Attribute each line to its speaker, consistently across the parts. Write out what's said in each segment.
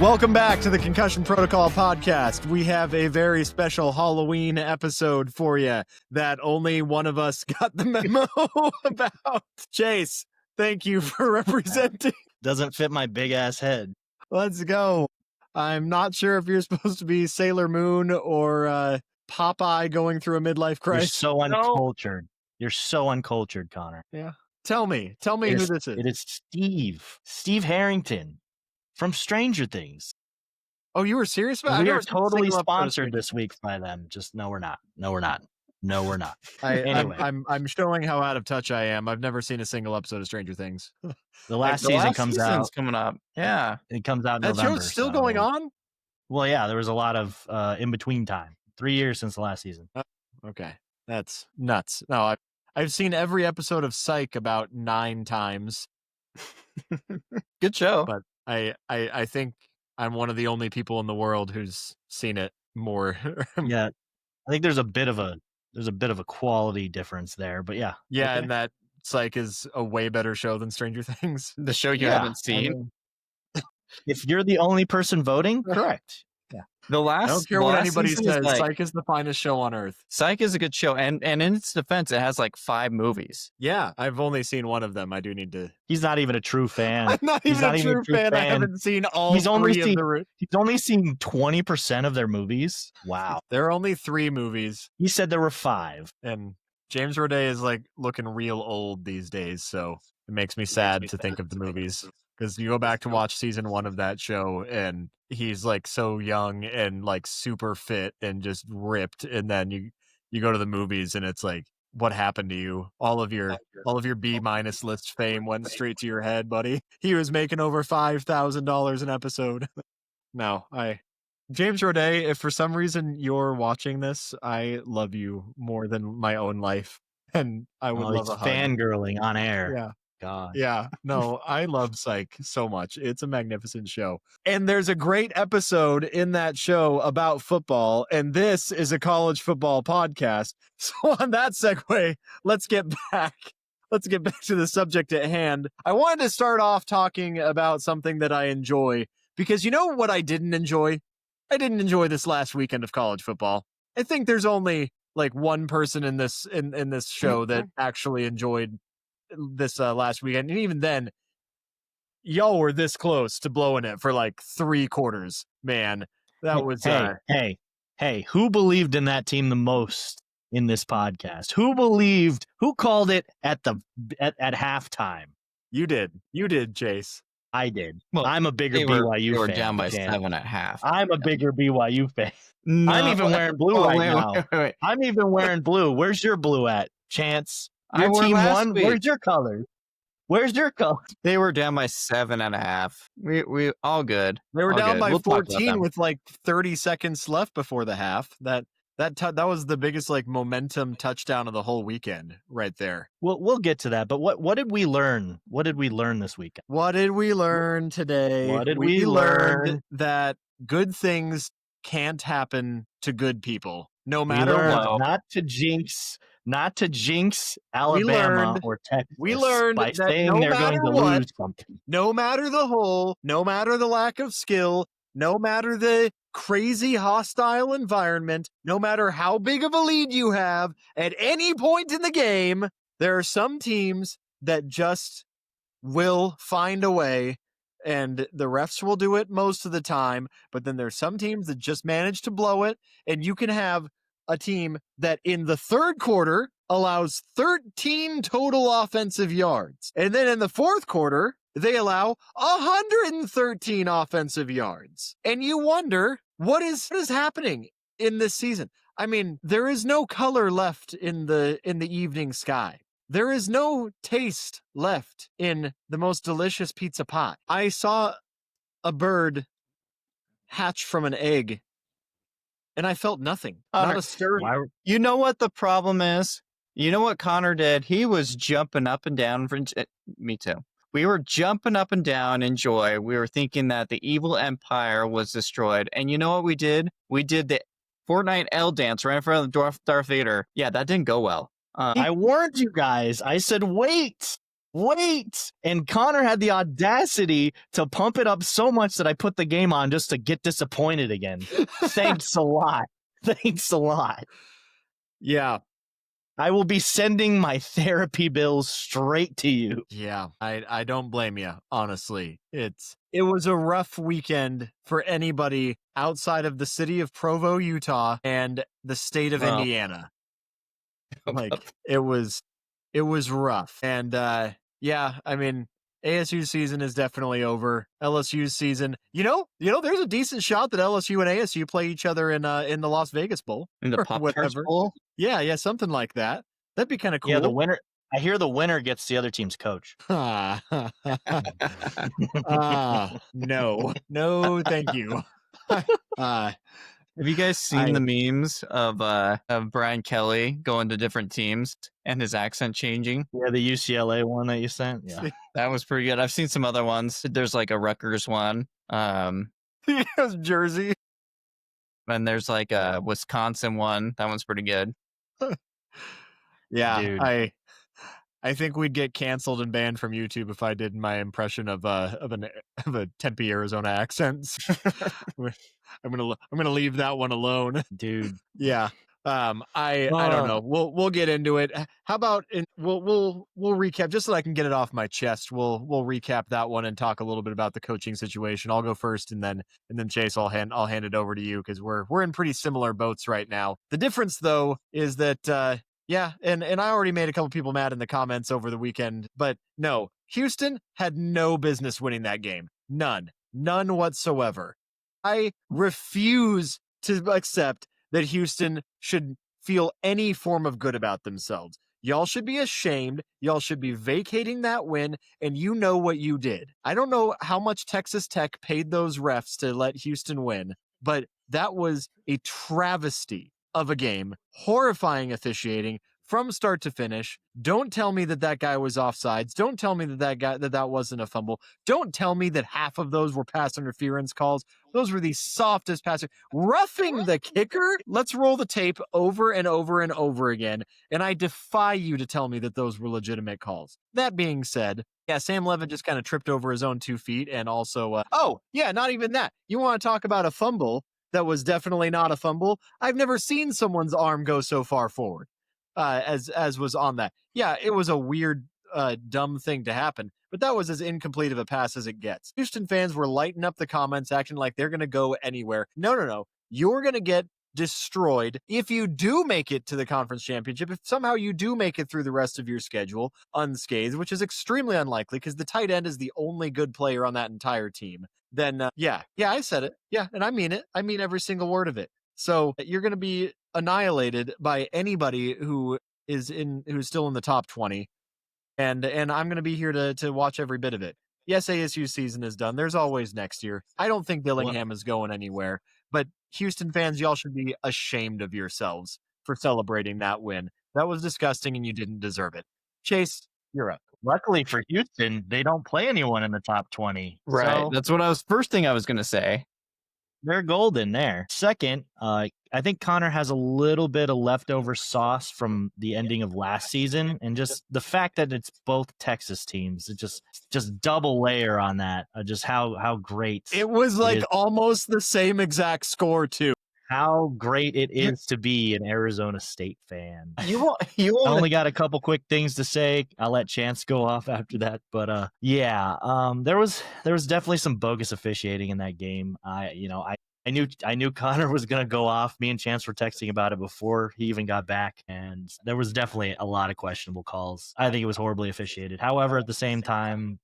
Speaker 1: Welcome back to the Concussion Protocol Podcast. We have a very special Halloween episode for you that only one of us got the memo about. Chase, thank you for representing.
Speaker 2: Doesn't fit my big ass head.
Speaker 1: Let's go. I'm not sure if you're supposed to be Sailor Moon or Popeye going through a midlife crisis.
Speaker 2: You're so uncultured. You're so uncultured, Connor.
Speaker 1: Yeah. Tell me who this is.
Speaker 2: It is Steve Harrington from Stranger Things.
Speaker 1: Oh, you were serious about it?
Speaker 2: We are totally sponsored this week by them. Just no, we're not. Anyway,
Speaker 1: I'm showing how out of touch I am. I've never seen a single episode of Stranger Things.
Speaker 2: The last season comes out.
Speaker 3: Coming up. Yeah,
Speaker 2: it comes out in
Speaker 1: November. That show's still going on?
Speaker 2: Well, yeah, there was a lot of in between time. 3 years since the last season.
Speaker 1: Okay, that's nuts. No, I've seen every episode of Psych about 9 times.
Speaker 3: Good show.
Speaker 1: But I think I'm one of the only people in the world who's seen it more.
Speaker 2: Yeah, I think there's a bit of a quality difference there, but yeah.
Speaker 1: Yeah, okay. And that Psych is a way better show than Stranger Things.
Speaker 3: The show you haven't seen.
Speaker 2: If you're the only person voting, correct. Yeah.
Speaker 1: I don't care what anybody says. Psych is the finest show on earth.
Speaker 3: Psych is a good show, and in its defense, it has like 5 movies.
Speaker 1: Yeah, I've only seen one of them. I do need to.
Speaker 2: He's not even a true fan.
Speaker 1: I'm not even a true fan. I haven't seen all
Speaker 2: he's only
Speaker 1: three
Speaker 2: seen,
Speaker 1: of the.
Speaker 2: He's only seen 20% of their movies. Wow.
Speaker 1: There are only 3 movies.
Speaker 2: He said there were 5.
Speaker 1: And James Roday is like looking real old these days, so it makes me sad to think of the movies. Because you go back to watch season 1 of that show, and he's like so young and like super fit and just ripped, and then you go to the movies and it's like, what happened to you? All of your B- list fame went straight to your head, buddy. He was making over $5,000 an episode. No, James Roday, if for some reason you're watching this, I love you more than my own life, and I would love a hug.
Speaker 2: Fangirling on air.
Speaker 1: Yeah.
Speaker 2: God.
Speaker 1: Yeah, no, I love Psych so much. It's a magnificent show. And there's a great episode in that show about football, and this is a college football podcast. So on that segue, let's get back to the subject at hand. I wanted to start off talking about something that I enjoy, because you know what I didn't enjoy? I didn't enjoy this last weekend of college football. I think there's only like one person in this show that actually enjoyed this last weekend, and even then y'all were this close to blowing it for like 3 quarters, man. That was
Speaker 2: hey, who believed in that team the most in this podcast? Who called it at halftime?
Speaker 1: You did, Chase.
Speaker 2: I did. Well, I'm a bigger BYU fan.
Speaker 3: They were down by 7 at half.
Speaker 2: I'm a bigger BYU fan.
Speaker 3: No,
Speaker 2: I'm even wearing blue now.
Speaker 3: Wait.
Speaker 2: I'm even wearing blue. Where's your blue at, Chance? Your team won. Where's your colors? They were down by 7.5. We all good.
Speaker 1: They were
Speaker 3: all
Speaker 1: down
Speaker 3: good.
Speaker 1: by
Speaker 3: We'll
Speaker 1: 14 with like 30 seconds left before the half. That was the biggest like momentum touchdown of the whole weekend right there.
Speaker 2: We'll get to that. But what did we learn? What did we learn this weekend?
Speaker 1: What did we learn today?
Speaker 2: What did
Speaker 1: we
Speaker 2: learn?
Speaker 1: learned that good things can't happen to good people, no matter what.
Speaker 2: Not to jinx Alabama or Texas.
Speaker 1: We learned
Speaker 2: by
Speaker 1: that
Speaker 2: saying
Speaker 1: no
Speaker 2: they're
Speaker 1: matter
Speaker 2: going to
Speaker 1: what,
Speaker 2: lose something.
Speaker 1: No matter the hole, no matter the lack of skill, no matter the crazy hostile environment, no matter how big of a lead you have at any point in the game, there are some teams that just will find a way, and the refs will do it most of the time, but then there's some teams that just manage to blow it, and you can have a team that in the third quarter allows 13 total offensive yards. And then in the fourth quarter, they allow 113 offensive yards. And you wonder, what is happening in this season? I mean, there is no color left in the evening sky. There is no taste left in the most delicious pizza pie. I saw a bird hatch from an egg, and I felt nothing. Not a stir.
Speaker 3: You know what the problem is? You know what Connor did? He was jumping up and down. Me too. We were jumping up and down in joy. We were thinking that the evil empire was destroyed. And you know what we did? We did the Fortnite L dance right in front of Darth Vader. Yeah, that didn't go well.
Speaker 2: I warned you guys. I said, wait. Wait. And Connor had the audacity to pump it up so much that I put the game on just to get disappointed again. Thanks a lot. Thanks a lot.
Speaker 1: Yeah.
Speaker 2: I will be sending my therapy bills straight to you.
Speaker 1: Yeah, I don't blame you, honestly. It was a rough weekend for anybody outside of the city of Provo, Utah, and the state of Indiana. Like, it was rough. And yeah, I mean, ASU's season is definitely over. LSU's season, there's a decent shot that LSU and ASU play each other in the Las Vegas Bowl.
Speaker 3: In the Pop-Tarts Bowl?
Speaker 1: Yeah, something like that. That'd be kind of cool.
Speaker 2: Yeah, the winner. I hear the winner gets the other team's coach.
Speaker 1: No, thank you.
Speaker 3: Have you guys seen the memes of Brian Kelly going to different teams and his accent changing?
Speaker 2: Yeah, the UCLA one that you sent. Yeah,
Speaker 3: that was pretty good. I've seen some other ones. There's like a Rutgers one.
Speaker 1: Yes, Jersey.
Speaker 3: And there's like a Wisconsin one. That one's pretty good.
Speaker 1: Yeah,
Speaker 2: dude.
Speaker 1: I think we'd get canceled and banned from YouTube if I did my impression of a Tempe, Arizona accent. I'm gonna leave that one alone,
Speaker 2: dude.
Speaker 1: Yeah. I don't know. We'll get into it. How about we'll recap just so I can get it off my chest. We'll recap that one and talk a little bit about the coaching situation. I'll go first, and then Chase, I'll hand it over to you because we're in pretty similar boats right now. The difference though is that yeah, and I already made a couple people mad in the comments over the weekend, but no, Houston had no business winning that game. None whatsoever. I refuse to accept that Houston should feel any form of good about themselves. Y'all should be ashamed. Y'all should be vacating that win, and you know what you did. I don't know how much Texas Tech paid those refs to let Houston win, but that was a travesty of a game, horrifying officiating from start to finish. Don't tell me that guy was offsides. Don't tell me that wasn't a fumble. Don't tell me that half of those were pass interference calls. Those were the softest passes. Roughing the kicker? Let's roll the tape over and over and over again, and I defy you to tell me that those were legitimate calls. That being said, yeah, Sam Levitt just kind of tripped over his own 2 feet, and also, not even that. You want to talk about a fumble that was definitely not a fumble? I've never seen someone's arm go so far forward as was on that. Yeah, it was a weird, dumb thing to happen, but that was as incomplete of a pass as it gets. Houston fans were lighting up the comments, acting like they're going to go anywhere. No. You're going to get destroyed if you do make it to the conference championship. If somehow you do make it through the rest of your schedule unscathed, which is extremely unlikely because the tight end is the only good player on that entire team, then yeah, I said it. Yeah, and I mean it. I mean every single word of it. So you're going to be annihilated by anybody who's still in the top 20. And I'm going to be here to watch every bit of it. Yes, ASU season is done. There's always next year. I don't think Dillingham is going anywhere. But Houston fans, y'all should be ashamed of yourselves for celebrating that win. That was disgusting, and you didn't deserve it. Chase, you're up.
Speaker 2: Luckily for Houston, they don't play anyone in the top 20.
Speaker 3: Right.
Speaker 2: So
Speaker 3: that's what first thing I was going to say.
Speaker 2: They're golden there. Second, I think Connor has a little bit of leftover sauce from the ending of last season, and just the fact that it's both Texas teams, it just double layer on that. Just how great
Speaker 1: it was. Like almost the same exact score too.
Speaker 2: How great it is to be an Arizona State fan.
Speaker 3: You
Speaker 2: I only got a couple quick things to say. I'll let Chance go off after that. But there was definitely some bogus officiating in that game. I knew Connor was gonna go off. Me and Chance were texting about it before he even got back, and there was definitely a lot of questionable calls. I think it was horribly officiated. However, at the same time,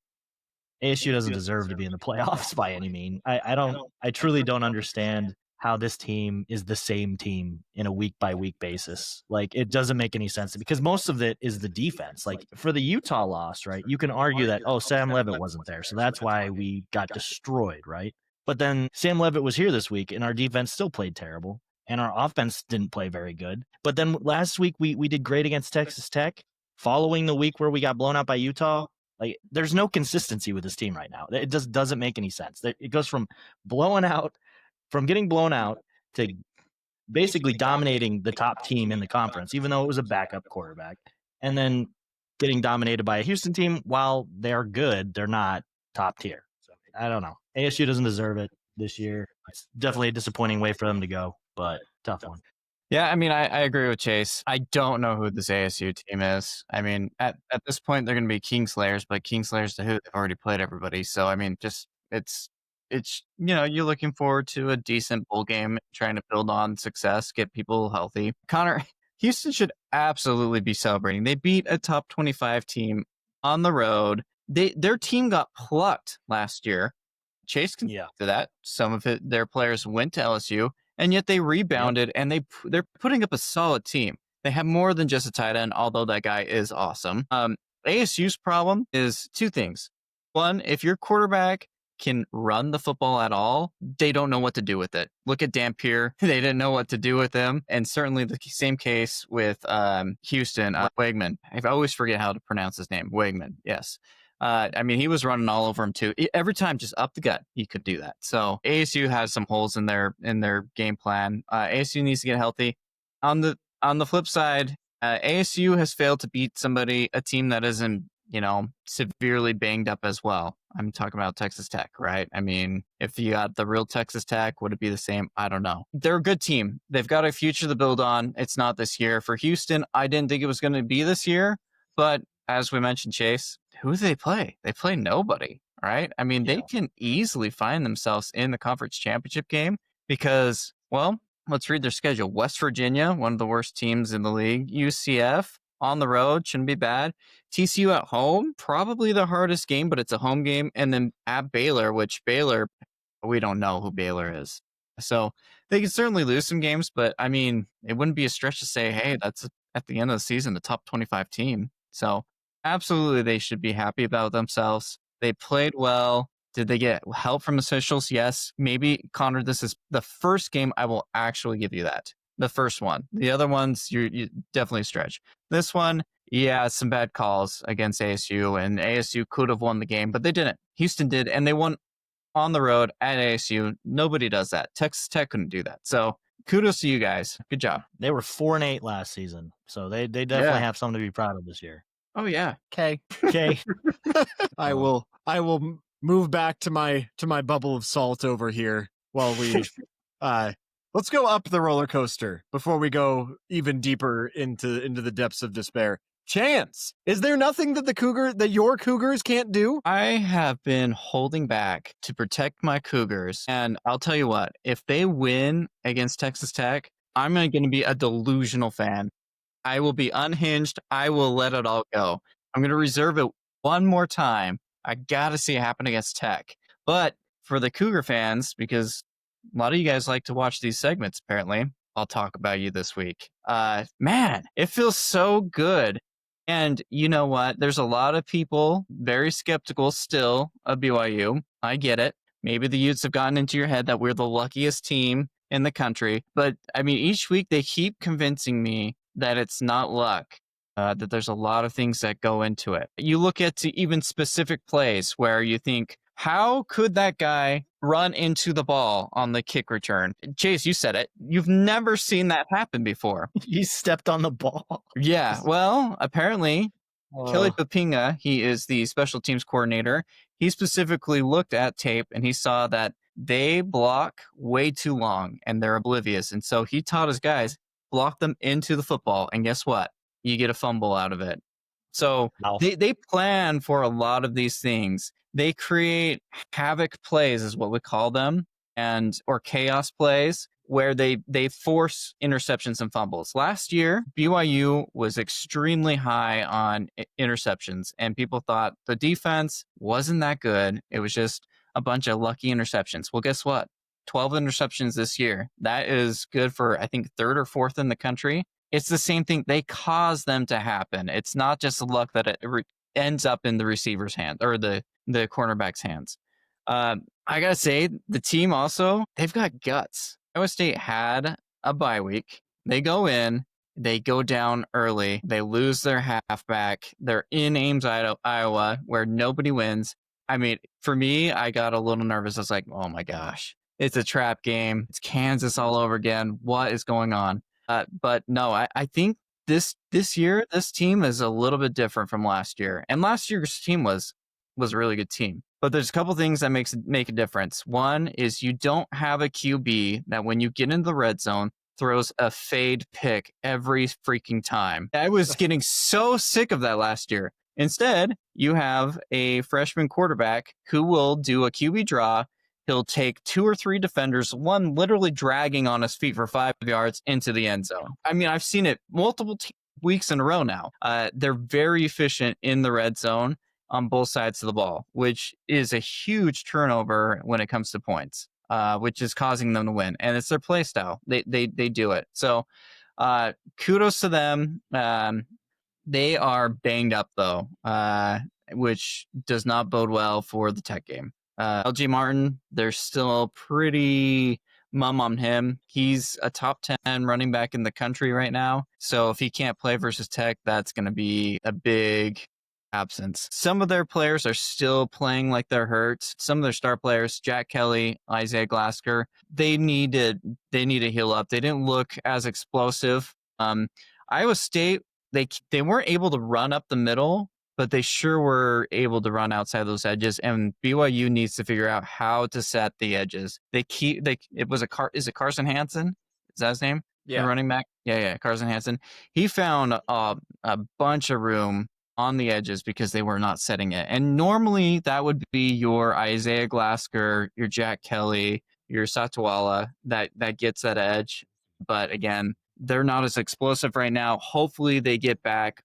Speaker 2: ASU doesn't deserve to be in the playoffs by any means. I truly don't understand how this team is the same team in a week-by-week basis. Like, it doesn't make any sense because most of it is the defense. Like, for the Utah loss, right, you can argue that, Sam Levitt wasn't there, so that's why we got destroyed, right? But then Sam Levitt was here this week, and our defense still played terrible, and our offense didn't play very good. But then last week, we did great against Texas Tech. Following the week where we got blown out by Utah, like, there's no consistency with this team right now. It just doesn't make any sense. It goes from getting blown out to basically dominating the top team in the conference, even though it was a backup quarterback. And then getting dominated by a Houston team. While they're good, they're not top tier. So I don't know. ASU doesn't deserve it this year. It's definitely a disappointing way for them to go, but tough one.
Speaker 3: Yeah, I mean, I agree with Chase. I don't know who this ASU team is. I mean, at this point, they're going to be Kingslayers, but Kingslayers to who? They've already played everybody. So, I mean, just it's you're looking forward to a decent bowl game, trying to build on success, get people healthy. Connor, Houston should absolutely be celebrating. They beat a top 25 team on the road. Their team got plucked last year. Chase can to that. Some of their players went to LSU. And yet they rebounded, and they're putting up a solid team. They have more than just a tight end, although that guy is awesome. ASU's problem is two things. One, if your quarterback can run the football at all, they don't know what to do with it. Look at Dampier. They didn't know what to do with him. And certainly the same case with Houston, Wegman. I always forget how to pronounce his name. Wegman, yes. I mean, he was running all over him too. Every time, just up the gut, he could do that. So ASU has some holes in their game plan. ASU needs to get healthy. On the flip side, ASU has failed to beat a team that isn't severely banged up as well. I'm talking about Texas Tech, right? I mean, if you got the real Texas Tech, would it be the same? I don't know. They're a good team. They've got a future to build on. It's not this year. For Houston, I didn't think it was going to be this year, but as we mentioned, Chase, who do they play? They play nobody, right? I mean, they can easily find themselves in the conference championship game because, well, let's read their schedule. West Virginia, one of the worst teams in the league. UCF on the road, shouldn't be bad. TCU at home, probably the hardest game, but it's a home game. And then at Baylor, which Baylor, we don't know who Baylor is. So they can certainly lose some games, but I mean, it wouldn't be a stretch to say, hey, that's at the end of the season, the top 25 team. So absolutely, they should be happy about themselves. They played well. Did they get help from officials? Yes. Maybe, Connor, this is the first game I will actually give you that. The first one. The other ones, you definitely stretch. This one, some bad calls against ASU, and ASU could have won the game, but they didn't. Houston did, and they won on the road at ASU. Nobody does that. Texas Tech couldn't do that. So kudos to you guys. Good job.
Speaker 2: They were 4-8 last season, so they definitely have something to be proud of this year.
Speaker 3: Oh yeah.
Speaker 1: Okay. I
Speaker 2: Oh.
Speaker 1: will move back to my bubble of salt over here while we let's go up the roller coaster before we go even deeper into the depths of despair. Chance, is there nothing that your Cougars can't do?
Speaker 3: I have been holding back to protect my Cougars, and I'll tell you what, if they win against Texas Tech, I'm going to be a delusional fan. I will be unhinged. I will let it all go. I'm going to reserve it one more time. I got to see it happen against Tech. But for the Cougar fans, because a lot of you guys like to watch these segments, apparently, I'll talk about you this week. Man, it feels so good. And you know what? There's a lot of people very skeptical still of BYU. I get it. Maybe the Utes have gotten into your head that we're the luckiest team in the country. But I mean, each week they keep convincing me that it's not luck, that there's a lot of things that go into it. You look at even specific plays where you think, how could that guy run into the ball on the kick return? Chase, you said it. You've never seen that happen before.
Speaker 2: He stepped on the ball.
Speaker 3: Yeah, well, apparently, Kelly Papinga, he is the special teams coordinator. He specifically looked at tape and he saw that they block way too long and they're oblivious. And so he taught his guys, block them into the football, and guess what? You get a fumble out of it. So they plan for a lot of these things. They create havoc plays, is what we call them, or chaos plays, where they force interceptions and fumbles. Last year, BYU was extremely high on interceptions, and people thought the defense wasn't that good. It was just a bunch of lucky interceptions. Well, guess what? 12 interceptions this year. That is good for, I think, third or fourth in the country. It's the same thing. They cause them to happen. It's not just luck that it ends up in the receiver's hand or the cornerback's hands. I got to say, the team also, they've got guts. Iowa State had a bye week. They go in, they go down early. They lose their halfback. They're in Ames, Iowa, where nobody wins. I mean, for me, I got a little nervous. I was like, oh my gosh. It's a trap game. It's Kansas all over again. What is going on? But no, I think this year, this team is a little bit different from last year. And last year's team was a really good team. But there's a couple things that make a difference. One is you don't have a QB that when you get into the red zone throws a fade pick every freaking time. I was getting so sick of that last year. Instead, you have a freshman quarterback who will do a QB draw. He'll take 2 or 3 defenders, one literally dragging on his feet for 5 yards into the end zone. I mean, I've seen it multiple weeks in a row now. They're very efficient in the red zone on both sides of the ball, which is a huge turnover when it comes to points, which is causing them to win. And it's their play style. They do it. So kudos to them. They are banged up, though, which does not bode well for the Tech game. LJ Martin, they're still pretty mum on him. He's a top 10 running back in the country right now. So if he can't play versus Tech, that's going to be a big absence. Some of their players are still playing like they're hurt. Some of their star players, Jack Kelly, Isaiah Glasker, they need to heal up. They didn't look as explosive. Iowa State, they weren't able to run up the middle, but they sure were able to run outside those edges. And BYU needs to figure out how to set the edges. Is it Carson Hansen? Is that his name?
Speaker 1: Yeah.
Speaker 3: The running back? Yeah, Carson Hansen. He found a bunch of room on the edges because they were not setting it. And normally that would be your Isaiah Glasker, your Jack Kelly, your Satawala that gets that edge. But again, they're not as explosive right now. Hopefully they get back.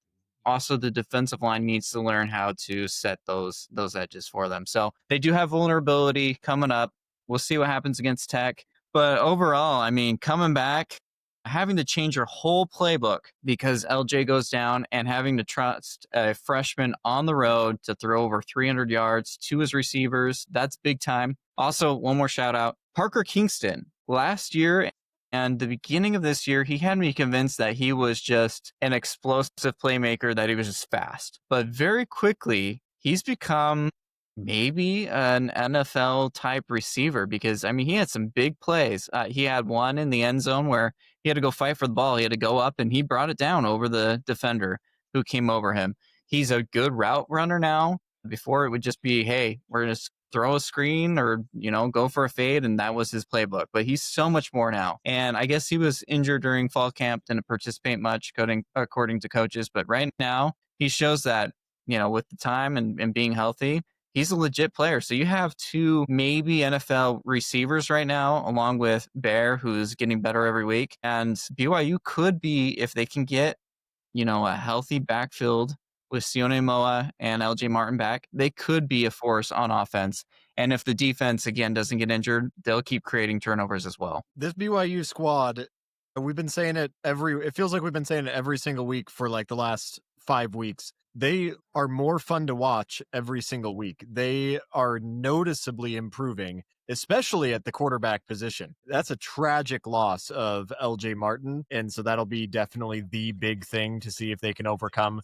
Speaker 3: Also, the defensive line needs to learn how to set those edges for them. So they do have vulnerability coming up. We'll see what happens against Tech. But overall, I mean, coming back, having to change your whole playbook because LJ goes down and having to trust a freshman on the road to throw over 300 yards to his receivers, that's big time. Also, one more shout out, Parker Kingston. Last year and the beginning of this year, he had me convinced that he was just an explosive playmaker, that he was just fast. But very quickly, he's become maybe an NFL type receiver because, I mean, he had some big plays. He had one in the end zone where he had to go fight for the ball. He had to go up and he brought it down over the defender who came over him. He's a good route runner now. Before it would just be, hey, we're going to throw a screen or, go for a fade. And that was his playbook. But he's so much more now. And I guess he was injured during fall camp, didn't participate much according to coaches. But right now he shows that, with the time and being healthy, he's a legit player. So you have 2 maybe NFL receivers right now, along with Bear, who's getting better every week. And BYU could be, if they can get, a healthy backfield with Sione Moa and LJ Martin back, they could be a force on offense. And if the defense, again, doesn't get injured, they'll keep creating turnovers as well.
Speaker 1: This BYU squad, we've been saying it it feels like we've been saying it every single week for like the last 5 weeks. They are more fun to watch every single week. They are noticeably improving, especially at the quarterback position. That's a tragic loss of LJ Martin. And so that'll be definitely the big thing to see if they can overcome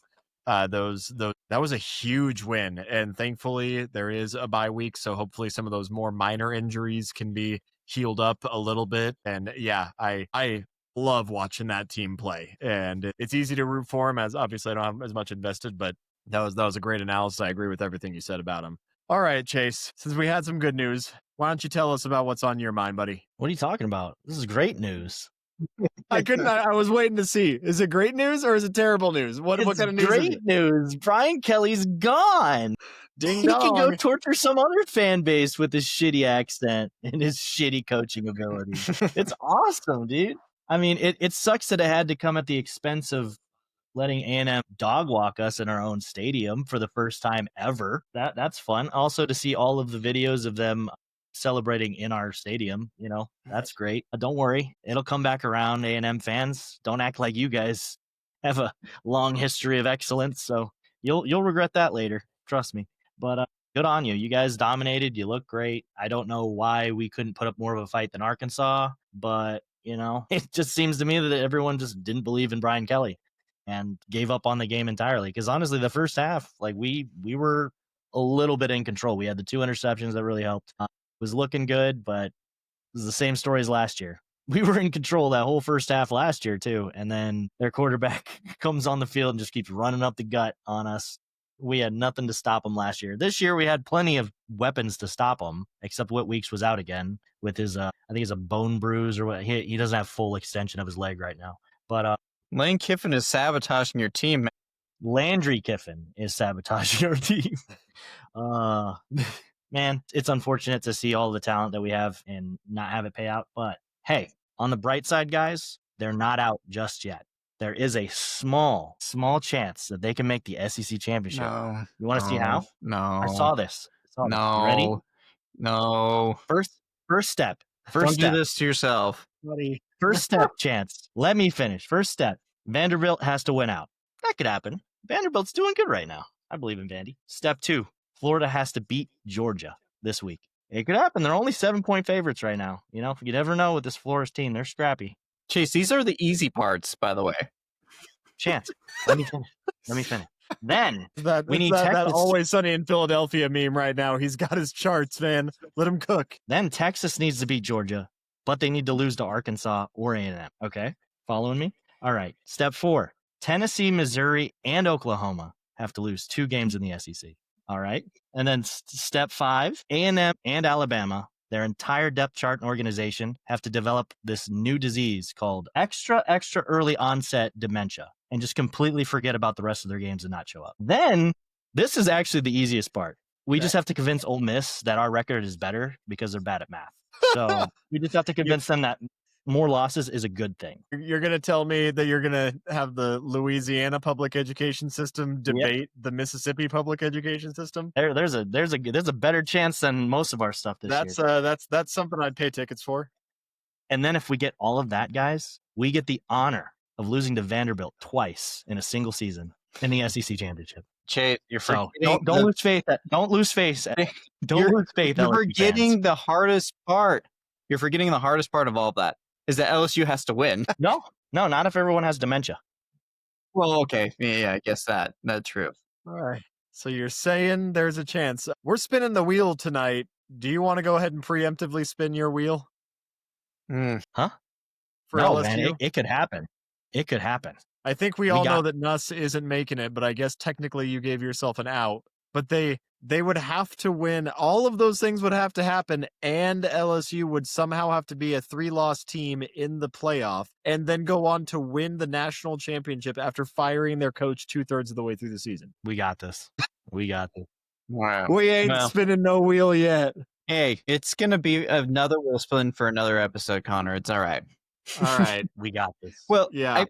Speaker 1: those. That was a huge win. And thankfully there is a bye week. So hopefully some of those more minor injuries can be healed up a little bit. And yeah, I love watching that team play, and it's easy to root for him, as obviously I don't have as much invested, but that was a great analysis. I agree with everything you said about him. All right, Chase, since we had some good news, why don't you tell us about what's on your mind, buddy?
Speaker 2: What are you talking about? This is great news.
Speaker 1: I was waiting to see. Is it great news or is it terrible news? What kind of news?
Speaker 2: Great news. Brian Kelly's gone.
Speaker 1: Ding
Speaker 2: he
Speaker 1: dong.
Speaker 2: can go torture some other fan base with his shitty accent and his shitty coaching ability. It's awesome, dude. I mean, it sucks that it had to come at the expense of letting A&M dog walk us in our own stadium for the first time ever. That's fun. Also to see all of the videos of them celebrating in our stadium, that's great. Don't worry, it'll come back around. A&M fans, don't act like you guys have a long history of excellence, so you'll regret that later. Trust me. But good on you. You guys dominated. You look great. I don't know why we couldn't put up more of a fight than Arkansas, but it just seems to me that everyone just didn't believe in Brian Kelly and gave up on the game entirely. Because honestly, the first half, like we were a little bit in control. We had the 2 interceptions that really helped. It was looking good, but it was the same story as last year. we were in control that whole first half last year too. And then their quarterback comes on the field and just keeps running up the gut on us. We had nothing to stop him last year. This year we had plenty of weapons to stop him, except Whit Weeks was out again with his, I think it's a bone bruise or what. He doesn't have full extension of his leg right now. But
Speaker 3: Lane Kiffin is sabotaging your team.
Speaker 2: Landry Kiffin is sabotaging our team. Man, it's unfortunate to see all the talent that we have and not have it pay out. But hey, on the bright side, guys, they're not out just yet. There is a small chance that they can make the SEC championship.
Speaker 3: No.
Speaker 2: You want to see how?
Speaker 3: No.
Speaker 2: I saw this.
Speaker 3: No.
Speaker 2: You ready?
Speaker 3: No.
Speaker 2: First step.
Speaker 3: Don't do this to yourself.
Speaker 2: Buddy. First step chance. Let me finish. First step. Vanderbilt has to win out. That could happen. Vanderbilt's doing good right now. I believe in Vandy. Step 2. Florida has to beat Georgia this week. It could happen. They're only 7-point favorites right now. You know, you never know with this Flores team. They're scrappy.
Speaker 3: Chase, these are the easy parts, by the way.
Speaker 2: Chance. Let me finish. Then we need
Speaker 1: that
Speaker 2: Texas.
Speaker 1: Always Sunny in Philadelphia meme right now. He's got his charts, man. Let him cook.
Speaker 2: Then Texas needs to beat Georgia, but they need to lose to Arkansas or A&M. Okay? Following me? All right. Step 4. Tennessee, Missouri, and Oklahoma have to lose 2 games in the SEC. All right? And then step 5, A&M and Alabama, their entire depth chart and organization have to develop this new disease called extra early onset dementia and just completely forget about the rest of their games and not show up. Then this is actually the easiest part. We just have to convince Ole Miss that our record is better because they're bad at math. So we just have to convince them that more losses is a good thing.
Speaker 1: You're going to tell me that you're going to have the Louisiana public education system debate the Mississippi public education system?
Speaker 2: There's a better chance than most of our stuff this year.
Speaker 1: That's something I'd pay tickets for.
Speaker 2: And then if we get all of that, guys, we get the honor of losing to Vanderbilt twice in a single season in the SEC championship.
Speaker 3: Chase, you're forgetting.
Speaker 2: Don't lose faith. Don't lose faith. Don't lose faith.
Speaker 3: You're forgetting the hardest part. You're forgetting the hardest part of all of that is that LSU has to win.
Speaker 2: No, not if everyone has dementia.
Speaker 3: Well, okay. Yeah, I guess that's true.
Speaker 1: All right. So you're saying there's a chance. We're spinning the wheel tonight. Do you want to go ahead and preemptively spin your wheel?
Speaker 2: Huh?
Speaker 1: For
Speaker 2: no,
Speaker 1: LSU?
Speaker 2: man, it could happen. It could happen.
Speaker 1: I think we all know that Nuss isn't making it, but I guess technically you gave yourself an out. But they would have to win. All of those things would have to happen, and LSU would somehow have to be a 3-loss team in the playoff and then go on to win the national championship after firing their coach 2/3 of the way through the season.
Speaker 2: We got this.
Speaker 3: Wow.
Speaker 1: We ain't spinning no wheel yet.
Speaker 3: Hey, it's going to be another wheel spin for another episode, Connor. It's all right.
Speaker 1: All right.
Speaker 2: We got this.
Speaker 3: Well,
Speaker 1: yeah.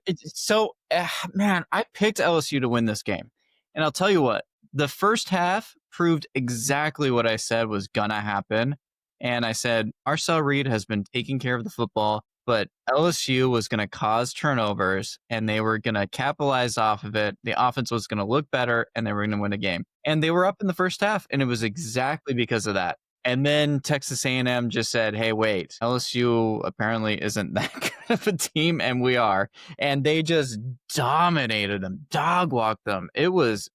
Speaker 3: Man, I picked LSU to win this game. And I'll tell you what, the first half proved exactly what I said was going to happen. And I said, Marcel Reed has been taking care of the football, but LSU was going to cause turnovers and they were going to capitalize off of it. The offense was going to look better and they were going to win a game. And they were up in the first half, and it was exactly because of that. And then Texas A&M just said, hey, wait, LSU apparently isn't that good of a team, and we are. And they just dominated them, dog-walked them. It was,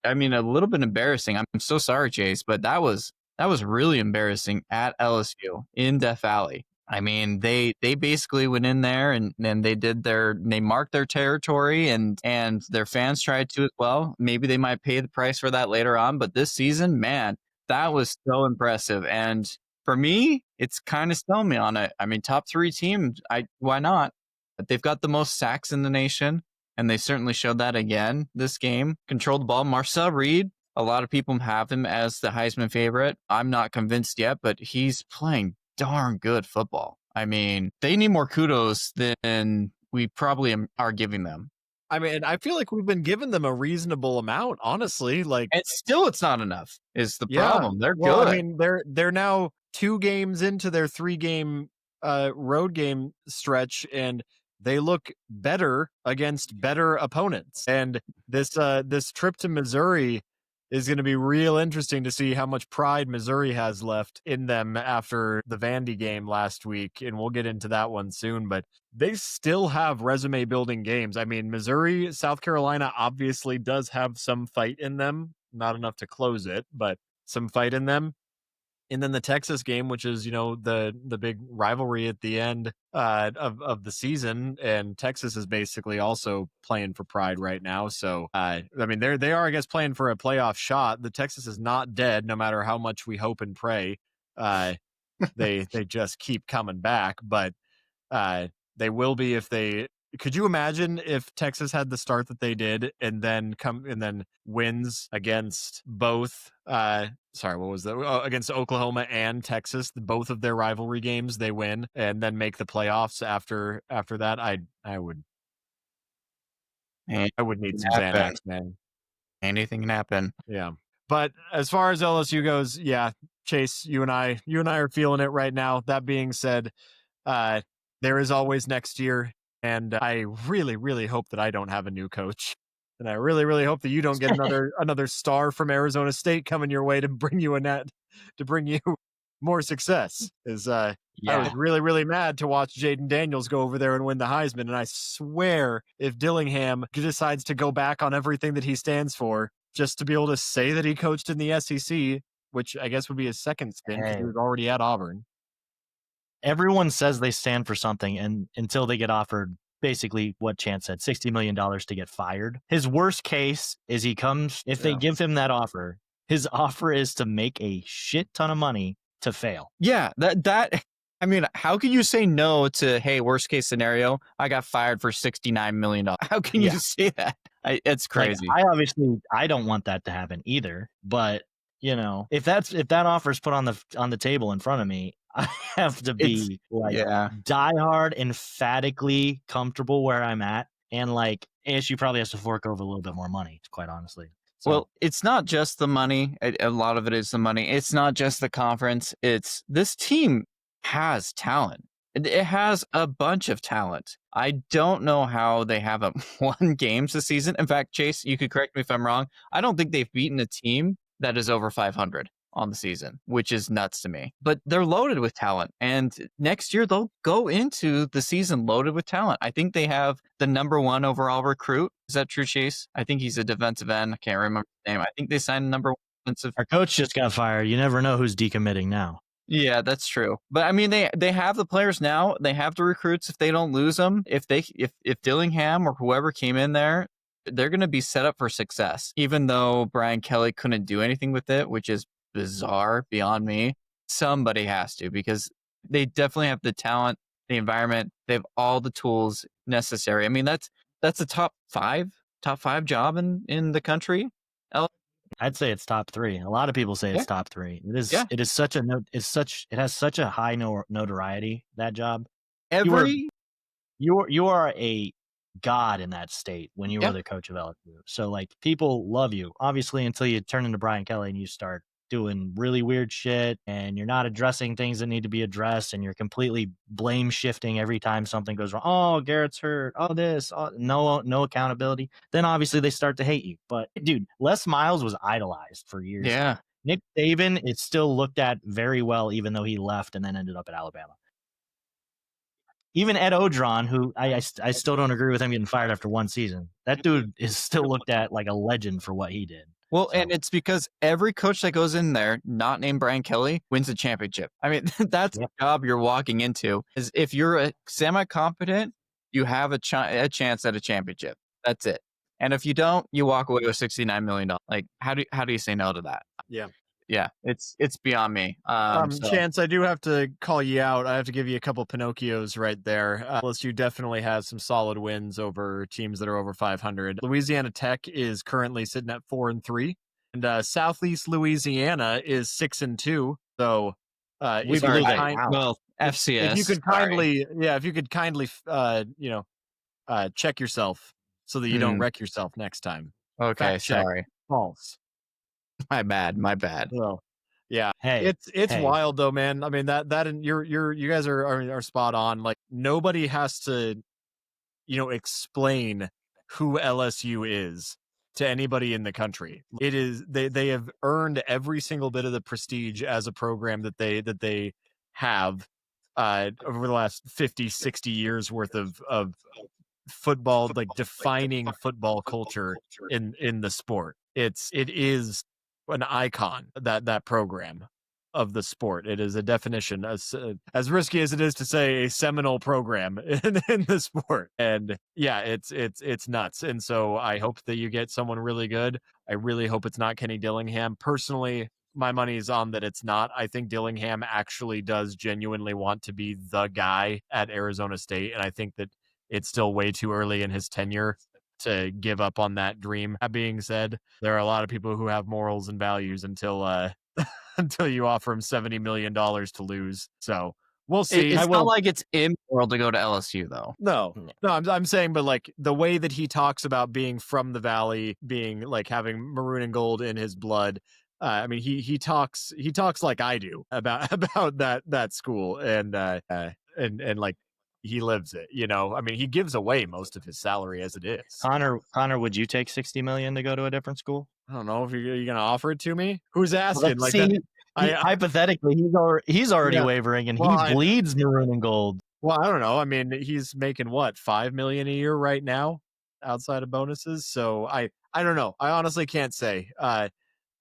Speaker 3: a little bit embarrassing. I'm so sorry, Chase, but that was really embarrassing at LSU in Death Valley. They basically went in there and they marked their territory and their fans tried to as well. Maybe they might pay the price for that later on, but this season, man, that was so impressive. And for me, it's kind of selling me on it. Top 3 team, why not? But they've got the most sacks in the nation, and they certainly showed that again this game. Controlled the ball. Marcel Reed, a lot of people have him as the Heisman favorite. I'm not convinced yet, but he's playing darn good football. They need more kudos than we probably are giving them.
Speaker 1: I feel like we've been giving them a reasonable amount, honestly.
Speaker 3: And still, it's not enough. Is the problem? They're good.
Speaker 1: They're now 2 games into their 3-game road game stretch, and they look better against better opponents. And this trip to Missouri is going to be real interesting to see how much pride Missouri has left in them after the Vandy game last week. And we'll get into that one soon, but they still have resume building games. Missouri, South Carolina obviously does have some fight in them, not enough to close it, but some fight in them. And then the Texas game, which is, the big rivalry at the end of the season, and Texas is basically also playing for pride right now. So, I mean, they are, I guess, playing for a playoff shot. The Texas is not dead, no matter how much we hope and pray. They just keep coming back, but they will be if they. Could you imagine if Texas had the start that they did and then wins against both? Sorry, what was that? Against Oklahoma and Texas, both of their rivalry games, they win and then make the playoffs after that. I would need some Xanax, man.
Speaker 3: Anything can happen.
Speaker 1: Yeah. But as far as LSU goes, yeah, Chase, you and I are feeling it right now. That being said, there is always next year. And I really, really hope that I don't have a new coach. And I really, really hope that you don't get another star from Arizona State coming your way to bring you more success. I was really, really mad to watch Jaden Daniels go over there and win the Heisman. And I swear if Dillingham decides to go back on everything that he stands for, just to be able to say that he coached in the SEC, which I guess would be his second stint because he was already at Auburn.
Speaker 2: Everyone says they stand for something, and until they get offered basically what Chance said, $60 million to get fired. His worst case is they give him that offer, his offer is to make a shit ton of money to fail.
Speaker 3: Yeah, I mean, how can you say no to, hey, worst case scenario, I got fired for $69 million? How can you say that? It's crazy.
Speaker 2: Like, I don't want that to happen either, but if that offer is put on the table in front of me, I have to be diehard, emphatically comfortable where I'm at. And like ASU probably has to fork over a little bit more money, quite honestly.
Speaker 3: So, well, it's not just the money. A lot of it is the money. It's not just the conference. It's this team has talent. It has a bunch of talent. I don't know how they haven't won games this season. In fact, Chase, you could correct me if I'm wrong. I don't think they've beaten a team that is over 500 on the season, which is nuts to me. But they're loaded with talent. And next year, they'll go into the season loaded with talent. I think they have the number 1 overall recruit. Is that true, Chase? I think he's a defensive end. I can't remember his name. I think they signed number 1 defensive.
Speaker 2: Our coach just got fired. You never know who's decommitting now.
Speaker 3: Yeah, that's true. But I mean, they have the players now. They have the recruits if they don't lose them. If Dillingham or whoever came in there, they're going to be set up for success. Even though Brian Kelly couldn't do anything with it, which is bizarre beyond me. Somebody has to, because they definitely have the talent, the environment. They have all the tools necessary. I mean, that's a top five job in the country.
Speaker 2: I'd say it's top 3. A lot of people say it's top 3. It is. Yeah. It is such it has such a high notoriety, that job. You are a god in that state when you are the coach of LSU. So like, people love you, obviously, until you turn into Brian Kelly and you start doing really weird shit and you're not addressing things that need to be addressed, and you're completely blame shifting every time something goes wrong. Oh, Garrett's hurt. Oh, this. Oh, no accountability. Then obviously they start to hate you. But dude, Les Miles was idolized for years.
Speaker 3: Yeah.
Speaker 2: Nick Saban, it's still looked at very well, even though he left and then ended up at Alabama. Even Ed Odron, who I still don't agree with him getting fired after 1 season. That dude is still looked at like a legend for what he did.
Speaker 3: Well, and it's because every coach that goes in there, not named Brian Kelly, wins a championship. I mean, that's the job you're walking into. Is if you're a semi-competent, you have a chance at a championship. That's it. And if you don't, you walk away with $69 million. Like, how do you say no to that?
Speaker 1: Yeah.
Speaker 3: Yeah, it's beyond me.
Speaker 1: Chance, I do have to call you out. I have to give you a couple Pinocchios right there. LSU definitely has some solid wins over teams that are over 500. Louisiana Tech is currently sitting at 4-3, and Southeast Louisiana is 6-2. So,
Speaker 3: FCS.
Speaker 1: If you could kindly, check yourself so that you don't wreck yourself next time.
Speaker 3: Okay, sorry.
Speaker 1: False.
Speaker 3: My bad.
Speaker 1: Well, yeah.
Speaker 2: Hey,
Speaker 1: it's wild though, man. I mean, that and you guys are spot on. Like, nobody has to, explain who LSU is to anybody in the country. It is they have earned every single bit of the prestige as a program that they have over the last 50, 60 years worth of football, like defining football culture in the sport. It is an icon, that program. of the sport. It is a definition, as risky as it is to say, a seminal program in the sport. And yeah, it's nuts. And so I hope that you get someone really good. I really hope it's not Kenny Dillingham. Personally, my money's on that it's not. I think Dillingham actually does genuinely want to be the guy at Arizona State, and I think that it's still way too early in his tenure to give up on that dream. That being said, there are a lot of people who have morals and values until until you offer him $70 million to lose. So we'll see.
Speaker 3: It's not like it's immoral to go to LSU, though.
Speaker 1: No, I'm saying, but like the way that he talks about being from the Valley, being like having maroon and gold in his blood. I mean, he talks like I do about that school, and like he lives it. You know, I mean, he gives away most of his salary as it is.
Speaker 2: Connor, would you take $60 million to go to a different school?
Speaker 1: I don't know if you're going to offer it to me. Who's asking?
Speaker 2: Well, see, hypothetically, he's already wavering, and he bleeds maroon and gold.
Speaker 1: Well, I don't know. I mean, he's making what, $5 million a year right now, outside of bonuses. So I don't know. I honestly can't say.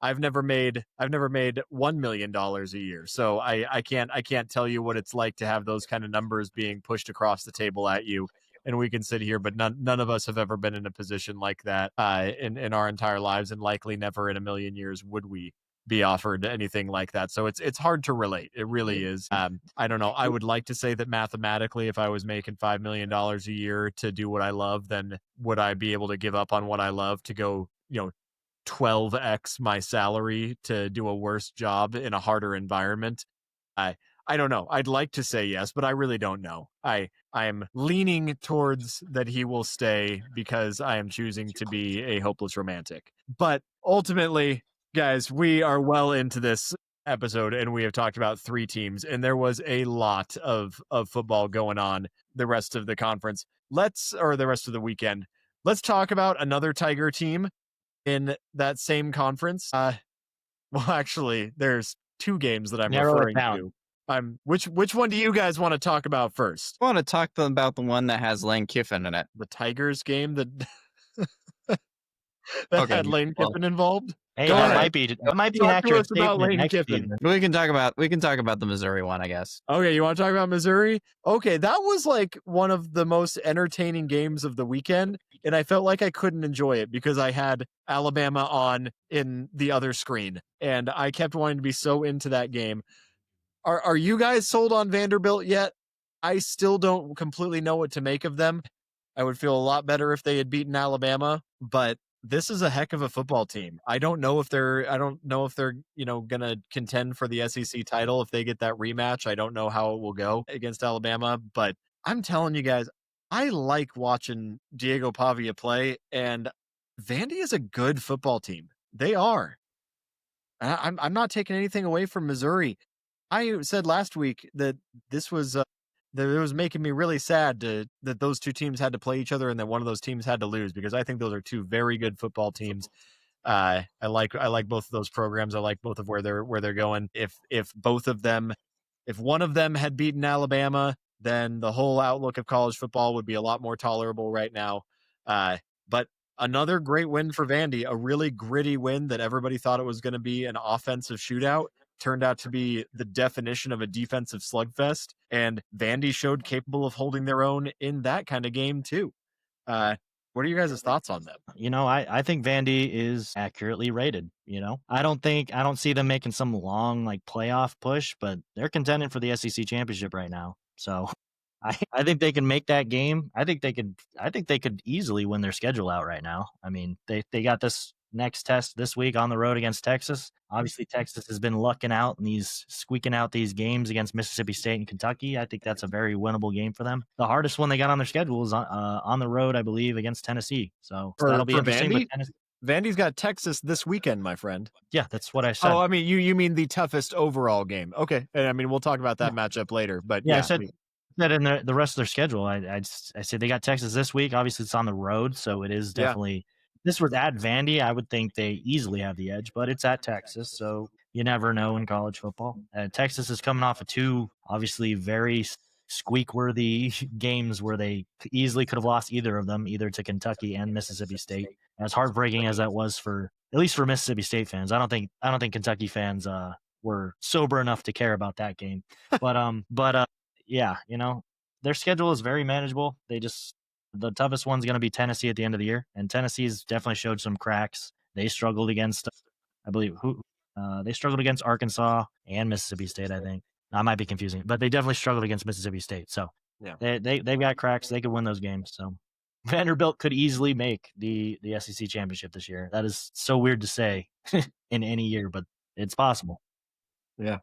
Speaker 1: I've never made $1 million a year, so I can't tell you what it's like to have those kind of numbers being pushed across the table at you. And we can sit here, but none of us have ever been in a position like that in our entire lives, and likely never in a million years would we be offered anything like that. So it's hard to relate. It really is. I don't know. I would like to say that mathematically, if I was making $5 million a year to do what I love, then would I be able to give up on what I love to go, 12x my salary to do a worse job in a harder environment? I don't know. I'd like to say yes, but I really don't know. I am leaning towards that he will stay because I am choosing to be a hopeless romantic. But ultimately, guys, we are well into this episode, and we have talked about 3 teams, and there was a lot of football going on the rest of the conference. The rest of the weekend. Let's talk about another Tiger team in that same conference. Well, actually, there's 2 games that I'm referring to. Which one do you guys want to talk about first?
Speaker 3: I want to talk about the one that has Lane Kiffin in it.
Speaker 1: The Tigers game that had Lane Kiffin involved?
Speaker 2: Hey, that might be an accurate statement next
Speaker 3: season. We can talk about the Missouri one, I guess.
Speaker 1: Okay, you want to talk about Missouri? Okay, that was like one of the most entertaining games of the weekend, and I felt like I couldn't enjoy it because I had Alabama on in the other screen, and I kept wanting to be so into that game. Are you guys sold on Vanderbilt yet? I still don't completely know what to make of them. I would feel a lot better if they had beaten Alabama, but this is a heck of a football team. I don't know if they're going to contend for the SEC title if they get that rematch. I don't know how it will go against Alabama, but I'm telling you guys, I like watching Diego Pavia play, and Vandy is a good football team. They are. I'm not taking anything away from Missouri. I said last week that this was that it was making me really sad that those 2 teams had to play each other and that one of those teams had to lose, because I think those are 2 very good football teams. I like both of those programs. I like both of where they're going. If one of them had beaten Alabama, then the whole outlook of college football would be a lot more tolerable right now. But another great win for Vandy, a really gritty win that everybody thought it was going to be an offensive shootout. Turned out to be the definition of a defensive slugfest, and Vandy showed capable of holding their own in that kind of game too. What are you guys' thoughts on them?
Speaker 2: I think Vandy is accurately rated. I don't see them making some long playoff push, but they're contending for the SEC championship right now. So I think they can make that game. I think they could easily win their schedule out right now. I mean, they got this next test this week on the road against Texas. Obviously, Texas has been lucking out and squeaking out these games against Mississippi State and Kentucky. I think that's a very winnable game for them. The hardest one they got on their schedule is on the road, I believe, against Tennessee. So that'll be interesting.
Speaker 1: Vandy? Vandy's got Texas this weekend, my friend.
Speaker 2: Yeah, that's what I said.
Speaker 1: Oh, I mean, you mean the toughest overall game. Okay. And I mean, we'll talk about that matchup later. But
Speaker 2: I said that in the rest of their schedule. I said they got Texas this week. Obviously, it's on the road, so it is definitely this was at Vandy. I would think they easily have the edge, but it's at Texas, so you never know in college football. Texas is coming off of 2 obviously very squeak-worthy games where they easily could have lost either of them, either to Kentucky and Mississippi State. As heartbreaking as that was at least for Mississippi State fans, I don't think Kentucky fans were sober enough to care about that game. But yeah, their schedule is very manageable. The toughest one's going to be Tennessee at the end of the year, and Tennessee's definitely showed some cracks. They struggled against, I believe, they struggled against Arkansas and Mississippi State. I think I might be confusing, but they definitely struggled against Mississippi State. So
Speaker 1: Yeah.
Speaker 2: they've got cracks. They could win those games. So Vanderbilt could easily make the SEC championship this year. That is so weird to say in any year, but it's possible.
Speaker 1: Yeah.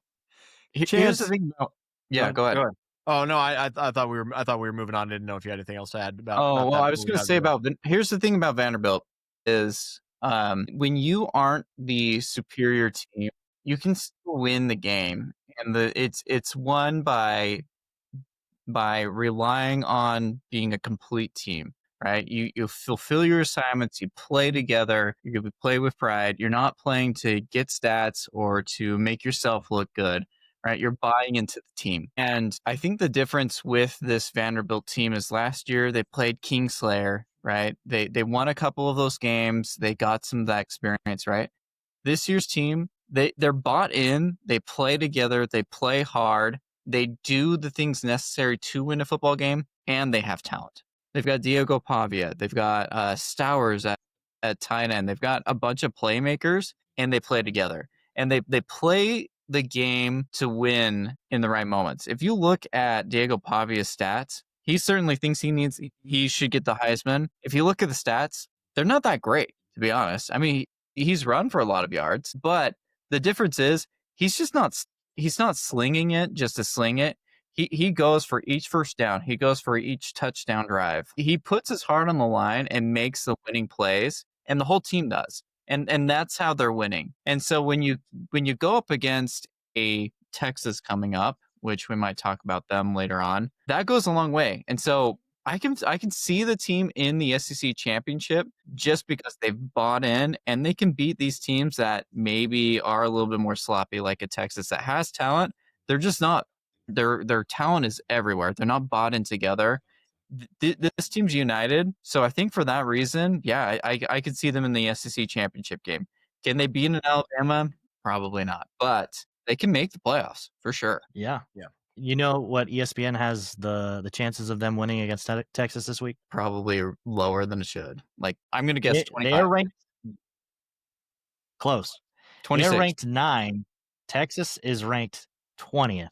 Speaker 3: Here's the thing about. Yeah, go ahead.
Speaker 1: Oh no, I thought we were moving on. I didn't know if you had anything else to add about.
Speaker 3: Oh, well,
Speaker 1: that
Speaker 3: I was going to say about. Here's the thing about Vanderbilt is when you aren't the superior team, you can still win the game, and it's won by relying on being a complete team. Right, you fulfill your assignments. You play together. You play with pride. You're not playing to get stats or to make yourself look good. Right, you're buying into the team. And I think the difference with this Vanderbilt team is last year they played Kingslayer. Right, they won a couple of those games. They got some of that experience. Right, this year's team they're bought in. They play together. They play hard. They do the things necessary to win a football game, and they have talent. They've got Diego Pavia. They've got Stowers at tight end. They've got a bunch of playmakers, and they play together. And they play the game to win in the right moments. If you look at Diego Pavia's stats, he certainly thinks he should get the Heisman. If you look at the stats, they're not that great, to be honest. I mean, he's run for a lot of yards, but the difference is he's not slinging it just to sling it. He goes for each first down. He goes for each touchdown drive. He puts his heart on the line and makes the winning plays, and the whole team does. And that's how they're winning. And so when you go up against a Texas coming up, which we might talk about them later on, that goes a long way. And so I can see the team in the SEC championship just because they've bought in and they can beat these teams that maybe are a little bit more sloppy, like a Texas that has talent. They're just not. Their talent is everywhere. They're not bought in together. This team's united. So I think for that reason, yeah, I could see them in the SEC championship game. Can they beat an Alabama? Probably not. But they can make the playoffs for sure.
Speaker 2: Yeah.
Speaker 1: Yeah.
Speaker 2: You know what ESPN has the chances of them winning against Texas this week?
Speaker 3: Probably lower than it should. Like, I'm going to guess 25.
Speaker 2: They are ranked close.
Speaker 3: 26.
Speaker 2: They're ranked 9. Texas is ranked 20th.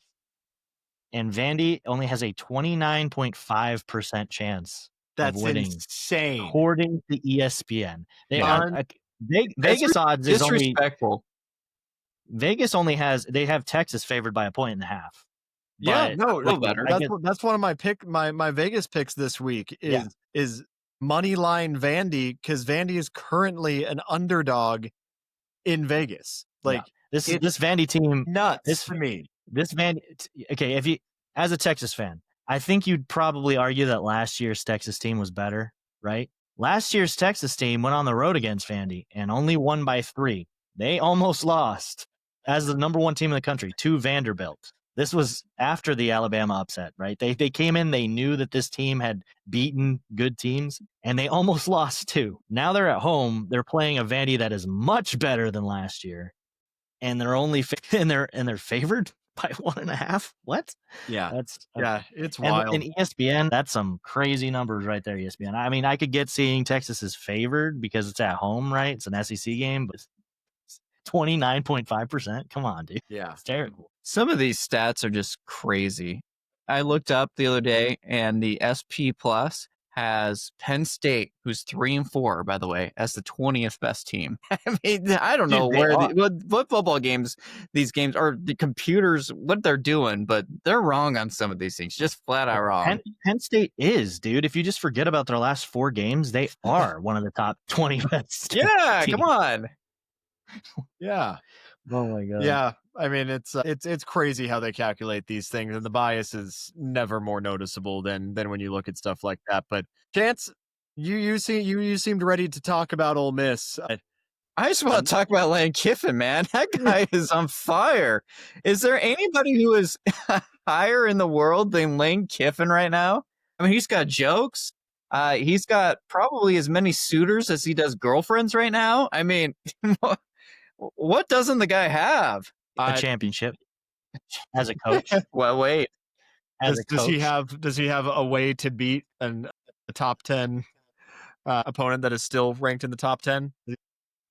Speaker 2: And Vandy only has a 29.5% chance of winning.
Speaker 1: That's insane.
Speaker 2: According to ESPN. Vegas odds is only
Speaker 3: disrespectful.
Speaker 2: Vegas only they have Texas favored by 1.5 points.
Speaker 1: Yeah, no
Speaker 3: better.
Speaker 1: That's one of my Vegas picks this week is money line Vandy, because Vandy is currently an underdog in Vegas. Like
Speaker 2: this Vandy team
Speaker 1: nuts to me.
Speaker 2: This Vandy, okay, if you as a Texas fan, I think you'd probably argue that last year's Texas team was better, right? Last year's Texas team went on the road against Vandy and only won by 3. They almost lost as the number 1 team in the country to Vanderbilt. This was after the Alabama upset, right? They came in, they knew that this team had beaten good teams, and they almost lost too. Now they're at home. They're playing a Vandy that is much better than last year, and they're only they're favored by 1.5. What?
Speaker 1: Yeah, it's
Speaker 2: and,
Speaker 1: wild.
Speaker 2: And ESPN, that's some crazy numbers right there. ESPN. I mean, I could get seeing Texas is favored because it's at home, right? It's an SEC game, but 29.5%. Come on, dude.
Speaker 1: Yeah,
Speaker 2: it's terrible.
Speaker 3: Some of these stats are just crazy. I looked up the other day, and the SP Plus has Penn State, who's 3-4, by the way, as the 20th best team. I mean, I don't know what football games, these games, or the computers, what they're doing, but they're wrong on some of these things. Just flat out wrong.
Speaker 2: Penn State is, dude. If you just forget about their last 4 games, they are one of the top 20 best.
Speaker 3: Yeah,
Speaker 2: teams.
Speaker 3: come on.
Speaker 1: Yeah.
Speaker 2: Oh my god.
Speaker 1: Yeah. I mean, it's crazy how they calculate these things, and the bias is never more noticeable than when you look at stuff like that. But Chance, you seemed ready to talk about Ole Miss.
Speaker 3: I just want to talk about Lane Kiffin, man. That guy is on fire. Is there anybody who is higher in the world than Lane Kiffin right now? I mean, he's got jokes. He's got probably as many suitors as he does girlfriends right now. I mean, what doesn't the guy have?
Speaker 2: a championship as a coach.
Speaker 3: Well, wait.
Speaker 1: Does he have a way to beat a top 10 opponent that is still ranked in the top 10?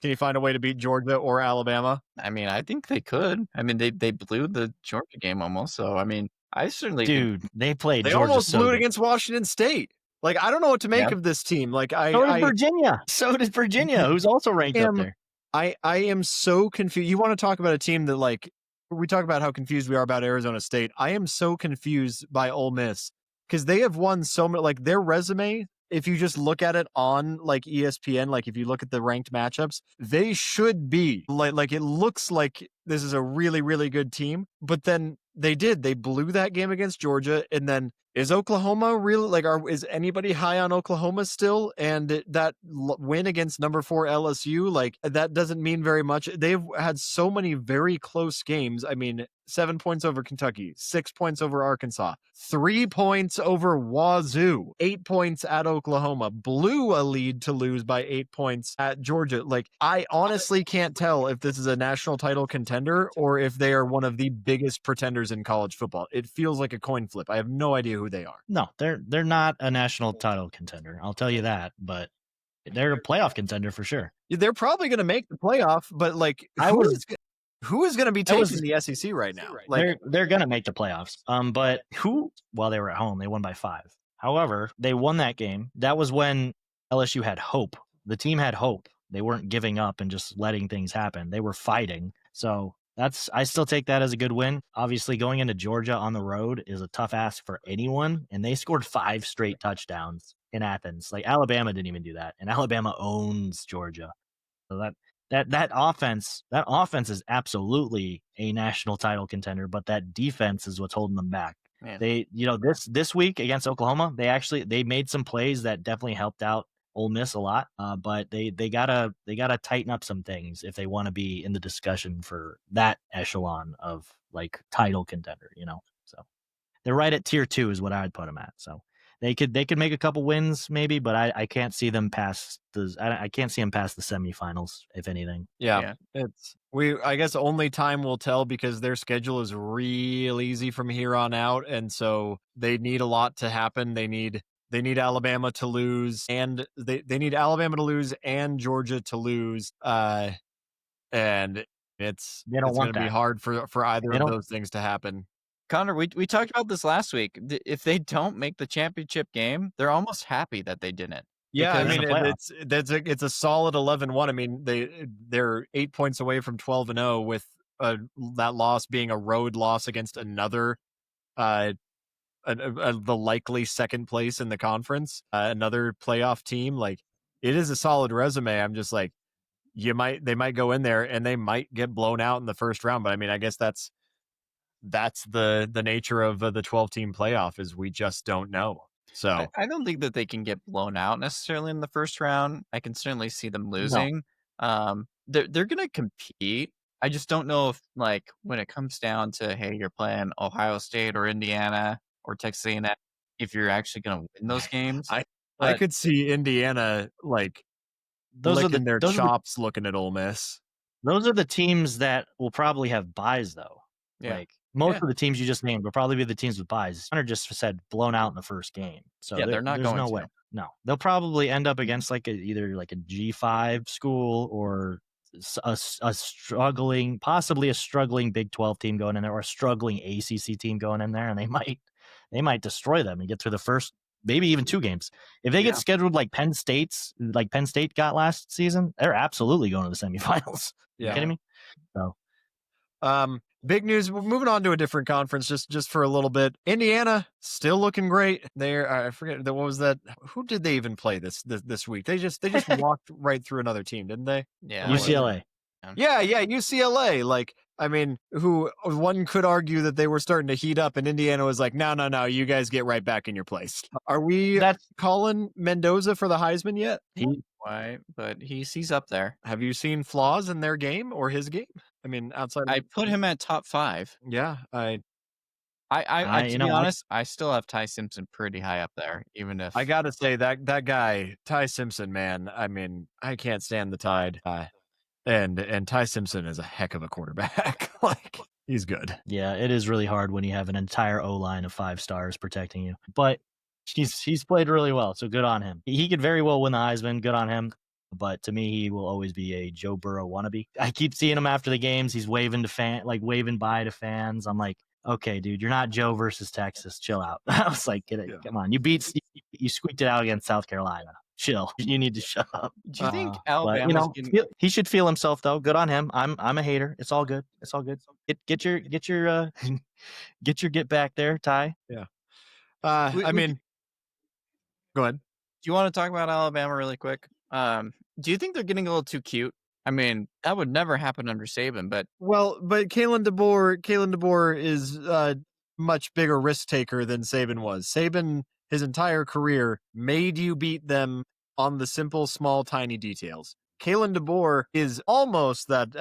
Speaker 1: Can you find a way to beat Georgia or Alabama?
Speaker 3: I mean, I think they could. I mean, they blew the Georgia game almost. So, I mean, I certainly think
Speaker 2: They played
Speaker 1: they
Speaker 2: Georgia
Speaker 1: almost
Speaker 2: so
Speaker 1: blew it
Speaker 2: good.
Speaker 1: against Washington State. Like, I don't know what to make
Speaker 3: Yeah.
Speaker 1: of this team. Like,
Speaker 2: So did Virginia. So did Virginia, who's also ranked up there.
Speaker 1: I am so confused. You want to talk about a team that, like, we talk about how confused we are about Arizona State. I am so confused by Ole Miss because they have won so many. Like, their resume, if you just look at it on like ESPN, like if you look at the ranked matchups, they should be like it looks like this is a really, really good team. But then they blew that game against Georgia, and then is Oklahoma really like? Is anybody high on Oklahoma still? And that win against number 4 LSU, like that doesn't mean very much. They've had so many very close games. I mean, 7 points over Kentucky, 6 points over Arkansas, 3 points over Wazoo, 8 points at Oklahoma, blew a lead to lose by 8 points at Georgia. Like, I honestly can't tell if this is a national title contender or if they are one of the biggest pretenders in college football. It feels like a coin flip. I have no idea who they are.
Speaker 2: No, they're not a national title contender. I'll tell you that, but they're a playoff contender for sure.
Speaker 1: They're probably going to make the playoff, but like, who is going to be taking the SEC right now? Like,
Speaker 2: they're going to make the playoffs. But well, they were at home. They won by 5. However, they won that game. That was when LSU had hope. The team had hope. They weren't giving up and just letting things happen. They were fighting. So I still take that as a good win. Obviously, going into Georgia on the road is a tough ask for anyone, and they scored 5 straight touchdowns in Athens. Like, Alabama didn't even do that, and Alabama owns Georgia. So that offense is absolutely a national title contender, but that defense is what's holding them back. Man. They, this week against Oklahoma, they made some plays that definitely helped out Ole Miss a lot, but they gotta tighten up some things if they want to be in the discussion for that echelon of like title contender. So they're right at tier 2 is what I'd put them at. So they could make a couple wins maybe, but I can't see them past I can't see them past the semifinals if anything.
Speaker 1: Yeah. I guess only time will tell because their schedule is real easy from here on out, and so they need a lot to happen. They need Alabama to lose, and they need Alabama to lose and Georgia to lose. And it's going to be hard for either of those things to happen.
Speaker 3: Connor, we talked about this last week. If they don't make the championship game, they're almost happy that they didn't.
Speaker 1: Yeah, I mean it's a solid 11-1. I mean they're 8 points away from 12-0 with that loss being a road loss against another the likely second place in the conference, another playoff team. Like, it is a solid resume. I'm just like, they might go in there and they might get blown out in the first round. But I mean, I guess that's the nature of the 12-team playoff is we just don't know. So
Speaker 3: I don't think that they can get blown out necessarily in the first round. I can certainly see them losing. No. They're going to compete. I just don't know if, like, when it comes down to, hey, you're playing Ohio State or Indiana or Texas A&M, if you're actually going to win those games.
Speaker 1: I could see Indiana like licking their chops looking at Ole Miss.
Speaker 2: Those are the teams that will probably have buys, though. Yeah. Like, most of the teams you just named will probably be the teams with buys. Hunter just said blown out in the first game. So
Speaker 3: they're not going
Speaker 2: no
Speaker 3: to.
Speaker 2: way. No, they'll probably end up against either a G5 school or a struggling, possibly a struggling Big 12 team going in there, or a struggling ACC team going in there, and they might destroy them and get through the first, maybe even 2 games. If they get scheduled like Penn State got last season, they're absolutely going to the semifinals. Yeah. You kidding me? So,
Speaker 1: big news. We're moving on to a different conference just for a little bit. Indiana still looking great. I forget what was that. Who did they even play this week? They just walked right through another team, didn't they?
Speaker 2: Yeah, UCLA.
Speaker 1: Yeah, UCLA. Like, I mean, who one could argue that they were starting to heat up, and Indiana was like, no, you guys get right back in your place. Are we calling Mendoza for the Heisman yet?
Speaker 3: Why? But he's up there.
Speaker 1: Have you seen flaws in their game or his game? I mean, outside.
Speaker 3: I put him at top 5.
Speaker 1: Yeah,
Speaker 3: to be honest, I still have Ty Simpson pretty high up there, even if
Speaker 1: I gotta say that guy, Ty Simpson, man. I mean, I can't stand the Tide. And Ty Simpson is a heck of a quarterback. Like, he's good.
Speaker 2: Yeah, it is really hard when you have an entire O-line of 5 stars protecting you. But he's played really well, so good on him. He could very well win the Heisman. Good on him. But to me, he will always be a Joe Burrow wannabe. I keep seeing him after the games. He's waving bye to fans. I'm like, okay, dude, you're not Joe versus Texas. Chill out. I was like, come on. You squeaked it out against South Carolina. Chill. You need to shut up.
Speaker 3: Do you think
Speaker 2: But,
Speaker 3: Alabama's getting...
Speaker 2: he should feel himself though. Good on him. I'm a hater. It's all good. It's all good. Get your get back there, Ty.
Speaker 1: Yeah. I mean, go ahead.
Speaker 3: Do you want to talk about Alabama really quick? Do you think they're getting a little too cute? I mean, that would never happen under Saban, but
Speaker 1: Kalen DeBoer is a much bigger risk taker than Saban was. Saban, his entire career, made you beat them on the simple, small, tiny details. Kalen DeBoer is almost that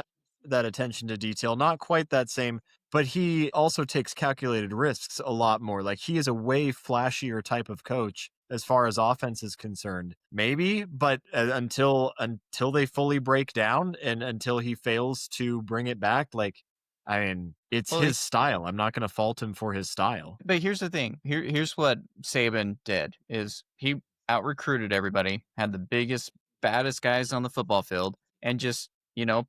Speaker 1: attention to detail, not quite that same, but he also takes calculated risks a lot more. Like, he is a way flashier type of coach as far as offense is concerned. Maybe, but until they fully break down and until he fails to bring it back, like, I mean, it's his style. I'm not going to fault him for his style.
Speaker 3: But here's the thing. Here's what Saban did is he out-recruited everybody, had the biggest, baddest guys on the football field, and just,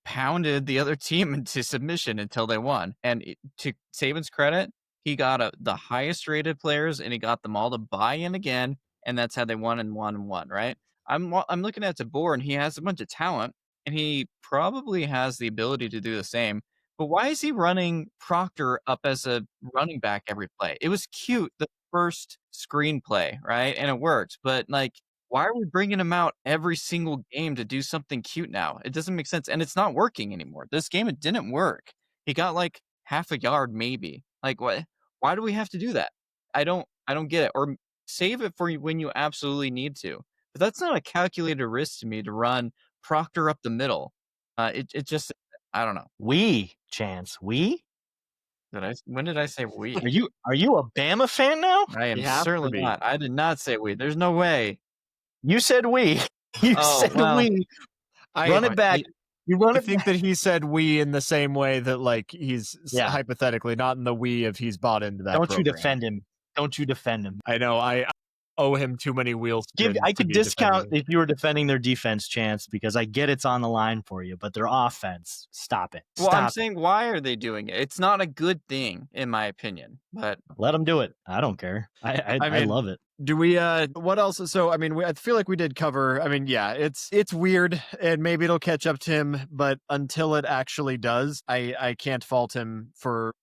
Speaker 3: pounded the other team into submission until they won. And to Saban's credit, he got the highest rated players and he got them all to buy in again. And that's how they won, right? I'm looking at DeBoer and he has a bunch of talent and he probably has the ability to do the same. But why is he running Proctor up as a running back every play? It was cute, the first screenplay, right? And it worked. But like, why are we bringing him out every single game to do something cute now? It doesn't make sense. And it's not working anymore. This game, it didn't work. He got like half a yard, maybe. Like, what? Why do we have to do that? I don't get it. Or save it for when you absolutely need to. But that's not a calculated risk to me to run Proctor up the middle. It just, I don't know.
Speaker 2: Chance.
Speaker 3: When did I say we?
Speaker 2: Are you a Bama fan now?
Speaker 3: I am certainly not. I did not say we. There's no way.
Speaker 2: You said we. We. Run it back.
Speaker 1: I think that he said we in the same way that, like, he's hypothetically not in the we of he's bought into that.
Speaker 2: Don't you defend him.
Speaker 1: I know. I owe him too many wheels.
Speaker 2: I could discount if you were defending their defense, Chance, because I get it's on the line for you, but their offense, stop it.
Speaker 3: I'm saying, why are they doing it? It's not a good thing, in my opinion. But
Speaker 2: let them do it. I don't care. I love it.
Speaker 1: Do we, what else? So, I mean, I feel like we did cover, I mean, yeah, it's weird and maybe it'll catch up to him, but until it actually does, I can't fault him for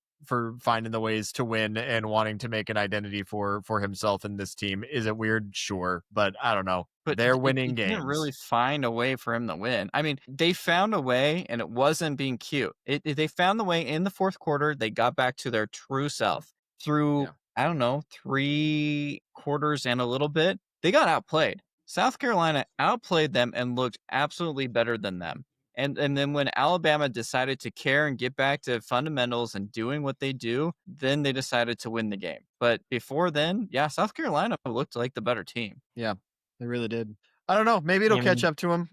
Speaker 1: finding the ways to win and wanting to make an identity for himself and this team. Is it weird? Sure. But I don't know. But they're winning games.
Speaker 3: Didn't really find a way for him to win. I mean, they found a way and it wasn't being cute. They found the way in the fourth quarter. They got back to their true self through, I don't know, 3 quarters and a little bit. They got outplayed. South Carolina outplayed them and looked absolutely better than them. And then when Alabama decided to care and get back to fundamentals and doing what they do, then they decided to win the game. But before then, South Carolina looked like the better team.
Speaker 1: Yeah, they really did. I don't know. Maybe it'll catch up to them.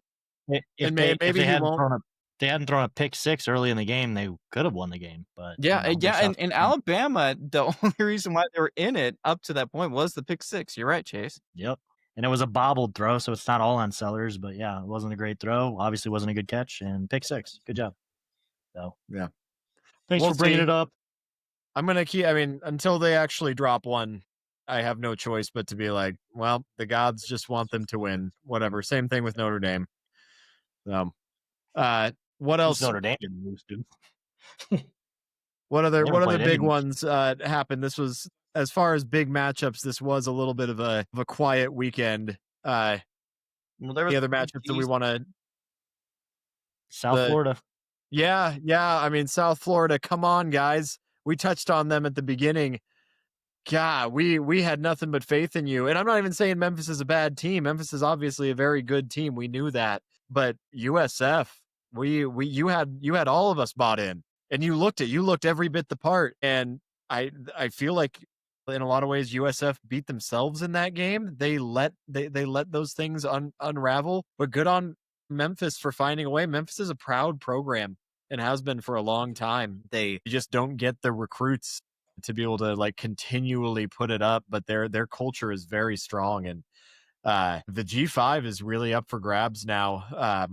Speaker 2: Maybe he won't. They hadn't thrown a pick 6 early in the game, they could have won the game. But
Speaker 3: and Alabama, the only reason why they were in it up to that point was the pick 6. You're right, Chase.
Speaker 2: Yep. And it was a bobbled throw, so it's not all on Sellers, but yeah, it wasn't a great throw. Obviously wasn't a good catch, and pick 6. Good job. So
Speaker 1: yeah.
Speaker 2: Thanks for bringing it up.
Speaker 1: I'm going to keep, I mean, until they actually drop one, I have no choice but to be like, well, the gods just want them to win. Whatever. Same thing with Notre Dame. What else?
Speaker 2: Notre Dame didn't lose, dude.
Speaker 1: What other big ones happened? This was, as far as big matchups, this was a little bit of a quiet weekend. There was the other matchups that we want to.
Speaker 2: Florida.
Speaker 1: Yeah. I mean, South Florida. Come on, guys. We touched on them at the beginning. God, we had nothing but faith in you. And I'm not even saying Memphis is a bad team. Memphis is obviously a very good team. We knew that. But USF, you had all of us bought in, and you looked every bit the part. And I feel like in a lot of ways USF beat themselves in that game. They let those things unravel. But good on Memphis for finding a way. Memphis is a proud program and has been for a long time. They just don't get the recruits to be able to like continually put it up, but their culture is very strong, and the G5 is really up for grabs now.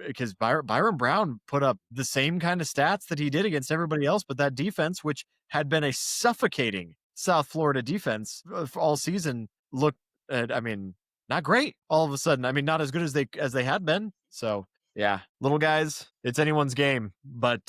Speaker 1: Because Byron Brown put up the same kind of stats that he did against everybody else, but that defense, which had been a suffocating South Florida defense all season, looked, not great all of a sudden. I mean, not as good as they had been. So yeah, little guys, it's anyone's game, but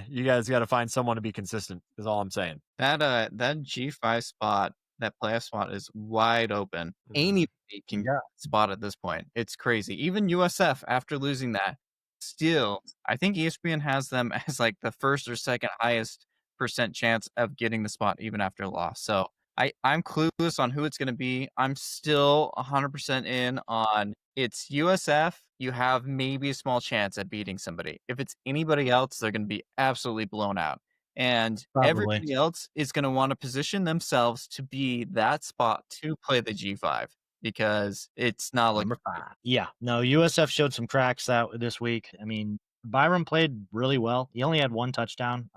Speaker 1: you guys got to find someone to be consistent is all I'm saying.
Speaker 3: That G5 spot, that playoff spot is wide open. Anybody can get a spot at this point. It's crazy. Even USF, after losing that, still, I think ESPN has them as like the first or second highest % chance of getting the spot even after a loss. So I'm clueless on who it's going to be. I'm still 100% in on it's USF. You have maybe a small chance at beating somebody. If it's anybody else, they're going to be absolutely blown out. And everybody else is going to want to position themselves to be that spot to play the G5 because it's not like
Speaker 2: number 5. Yeah, no, USF showed some cracks out this week. I mean, Byron played really well. He only had 1 touchdown,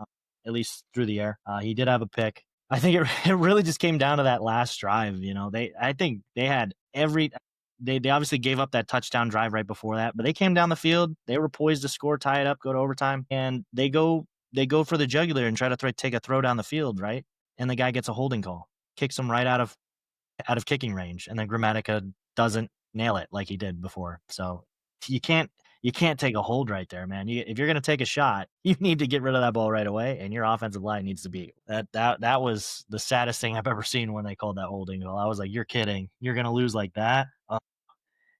Speaker 2: at least through the air. He did have a pick. I think it really just came down to that last drive. You know, I think they had they obviously gave up that touchdown drive right before that, but they came down the field. They were poised to score, tie it up, go to overtime, and they go for the jugular and try to take a throw down the field, right? And the guy gets a holding call, kicks him right out of kicking range, and then Gramatica doesn't nail it like he did before. So you can't take a hold right there, man. If you're going to take a shot, you need to get rid of that ball right away, and your offensive line needs to be that was the saddest thing I've ever seen when they called that holding call. I was like, you're kidding. You're going to lose like that?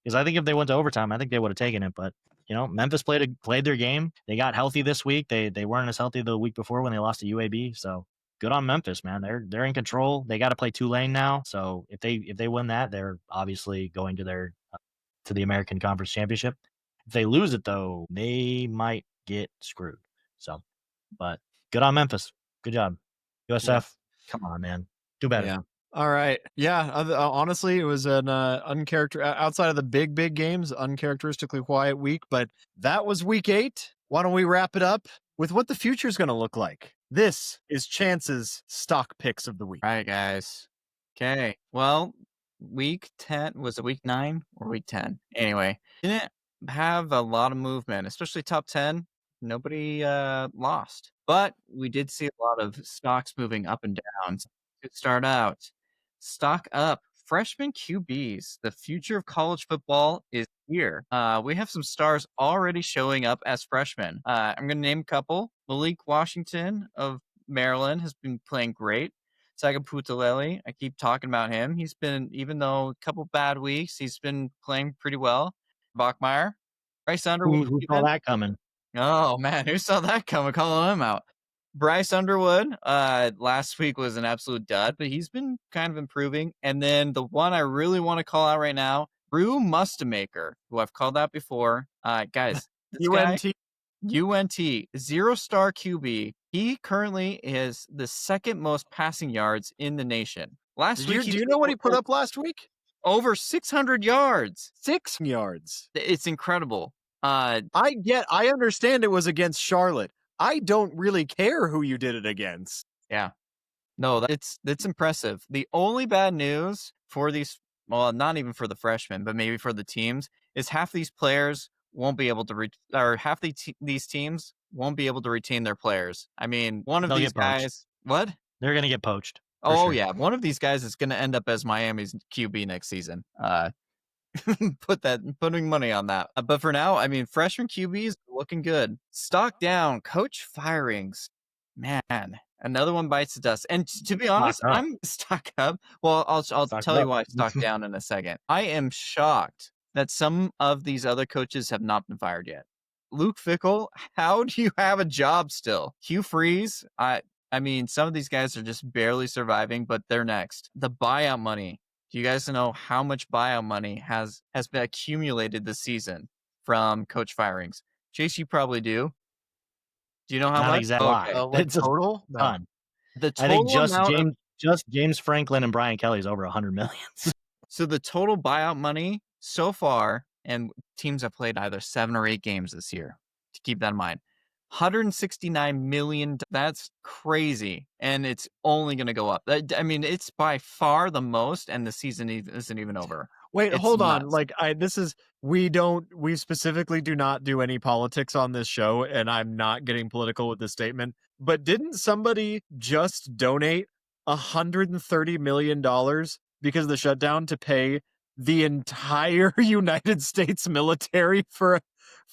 Speaker 2: Because I think if they went to overtime, I think they would have taken it, but you know, Memphis played their game. They got healthy this week. They weren't as healthy the week before when they lost to UAB. So good on Memphis, man. They're in control. They got to play Tulane now. So if they win that, they're obviously going to the American Conference Championship. If they lose it though, they might get screwed. So, but good on Memphis. Good job, USF. Yeah. Come on, man, do better.
Speaker 1: Yeah. All right. Yeah. Honestly, it was an outside of the big games, uncharacteristically quiet week, but that was week 8. Why don't we wrap it up with what the future is going to look like? This is Chance's stock picks of the week.
Speaker 3: All right, guys. Okay. Well, week 10, was it week 9 or week 10? Anyway, didn't have a lot of movement, especially top 10. Nobody lost, but we did see a lot of stocks moving up and down. To start out, stock up. Freshman QBs. The future of college football is here. We have some stars already showing up as freshmen. I'm going to name a couple. Malik Washington of Maryland has been playing great. Saga Putaleli, I keep talking about him. He's been, even though a couple bad weeks, he's been playing pretty well. Bachmeyer. Bryce Underwood.
Speaker 2: Who saw that coming?
Speaker 3: Oh, man. Who saw that coming? Calling him out. Bryce Underwood, last week was an absolute dud, but he's been kind of improving. And then the one I really want to call out right now, Brew Mustamaker, who I've called out before. Guys, this
Speaker 1: UNT.
Speaker 3: Guy, UNT, 0-star QB. He currently is the second most passing yards in the nation.
Speaker 1: Last week, do you know what he put up last week?
Speaker 3: Over 600 yards.
Speaker 1: 6 yards.
Speaker 3: It's incredible.
Speaker 1: I understand it was against Charlotte. I don't really care who you did it against.
Speaker 3: Yeah. No, that's impressive. The only bad news for these, well, not even for the freshmen, but maybe for the teams, is half these players won't be able to, these teams won't be able to retain their players. I mean, one of these guys, what?
Speaker 2: They're going to get poached.
Speaker 3: Oh, sure. Yeah. One of these guys is going to end up as Miami's QB next season. Putting money on that. But for now, I mean, freshman QBs looking good. Stock down, coach firings. Man, another one bites the dust. And to be honest, I'm stock up. Well, I'll tell you why stock down in a second. I am shocked that some of these other coaches have not been fired yet. Luke Fickell, how do you have a job still? Hugh Freeze, I mean, some of these guys are just barely surviving, but they're next. The buyout money. Do you guys know how much buyout money has been accumulated this season from coach firings? Chase, you probably do. Do you know how
Speaker 2: Not
Speaker 3: much?
Speaker 2: Exactly.
Speaker 3: Okay.
Speaker 1: It's total?
Speaker 2: Ton.
Speaker 3: The total
Speaker 2: I think just James Franklin and Brian Kelly is over $100 million.
Speaker 3: So the total buyout money so far, and teams have played either 7 or 8 games this year. To keep that in mind. $169 million. That's crazy. And it's only going to go up. I mean, it's by far the most, and the season isn't even over.
Speaker 1: Wait,
Speaker 3: It's
Speaker 1: hold on.
Speaker 3: nuts.
Speaker 1: Like, we specifically do not do any politics on this show, and I'm not getting political with this statement. But didn't somebody just donate $130 million because of the shutdown to pay the entire United States military for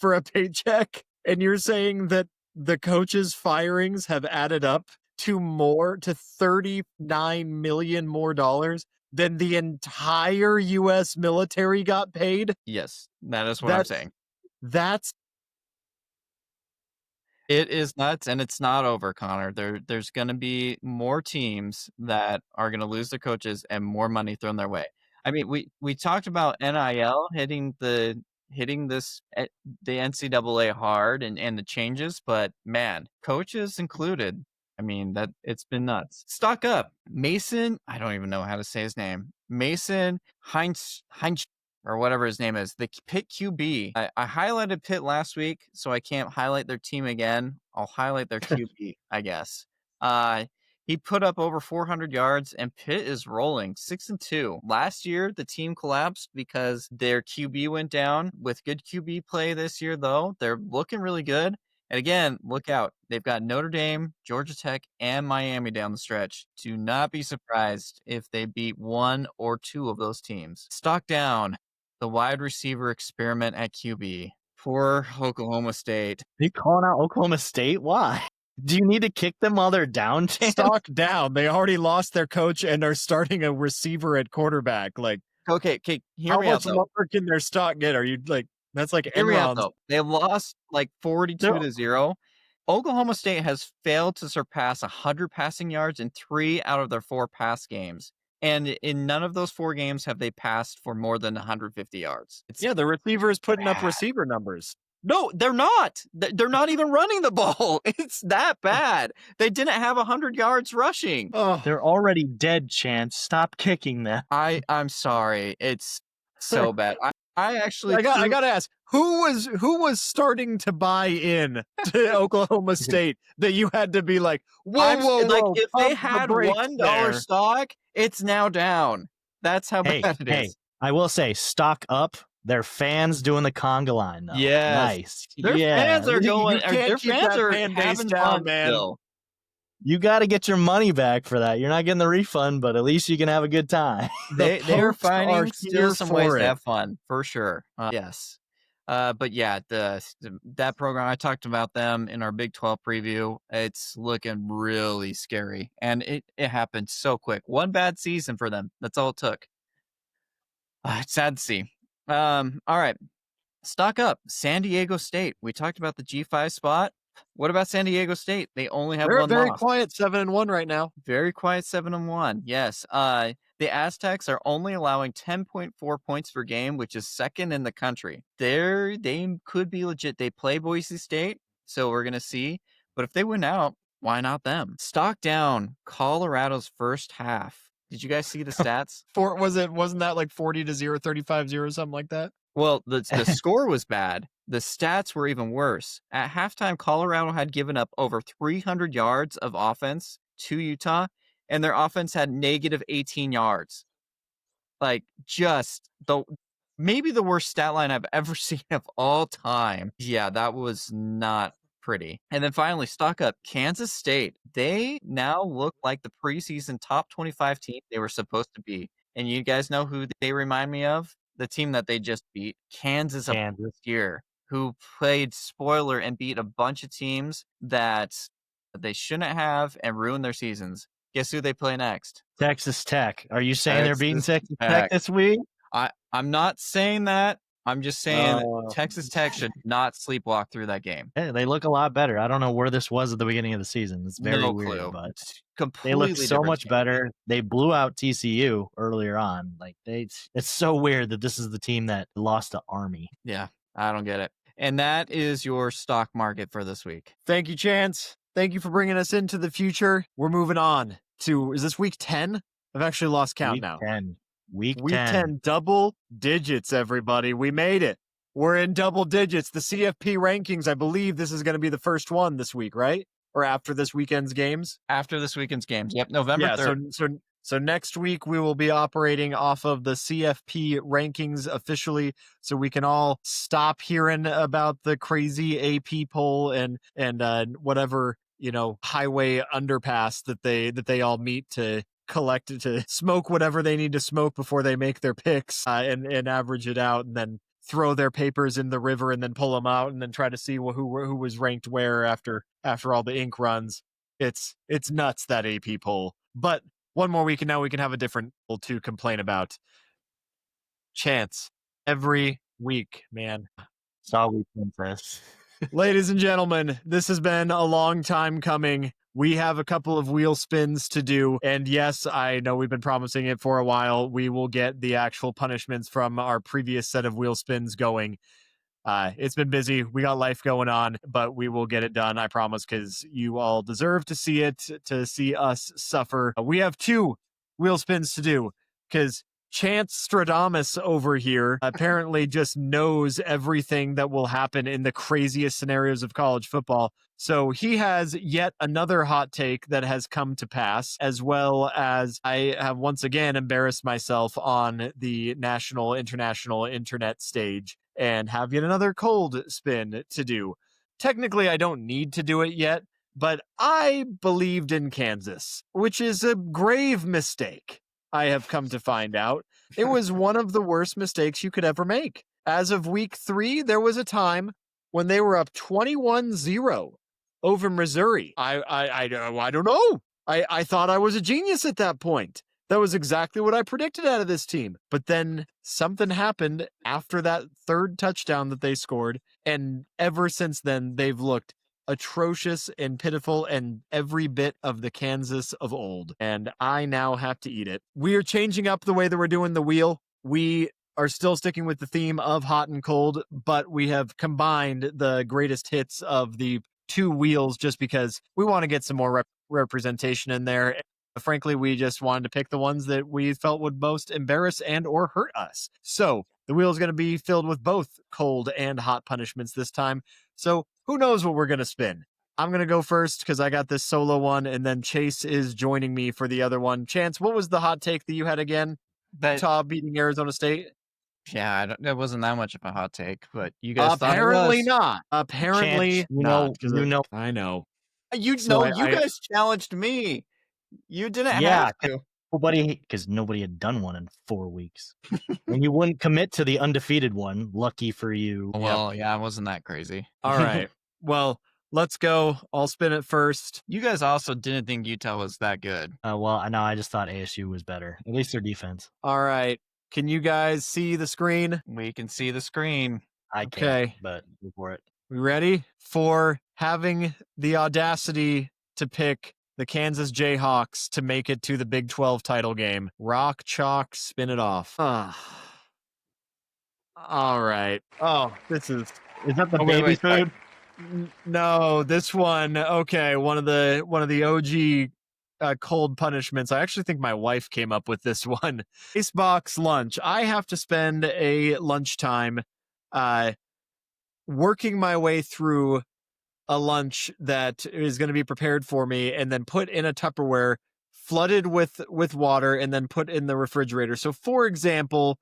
Speaker 1: a paycheck? And you're saying that the coaches' firings have added up to $39 million more dollars than the entire U.S. military got paid?
Speaker 3: Yes, that is what I'm saying. It is nuts, and it's not over, Connor. There's going to be more teams that are going to lose their coaches and more money thrown their way. I mean, we talked about NIL hitting the NCAA hard and the changes, but man, coaches included. I mean, that it's been nuts. Stock up. Mason, I don't even know how to say his name. Mason Heinz or whatever his name is, the Pitt QB. I highlighted Pitt last week, so I can't highlight their team again. I'll highlight their QB, I guess. He put up over 400 yards, and Pitt is rolling 6-2. Last year, the team collapsed because their QB went down. With good QB play this year, though, they're looking really good. And again, look out. They've got Notre Dame, Georgia Tech, and Miami down the stretch. Do not be surprised if they beat one or two of those teams. Stock down. The wide receiver experiment at QB. Poor Oklahoma State.
Speaker 2: Are you calling out Oklahoma State? Why? Do you need to kick them while they're down?
Speaker 1: Stock down. They already lost their coach and are starting a receiver at quarterback. Like,
Speaker 3: okay, hear
Speaker 1: how
Speaker 3: me out,
Speaker 1: much
Speaker 3: though.
Speaker 1: lower can their stock get? Are you like, that's like
Speaker 3: Hear me out,
Speaker 1: Enron's.
Speaker 3: though. They lost like 42-0. Oklahoma State has failed to surpass 100 passing yards in 3 out of their 4 pass games. And in none of those 4 games have they passed for more than 150 yards.
Speaker 1: The receiver is putting up
Speaker 3: bad.
Speaker 1: receiver numbers.
Speaker 3: No, they're not. They're not even running the ball. It's that bad. They didn't have 100 yards rushing.
Speaker 1: Oh,
Speaker 2: They're already dead, Chance. Stop kicking them.
Speaker 3: I'm sorry. It's so bad. I actually
Speaker 1: I gotta ask, who was starting to buy in to Oklahoma State that you had to be like, whoa,
Speaker 3: like if they
Speaker 1: pump the
Speaker 3: had
Speaker 1: brakes
Speaker 3: $1
Speaker 1: there.
Speaker 3: stock, it's now down. That's how bad it is.
Speaker 2: I will say, stock up. They're fans doing the conga line, though.
Speaker 3: Yes.
Speaker 2: Nice.
Speaker 3: Their fans are going.
Speaker 1: You can't
Speaker 3: Their
Speaker 1: keep
Speaker 3: fans
Speaker 1: that
Speaker 3: are
Speaker 1: fan base
Speaker 3: having
Speaker 1: down,
Speaker 3: fun
Speaker 1: man.
Speaker 3: still.
Speaker 2: You got to get your money back for that. You're not getting the refund, but at least you can have a good time.
Speaker 3: They are
Speaker 1: Pokes are
Speaker 3: finding
Speaker 1: here
Speaker 3: still some ways
Speaker 1: for
Speaker 3: to
Speaker 1: it.
Speaker 3: have fun, for sure. Yes. But yeah, that program, I talked about them in our Big 12 preview. It's looking really scary, and it happened so quick. One bad season for them. That's all it took. It's sad to see. All right. Stock up. San Diego State. We talked about the G5 spot. What about San Diego State? They only have
Speaker 1: They're
Speaker 3: one
Speaker 1: very
Speaker 3: loss.
Speaker 1: quiet 7-1 right now.
Speaker 3: Very quiet 7-1. Yes. The Aztecs are only allowing 10.4 points per game, which is second in the country. They could be legit. They play Boise State, so we're gonna see. But if they win out, why not them? Stock down. Colorado's first half. Did you guys see the stats?
Speaker 1: Wasn't that like 40-0, 35-0, something like that?
Speaker 3: Well, the score was bad. The stats were even worse. At halftime, Colorado had given up over 300 yards of offense to Utah, and their offense had negative 18 yards. Like, just maybe the worst stat line I've ever seen of all time. Yeah, that was not pretty. And then finally, stock up. Kansas State. They now look like the preseason top 25 team they were supposed to be. And you guys know who they remind me of? The team that they just beat, Kansas. This year, who played spoiler and beat a bunch of teams that they shouldn't have and ruined their seasons. Guess who they play next?
Speaker 2: Texas Tech. Are you saying they're beating Texas
Speaker 3: Tech.
Speaker 2: Tech this week?
Speaker 3: I'm not saying that. I'm just saying Texas Tech should not sleepwalk through that game.
Speaker 2: Hey, they look a lot better. I don't know where this was at the beginning of the season. It's very weird,
Speaker 3: clue.
Speaker 2: but
Speaker 3: Completely
Speaker 2: they look so much better. They blew out TCU earlier on. Like it's so weird that this is the team that lost to Army.
Speaker 3: Yeah, I don't get it. And that is your stock market for this week.
Speaker 1: Thank you, Chance. Thank you for bringing us into the future. We're moving on to, is this week 10? I've actually lost count now.
Speaker 2: Week 10.
Speaker 1: Week 10, double digits, everybody. We made it. We're in double digits. The CFP rankings, I believe this is going to be the first one this week, right? Or after this weekend's games?
Speaker 3: After this weekend's games. Yep, November 3rd.
Speaker 1: So next week we will be operating off of the CFP rankings officially, so we can all stop hearing about the crazy AP poll and whatever, highway underpass that they all meet to collect to smoke whatever they need to smoke before they make their picks and average it out, and then throw their papers in the river and then pull them out and then try to see who was ranked where after all the ink runs. It's nuts, that AP poll. But one more week and now we can have a different poll to complain about. Chance every week, man.
Speaker 2: Sorry, princess.
Speaker 1: Ladies and gentlemen, this has been a long time coming. We have a couple of wheel spins to do. And yes, I know we've been promising it for a while. We will get the actual punishments from our previous set of wheel spins going. It's been busy. We got life going on, but we will get it done, I promise, because you all deserve to see it, to see us suffer. We have 2 wheel spins to do, because Chance Stradamus over here apparently just knows everything that will happen in the craziest scenarios of college football. So he has yet another hot take that has come to pass, as well as I have once again embarrassed myself on the national, international internet stage and have yet another cold spin to do. Technically, I don't need to do it yet, but I believed in Kansas, which is a grave mistake. I have come to find out. It was one of the worst mistakes you could ever make. As of week 3, there was a time when they were up 21-0 over Missouri. I don't know. I thought I was a genius at that point. That was exactly what I predicted out of this team. But then something happened after that 3rd touchdown that they scored, and ever since then, they've looked atrocious and pitiful and every bit of the Kansas of old. And I now have to eat it. We are changing up the way that we're doing the wheel. We are still sticking with the theme of hot and cold, but we have combined the greatest hits of the 2 wheels just because we want to get some more representation in there. Frankly, we just wanted to pick the ones that we felt would most embarrass and or hurt us. So the wheel is going to be filled with both cold and hot punishments this time. So who knows what we're going to spin? I'm going to go first because I got this solo one, and then Chase is joining me for the other one. Chance, what was the hot take that you had again? Utah beating Arizona State?
Speaker 3: Yeah, it wasn't that much of a hot take, but you guys
Speaker 1: apparently
Speaker 3: thought it was.
Speaker 1: not. Apparently
Speaker 2: Chance,
Speaker 1: not.
Speaker 2: I
Speaker 1: know.
Speaker 3: You guys challenged me. You didn't have to.
Speaker 2: Because nobody had done one in 4 weeks. And you wouldn't commit to the undefeated one. Lucky for you.
Speaker 3: Well, yeah, it wasn't that crazy.
Speaker 1: All right. Well, let's go. I'll spin it first.
Speaker 3: You guys also didn't think Utah was that good.
Speaker 2: I just thought ASU was better. At least their defense.
Speaker 1: All right. Can you guys see the screen?
Speaker 3: We can see the screen.
Speaker 2: I can't, but go for it.
Speaker 1: We ready for having the audacity to pick the Kansas Jayhawks to make it to the Big 12 title game? Rock, chalk, spin it off. All right. Oh, this is
Speaker 2: that the baby food?
Speaker 1: No, this one. Okay, one of the OG cold punishments. I actually think my wife came up with this one. Icebox lunch. I have to spend a lunchtime working my way through a lunch that is going to be prepared for me and then put in a Tupperware, flooded with water, and then put in the refrigerator. So for example,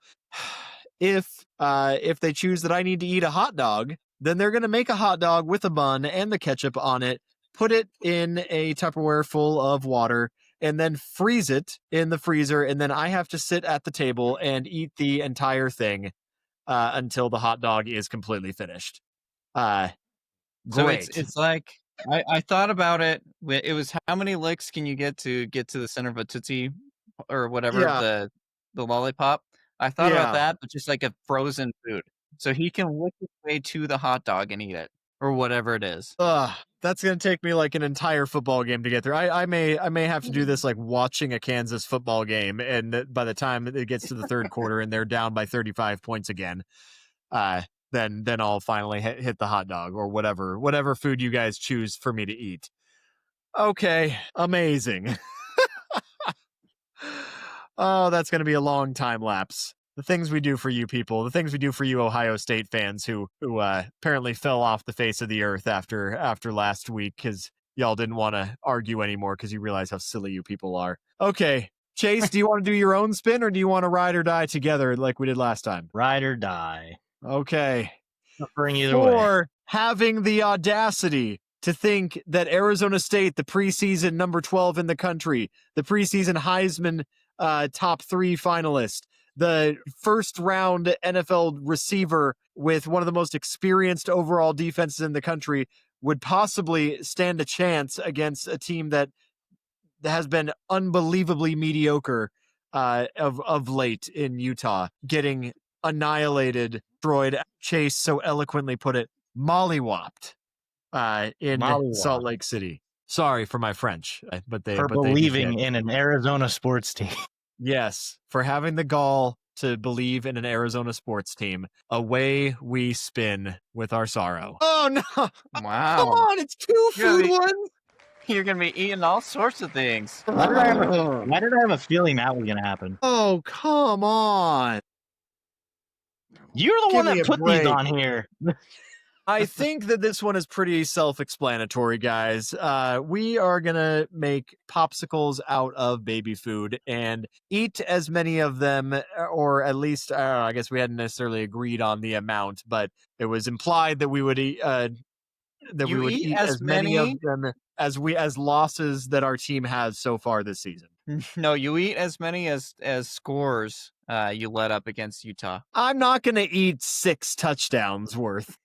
Speaker 1: if they choose that I need to eat a hot dog, then they're going to make a hot dog with a bun and the ketchup on it, put it in a Tupperware full of water, and then freeze it in the freezer. And then I have to sit at the table and eat the entire thing until the hot dog is completely finished.
Speaker 3: So
Speaker 1: Great.
Speaker 3: it's like I thought about it. It was how many licks can you get to the center of a Tootsie or whatever, the lollipop. I thought about that, but just like a frozen food. So he can lick his way to the hot dog and eat it or whatever it is.
Speaker 1: That's going to take me like an entire football game to get through. I may have to do this like watching a Kansas football game, and by the time it gets to the 3rd quarter and they're down by 35 points again, then I'll finally hit the hot dog or whatever food you guys choose for me to eat. Okay, amazing. Oh, that's going to be a long time lapse. The things we do for you people, the things we do for you Ohio State fans who apparently fell off the face of the earth after last week because y'all didn't want to argue anymore because you realize how silly you people are. Okay, Chase, do you want to do your own spin or do you want to ride or die together like we did last time?
Speaker 2: Ride or die.
Speaker 1: Okay.
Speaker 2: Suffering either way.
Speaker 1: For having the audacity to think that Arizona State, the preseason number 12 in the country, the preseason Heisman top 3 finalist, the first round NFL receiver with one of the most experienced overall defenses in the country, would possibly stand a chance against a team that has been unbelievably mediocre of late in Utah, getting annihilated. Droid Chase so eloquently put it, mollywopped in Salt Lake City. Sorry for my French, but they
Speaker 2: believing in an Arizona sports team.
Speaker 1: Yes, for having the gall to believe in an Arizona sports team. Away we spin with our sorrow. Oh no!
Speaker 3: Wow.
Speaker 1: Come on, it's 2 food ones.
Speaker 3: You're going to be eating all sorts of things.
Speaker 2: Why did I have a feeling that was going to happen?
Speaker 1: Oh, come on.
Speaker 2: You're the one
Speaker 1: Give me
Speaker 2: that
Speaker 1: a
Speaker 2: put these
Speaker 1: break.
Speaker 2: on here.
Speaker 1: I think that this one is pretty self-explanatory, guys. We are going to make popsicles out of baby food and eat as many of them, or at least, I guess we hadn't necessarily agreed on the amount, but it was implied that we would eat eat as many of them as losses that our team has so far this season.
Speaker 3: No, you eat as many as scores you let up against Utah.
Speaker 1: I'm not going to eat 6 touchdowns worth.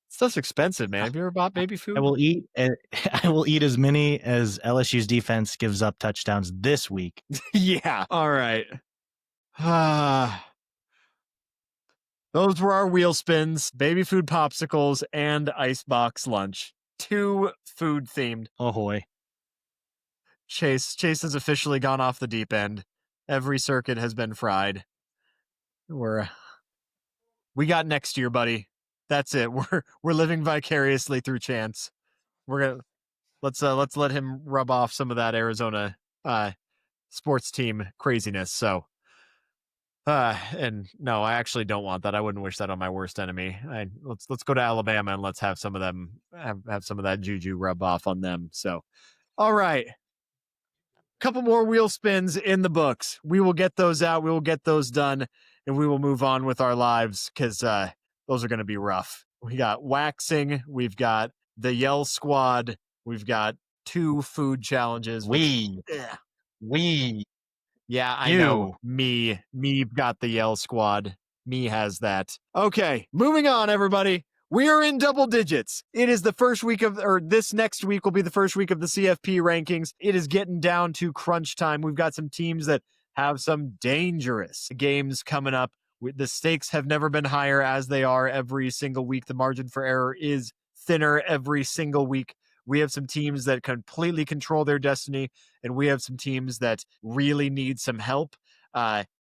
Speaker 1: Stuff's expensive, man. Have you ever bought baby food?
Speaker 2: I will eat as many as LSU's defense gives up touchdowns this week.
Speaker 1: Yeah. All right. Those were our wheel spins, baby food popsicles, and icebox lunch. 2 food themed.
Speaker 2: Oh hoy.
Speaker 1: Chase has officially gone off the deep end. Every circuit has been fried. We got next year, buddy. That's it. We're living vicariously through Chance. We're gonna let's let him rub off some of that Arizona sports team craziness. So and no, I actually don't want that. I wouldn't wish that on my worst enemy. Let's go to Alabama and let's have some of them have some of that juju rub off on them. So all right. Couple more wheel spins in the books. We will get those out. We will get those done, and we will move on with our lives because those are going to be rough. We got waxing. We've got the Yell Squad. We've got 2 food challenges. Yeah, I know. Me got the Yell Squad. Me has that. Okay, moving on, everybody. We are in double digits. It is the first week this next week will be the first week of the CFP rankings. It is getting down to crunch time. We've got some teams that have some dangerous games coming up. The stakes have never been higher as they are every single week. The margin for error is thinner every single week. We have some teams that completely control their destiny, and we have some teams that really need some help.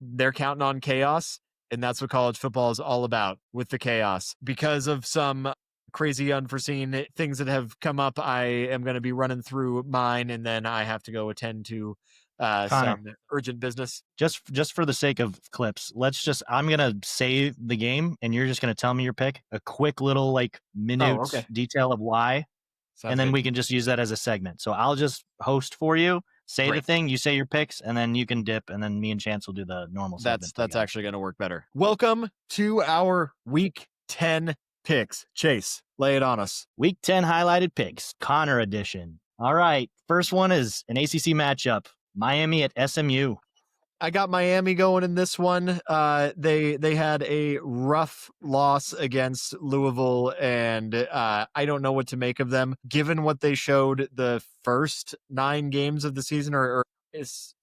Speaker 1: They're counting on chaos. And that's what college football is all about, with the chaos. Because of some crazy unforeseen things that have come up, I am going to be running through mine, and then I have to go attend to some urgent business.
Speaker 2: Just for the sake of clips, I'm going to say the game, and you're just going to tell me your pick. A quick little minute detail of why. And then we can just use that as a segment. So I'll just host for you. Say the thing, you say your picks, and then you can dip, and then me and Chance will do the normal segment.
Speaker 1: That's actually going to work better. Welcome to our Week 10 picks. Chase, lay it on us.
Speaker 2: Week 10 highlighted picks, Connor edition. All right, first one is an ACC matchup, Miami at SMU.
Speaker 1: I got Miami going in this one. They had a rough loss against Louisville, and I don't know what to make of them. Given what they showed the first 9 games of the season, or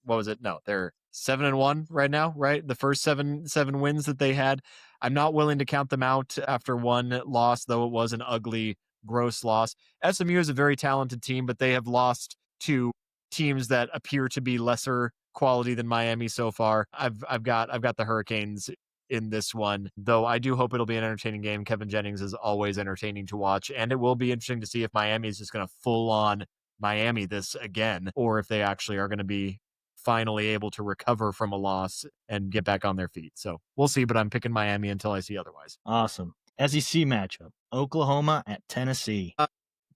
Speaker 1: what was it? No, they're 7-1 right now, right? The first seven wins that they had. I'm not willing to count them out after one loss, though it was an ugly, gross loss. SMU is a very talented team, but they have lost to teams that appear to be lesser quality than Miami so far. I've got the Hurricanes in this one, though I do hope it'll be an entertaining game. Kevin Jennings is always entertaining to watch, and it will be interesting to see if Miami is just going to full on Miami this again, or if they actually are going to be finally able to recover from a loss and get back on their feet. So we'll see, but I'm picking Miami until I see otherwise.
Speaker 2: Awesome. SEC matchup, Oklahoma at Tennessee.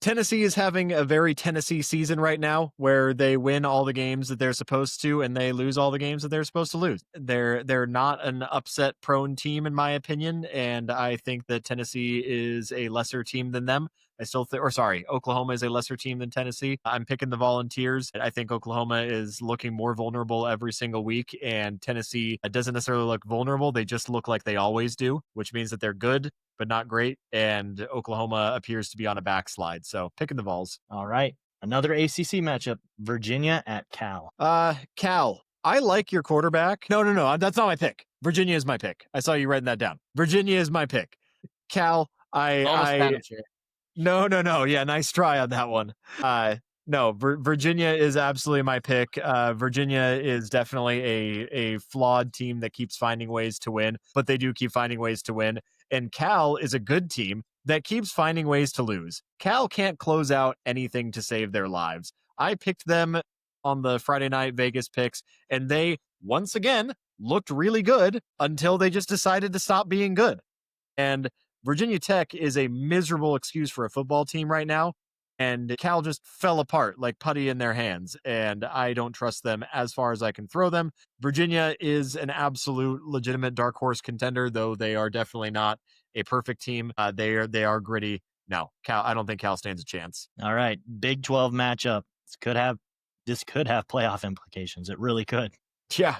Speaker 1: Tennessee is having a very Tennessee season right now where they win all the games that they're supposed to and they lose all the games that they're supposed to lose. They're not an upset prone team in my opinion, and I think that Tennessee is a lesser team than them. Oklahoma is a lesser team than Tennessee. I'm picking the Volunteers. I think Oklahoma is looking more vulnerable every single week, and Tennessee doesn't necessarily look vulnerable. They just look like they always do, which means that they're good, but not great. And Oklahoma appears to be on a backslide. So picking the Vols.
Speaker 2: All right. Another ACC matchup, Virginia at Cal.
Speaker 1: Cal, I like your quarterback. No. That's not my pick. Virginia is my pick. I saw you writing that down. Virginia is my pick. Cal, No. Yeah, nice try on that one. No, Virginia is absolutely my pick. Virginia is definitely a flawed team that keeps finding ways to win, but they do keep finding ways to win. And Cal is a good team that keeps finding ways to lose. Cal can't close out anything to save their lives. I picked them on the Friday night Vegas picks, and they, once again, looked really good until they just decided to stop being good. And Virginia Tech is a miserable excuse for a football team right now, and Cal just fell apart like putty in their hands, and I don't trust them as far as I can throw them. Virginia is an absolute legitimate dark horse contender, though they are definitely not a perfect team. They are gritty. No, Cal. I don't think Cal stands a chance.
Speaker 2: All right, Big 12 matchup. This could have playoff implications. It really could.
Speaker 1: Yeah.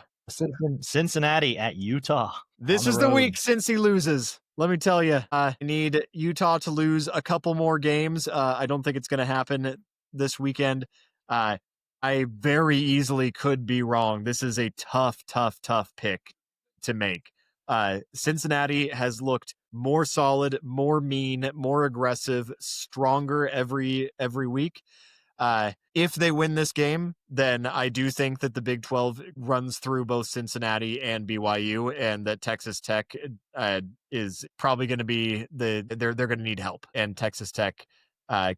Speaker 2: Cincinnati at Utah.
Speaker 1: This is the week Cincy loses. Let me tell you, I need Utah to lose a couple more games. I don't think it's going to happen this weekend. I very easily could be wrong. This is a tough pick to make. Cincinnati has looked more solid, more mean, more aggressive, stronger every week. If they win this game, then I do think that the Big 12 runs through both Cincinnati and BYU, and that Texas Tech is probably going to be they're going to need help, and Texas Tech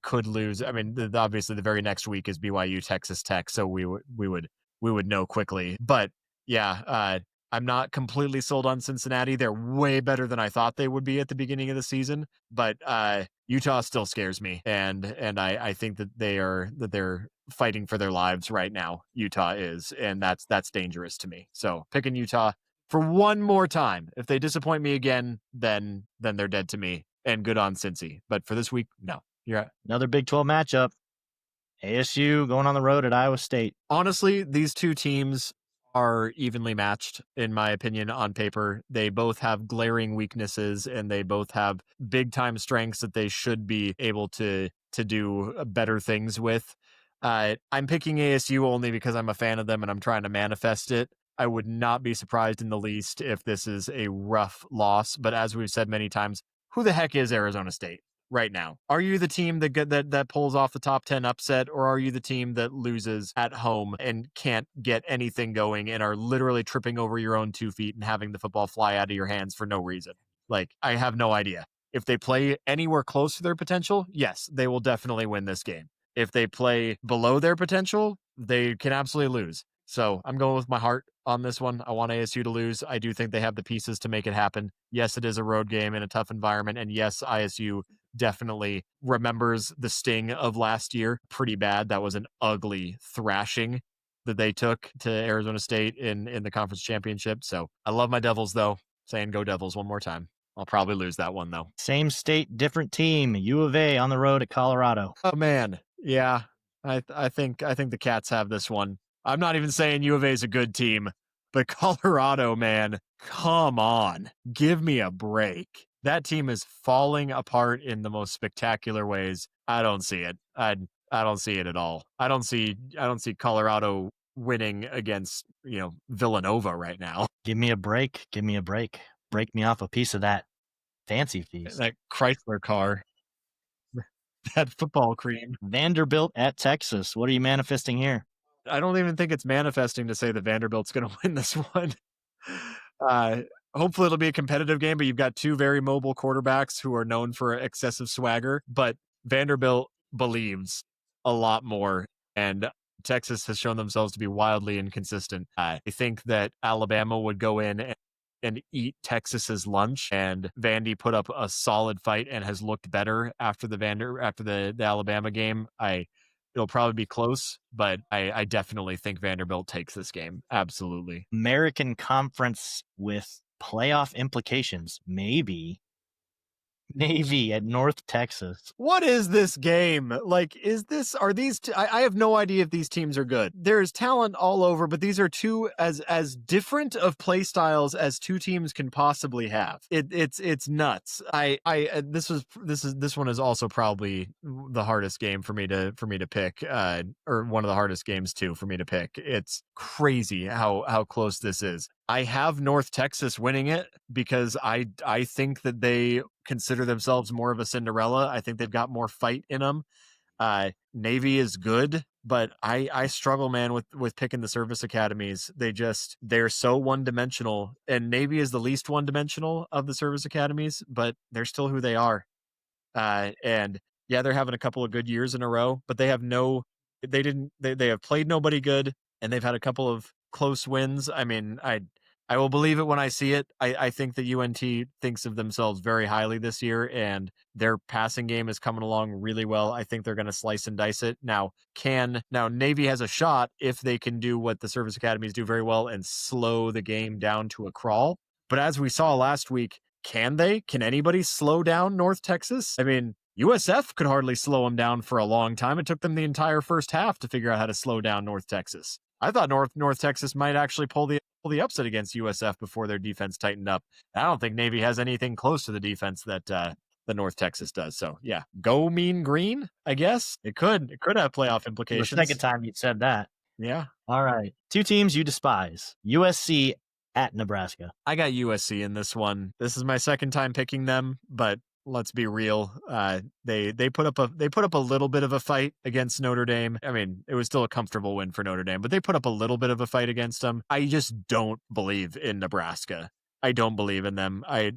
Speaker 1: could lose. I mean, obviously the very next week is BYU Texas Tech, so we would know quickly. But yeah, I'm not completely sold on Cincinnati. They're way better than I thought they would be at the beginning of the season, but Utah still scares me, and I think that they're fighting for their lives right now. Utah is, and that's dangerous to me. So picking Utah for one more time. If they disappoint me again, then they're dead to me. And good on Cincy. But for this week, no. You're
Speaker 2: another Big 12 matchup. ASU going on the road at Iowa State.
Speaker 1: Honestly, these two teams are evenly matched, in my opinion, on paper. They both have glaring weaknesses, and they both have big time strengths that they should be able to do better things with. I'm picking ASU only because I'm a fan of them and I'm trying to manifest it. I would not be surprised in the least if this is a rough loss, but as we've said many times, who the heck is Arizona State right now? Are you the team that pulls off the top 10 upset, or are you the team that loses at home and can't get anything going and are literally tripping over your own 2 feet and having the football fly out of your hands for no reason? Like, I have no idea. If they play anywhere close to their potential, yes, they will definitely win this game. If they play below their potential, they can absolutely lose. So I'm going with my heart on this one. I want ASU to lose. I do think they have the pieces to make it happen. Yes, it is a road game in a tough environment. And yes, ISU definitely remembers the sting of last year pretty bad. That was an ugly thrashing that they took to Arizona State in the conference championship. So I love my Devils, though. Saying go Devils one more time. I'll probably lose that one, though.
Speaker 2: Same state, different team. U of A on the road at Colorado.
Speaker 1: Oh, man. Yeah, I think the Cats have this one. I'm not even saying U of A is a good team, but Colorado, man, come on. Give me a break. That team is falling apart in the most spectacular ways. I don't see it. I don't see it at all. I don't see Colorado winning against, Villanova right now.
Speaker 2: Give me a break. Give me a break. Break me off a piece of that fancy feast.
Speaker 1: That Chrysler car. That football cream.
Speaker 2: Vanderbilt at Texas. What are you manifesting here?
Speaker 1: I don't even think it's manifesting to say that Vanderbilt's going to win this one. Hopefully it'll be a competitive game, but you've got two very mobile quarterbacks who are known for excessive swagger, but Vanderbilt believes a lot more. And Texas has shown themselves to be wildly inconsistent. I think that Alabama would go in and eat Texas's lunch, and Vandy put up a solid fight and has looked better after the Alabama game. It'll probably be close, but I definitely think Vanderbilt takes this game. Absolutely.
Speaker 2: American Conference with playoff implications. Maybe Navy at North Texas.
Speaker 1: What is this game? Like, I have no idea if these teams are good. There's talent all over, but these are two as different of play styles as two teams can possibly have. It's nuts. This one is also probably the hardest game for me to pick, or one of the hardest games too for me to pick. It's crazy how close this is. I have North Texas winning it because I think that they consider themselves more of a Cinderella. I think they've got more fight in them. Navy is good, but I struggle, man, with picking the service academies. They're so one-dimensional, and Navy is the least one-dimensional of the service academies, but they're still who they are. And yeah, they're having a couple of good years in a row, but they have played nobody good, and they've had a couple of close wins. I mean, I will believe it when I see it. I think that UNT thinks of themselves very highly this year, and their passing game is coming along really well. I think they're going to slice and dice it. Now Navy has a shot if they can do what the service academies do very well and slow the game down to a crawl. But as we saw last week, can they? Can anybody slow down North Texas? I mean, USF could hardly slow them down for a long time. It took them the entire first half to figure out how to slow down North Texas. I thought North Texas might actually pull the upset against USF before their defense tightened up. I don't think Navy has anything close to the defense that the North Texas does. So yeah, go Mean Green. I guess it could have playoff implications.
Speaker 2: The second time you said that.
Speaker 1: Yeah.
Speaker 2: All right. Two teams you despise: USC at Nebraska.
Speaker 1: I got USC in this one. This is my second time picking them, but let's be real. They put up a little bit of a fight against Notre Dame. I mean, it was still a comfortable win for Notre Dame, but they put up a little bit of a fight against them. I just don't believe in Nebraska. I don't believe in them. I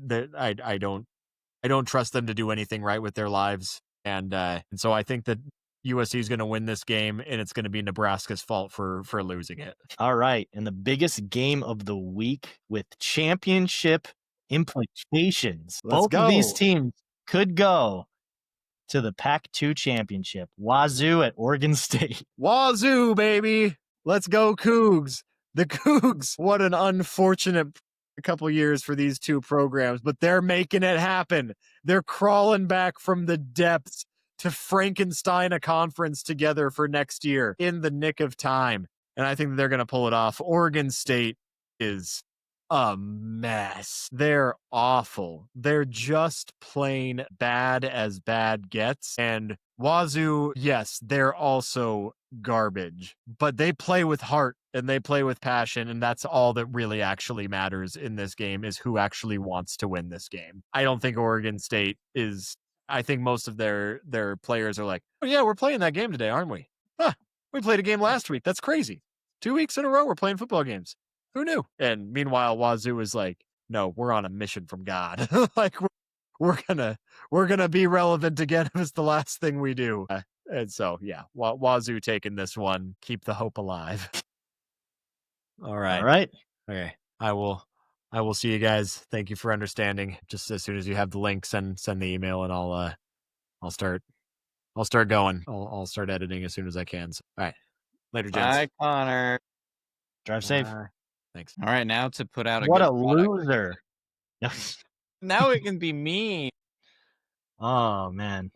Speaker 1: don't trust them to do anything right with their lives, and so I think that USC is going to win this game, and it's going to be Nebraska's fault for losing it.
Speaker 2: All right, and the biggest game of the week with championship implications. Both of these teams could go to the Pac-2 championship. Wazoo at Oregon State.
Speaker 1: Wazoo, baby. Let's go Cougs. The Cougs. What an unfortunate couple years for these two programs, but they're making it happen. They're crawling back from the depths to Frankenstein a conference together for next year in the nick of time. And I think they're going to pull it off. Oregon State is a mess. They're awful. They're just plain bad as bad gets. And Wazoo, yes, they're also garbage, but they play with heart and they play with passion, and that's all that really actually matters in this game, is who actually wants to win this game. I don't think Oregon State is. I think most of their players are like, oh yeah, we're playing that game today, aren't we? We played a game last week. That's crazy. 2 weeks in a row we're playing football games. Who knew? And meanwhile, Wazoo is like, no, we're on a mission from God. Like we're gonna be relevant again if it's the last thing we do. And so yeah, Wazoo taking this one. Keep the hope alive. All right. Okay. I will see you guys. Thank you for understanding. Just as soon as you have the link, send the email, and I'll start going. I'll start editing as soon as I can. So, all right. Later, gents.
Speaker 3: Bye, Connor.
Speaker 2: Drive safe.
Speaker 1: Thanks.
Speaker 3: All right, now to put out
Speaker 2: What a
Speaker 3: product.
Speaker 2: loser.
Speaker 3: Now it can be me.
Speaker 2: Oh man.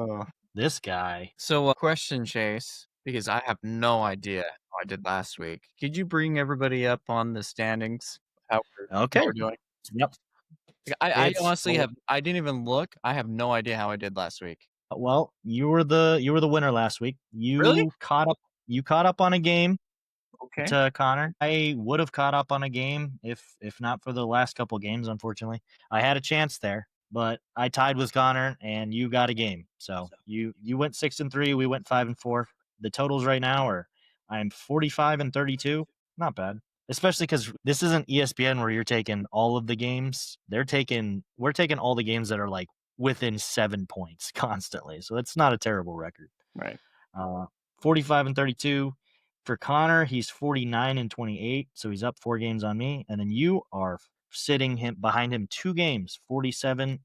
Speaker 2: This guy.
Speaker 3: So, question, Chase, because I have no idea how I did last week. Could you bring everybody up on the standings? How we're doing?
Speaker 2: Yep.
Speaker 3: I honestly I didn't even look. I have no idea how I did last week.
Speaker 2: Well, you were the winner last week. You
Speaker 3: Really?
Speaker 2: caught up on a game.
Speaker 3: Okay.
Speaker 2: To Connor. I would have caught up on a game if not for the last couple games, unfortunately. I had a chance there, but I tied with Connor and you got a game. So you went 6-3, we went 5-4. The totals right now are I'm 45-32. Not bad. Especially because this isn't ESPN where you're taking all of the games. We're taking all the games that are like within 7 points constantly. So it's not a terrible record.
Speaker 3: Right.
Speaker 2: 45-32. For Connor, he's 49-28, so he's up 4 games on me. And then you are sitting behind him 2 games, 47-30.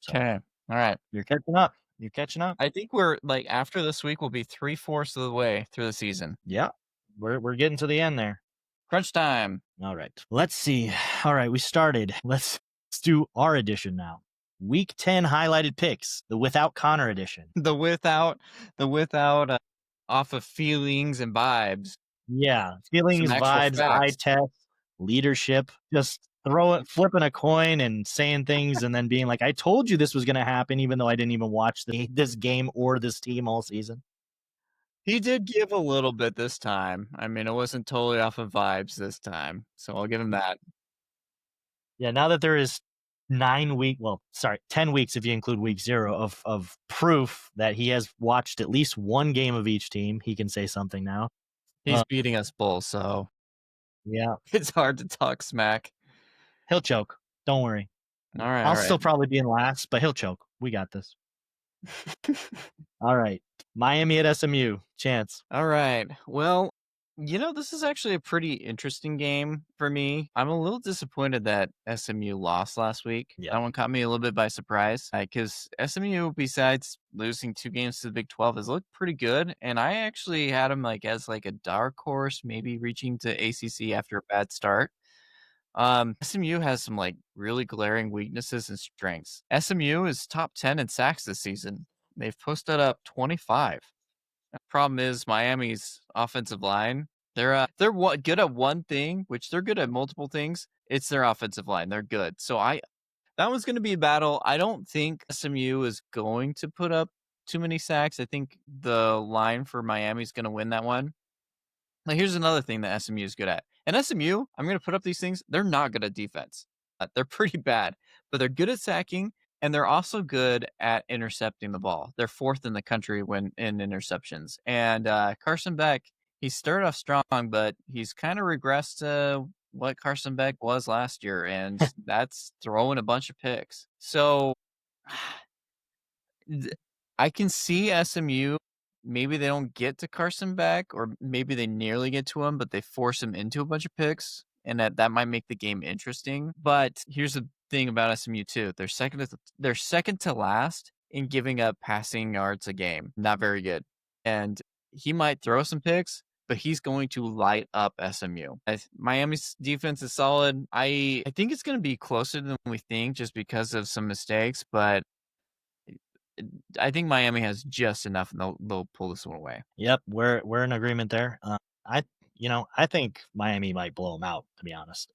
Speaker 2: So
Speaker 3: Okay. All right.
Speaker 2: you're catching up. You're catching up.
Speaker 3: I think we're like after this week, we'll be 3/4 of the way through the season.
Speaker 2: Yeah, we're getting to the end there.
Speaker 3: Crunch time.
Speaker 2: All right. Let's see. All right, we started. Let's do our edition now. Week 10 highlighted picks, the without Connor edition.
Speaker 3: The without off of feelings and vibes.
Speaker 2: Yeah, feelings,
Speaker 3: actual
Speaker 2: vibes, eye
Speaker 3: facts.
Speaker 2: test, leadership, just flipping a coin and saying things and then being like, I told you this was going to happen, even though I didn't even watch this game or this team all season.
Speaker 3: He did give a little bit this time. I mean, it wasn't totally off of vibes this time, so I'll give him that.
Speaker 2: Yeah, now that there is 10 weeks if you include week 0 of proof that he has watched at least one game of each team, he can say something now.
Speaker 3: He's beating us both, so
Speaker 2: Yeah,
Speaker 3: it's hard to talk smack.
Speaker 2: he'll choke. Don't worry.
Speaker 3: All right.
Speaker 2: I'll still probably be in last, but he'll choke. We got this. All right. Miami at SMU. Chance.
Speaker 3: All right. Well, this is actually a pretty interesting game for me. I'm a little disappointed that SMU lost last week.
Speaker 2: Yeah.
Speaker 3: That one caught me a little bit by surprise because SMU, besides losing 2 games to the Big 12, has looked pretty good. And I actually had them as a dark horse, maybe reaching to ACC after a bad start. SMU has some really glaring weaknesses and strengths. SMU is top 10 in sacks this season. They've posted up 25. The problem is Miami's offensive line. They're good at one thing, which they're good at multiple things. It's their offensive line. They're good. So that one's going to be a battle. I don't think SMU is going to put up too many sacks. I think the line for Miami is going to win that one. Now, here's another thing that SMU is good at. And SMU, I'm going to put up these things. They're not good at defense. They're pretty bad, but they're good at sacking. And they're also good at intercepting the ball. They're 4th in the country in interceptions. And Carson Beck, he started off strong, but he's kind of regressed to what Carson Beck was last year, and that's throwing a bunch of picks. So I can see SMU. Maybe they don't get to Carson Beck, or maybe they nearly get to him, but they force him into a bunch of picks, and that might make the game interesting. But here's the thing about SMU too. They're second to last in giving up passing yards a game. Not very good. And he might throw some picks, but he's going to light up SMU. Miami's defense is solid. I think it's going to be closer than we think just because of some mistakes, but I think Miami has just enough and they'll pull this one away.
Speaker 2: Yep, we're in agreement there. I think Miami might blow them out, to be honest.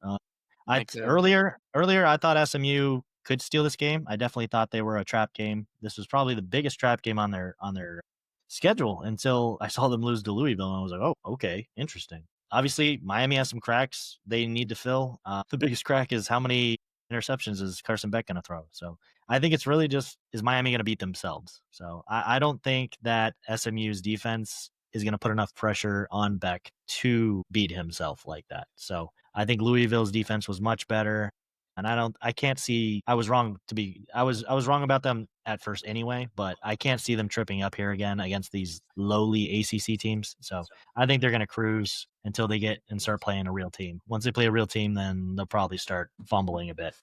Speaker 2: Earlier I thought SMU could steal this game. I definitely thought they were a trap game. This was probably the biggest trap game on their schedule until I saw them lose to Louisville, and I was like, oh, okay, interesting. Obviously, Miami has some cracks they need to fill. The biggest crack is how many interceptions is Carson Beck going to throw? So I think it's really just, is Miami going to beat themselves? So I don't think that SMU's defense is going to put enough pressure on Beck to beat himself like that. So I think Louisville's defense was much better. And I can't see, I was wrong about them at first anyway, but I can't see them tripping up here again against these lowly ACC teams. So I think they're going to cruise until they get and start playing a real team. Once they play a real team, then they'll probably start fumbling a bit.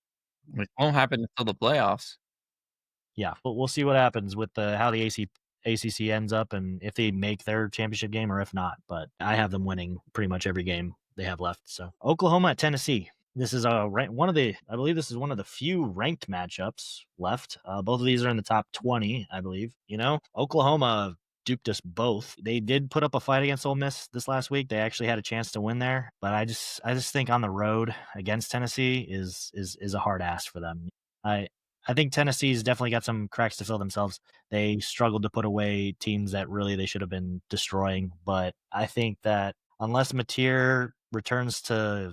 Speaker 3: It won't happen until the playoffs.
Speaker 2: Yeah, but we'll see what happens with how the ACC ends up and if they make their championship game or if not. But I have them winning pretty much every game they have left. So Oklahoma at Tennessee. This is I believe this is one of the few ranked matchups left. Both of these are in the top 20, I believe. Oklahoma duped us both. They did put up a fight against Ole Miss this last week. They actually had a chance to win there, but I just think on the road against Tennessee is a hard ask for them. I think Tennessee's definitely got some cracks to fill themselves. They struggled to put away teams that really they should have been destroying, but I think that unless Mateer returns to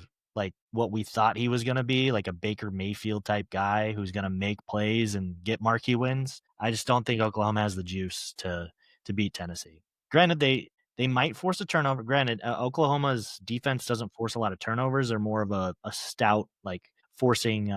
Speaker 2: what we thought he was going to be, like a Baker Mayfield type guy who's going to make plays and get marquee wins, I just don't think Oklahoma has the juice to beat Tennessee. Granted, they might force a turnover. Granted, Oklahoma's defense doesn't force a lot of turnovers. They're more of a stout, forcing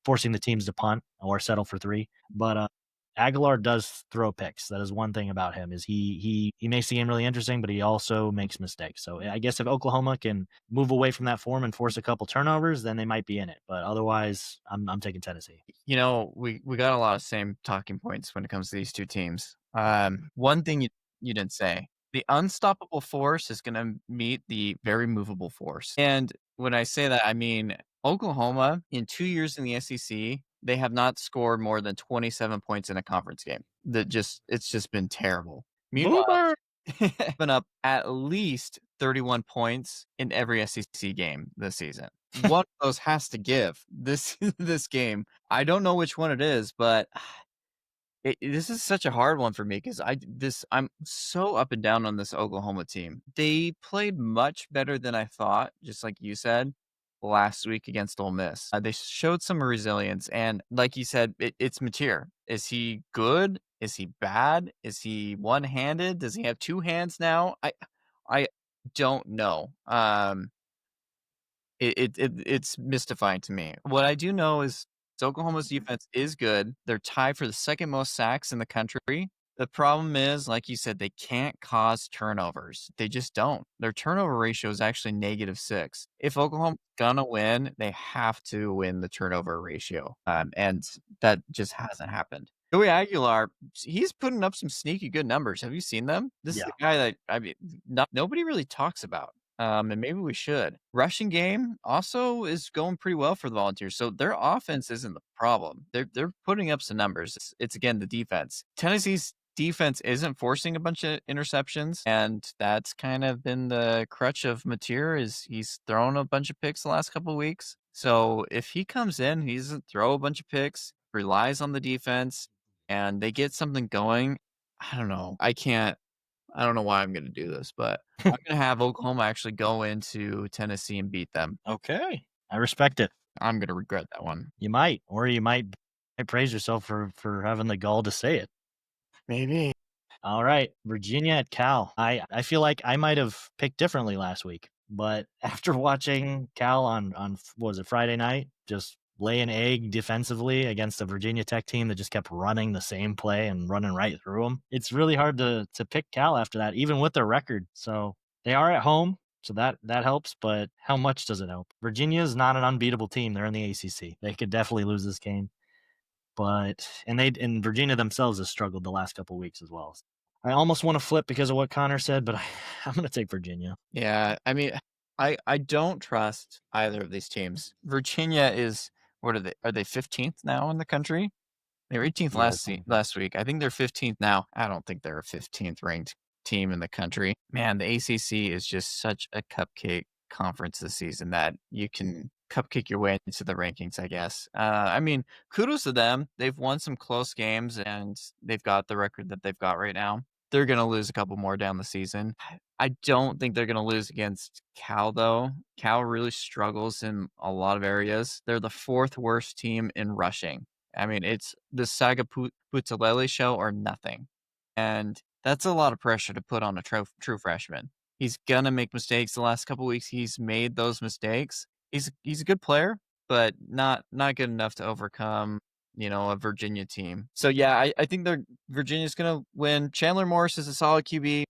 Speaker 2: the teams to punt or settle for 3. But Aguilar does throw picks. That is one thing about him is he makes the game really interesting, but he also makes mistakes. So I guess if Oklahoma can move away from that form and force a couple turnovers, then they might be in it. But otherwise, I'm taking Tennessee.
Speaker 3: You know, we got a lot of same talking points when it comes to these two teams. One thing you didn't say, the unstoppable force is going to meet the very movable force. And when I say that, I mean Oklahoma in 2 years in the SEC, they have not scored more than 27 points in a conference game. It's just been terrible. Meanwhile,
Speaker 2: Boomer!
Speaker 3: been up at least 31 points in every SEC game this season. One of those has to give this game. I don't know which one it is, but this is such a hard one for me because I'm so up and down on this Oklahoma team. They played much better than I thought, just like you said last week against Ole Miss. They showed some resilience, and like you said, it's Mateer. Is he good? Is he bad? Is he one-handed? Does he have two hands now? I don't know. It's mystifying to me. What I do know is Oklahoma's defense is good. They're tied for the second most sacks in the country. The problem is, like you said, they can't cause turnovers. They just don't. Their turnover ratio is actually -6. If Oklahoma's gonna win, they have to win the turnover ratio, and that just hasn't happened. Joey Aguilar, he's putting up some sneaky good numbers. Have you seen them? This is
Speaker 2: Yeah.
Speaker 3: the guy that nobody really talks about. And maybe we should. Rushing game also is going pretty well for the Volunteers. So their offense isn't the problem. They're putting up some numbers. It's again the defense. Tennessee's defense isn't forcing a bunch of interceptions, and that's kind of been the crutch of Mateer is he's thrown a bunch of picks the last couple of weeks. So if he comes in, he doesn't throw a bunch of picks, relies on the defense, and they get something going. I don't know. I don't know why I'm going to do this, but I'm going to have Oklahoma actually go into Tennessee and beat them.
Speaker 2: Okay. I respect it.
Speaker 3: I'm going to regret that one.
Speaker 2: You might, or you might praise yourself for having the gall to say it.
Speaker 3: Maybe.
Speaker 2: All right. Virginia at Cal. I feel like I might have picked differently last week, but after watching Cal on what was it, Friday night, just lay an egg defensively against a Virginia Tech team that just kept running the same play and running right through them. It's really hard to pick Cal after that, even with their record. So they are at home, so that helps, but how much does it help? Virginia is not an unbeatable team. They're in the ACC. They could definitely lose this game. But and Virginia themselves has struggled the last couple of weeks as well. I almost want to flip because of what Connor said, but I'm going to take Virginia.
Speaker 3: Yeah, I mean, I don't trust either of these teams. Virginia is what are they? Are they 15th now in the country? They were 18th last week. I think they're 15th now. I don't think they're a 15th ranked team in the country. Man, the ACC is just such a cupcake conference this season that you can cupcake your way into the rankings, I guess. I mean, kudos to them. They've won some close games and they've got the record that they've got right now. They're going to lose a couple more down the season. I don't think they're going to lose against Cal, though. Cal really struggles in a lot of areas. They're the fourth worst team in rushing. I mean, it's the Saga Putalele show or nothing. And that's a lot of pressure to put on a true freshman. He's going to make mistakes. The last couple of weeks, he's made those mistakes. He's a good player, but not good enough to overcome, a Virginia team. So, yeah, I think Virginia's going to win. Chandler Morris is a solid QB.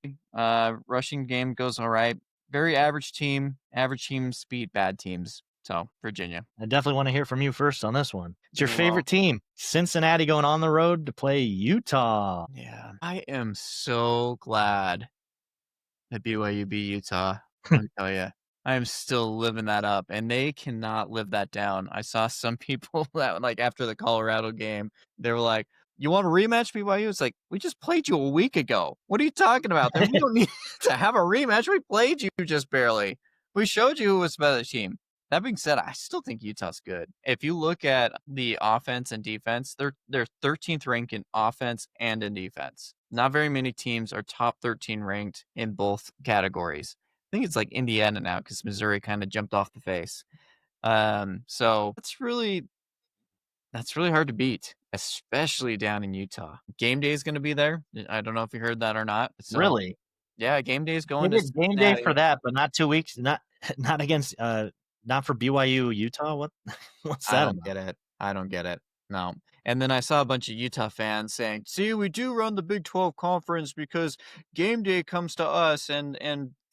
Speaker 3: Rushing game goes all right. Very average team. Average teams beat bad teams. So, Virginia.
Speaker 2: I definitely want to hear from you first on this one. It's your favorite team, Cincinnati, going on the road to play Utah.
Speaker 3: Yeah, I am so glad that BYU beat Utah. Let me tell you, I am still living that up, and they cannot live that down. I saw some people that, like, after the Colorado game, they were like, you want a rematch, BYU? It's like, we just played you a week ago. What are you talking about? We don't need to have a rematch. We played you just barely. We showed you who was the better team. That being said, I still think Utah's good. If you look at the offense and defense, they're 13th ranked in offense and in defense. Not very many teams are top 13 ranked in both categories. I think it's like Indiana now because Missouri kind of jumped off the face. So that's really hard to beat, especially down in Utah. Game day is going to be there. I don't know if you heard that or not. So,
Speaker 2: Really?
Speaker 3: yeah, game day is going to
Speaker 2: game day for that, but not 2 weeks. Not against. Not for BYU Utah. What's that?
Speaker 3: I don't get it. No. And then I saw a bunch of Utah fans saying, "See, we do run the Big 12 conference because game day comes to us, and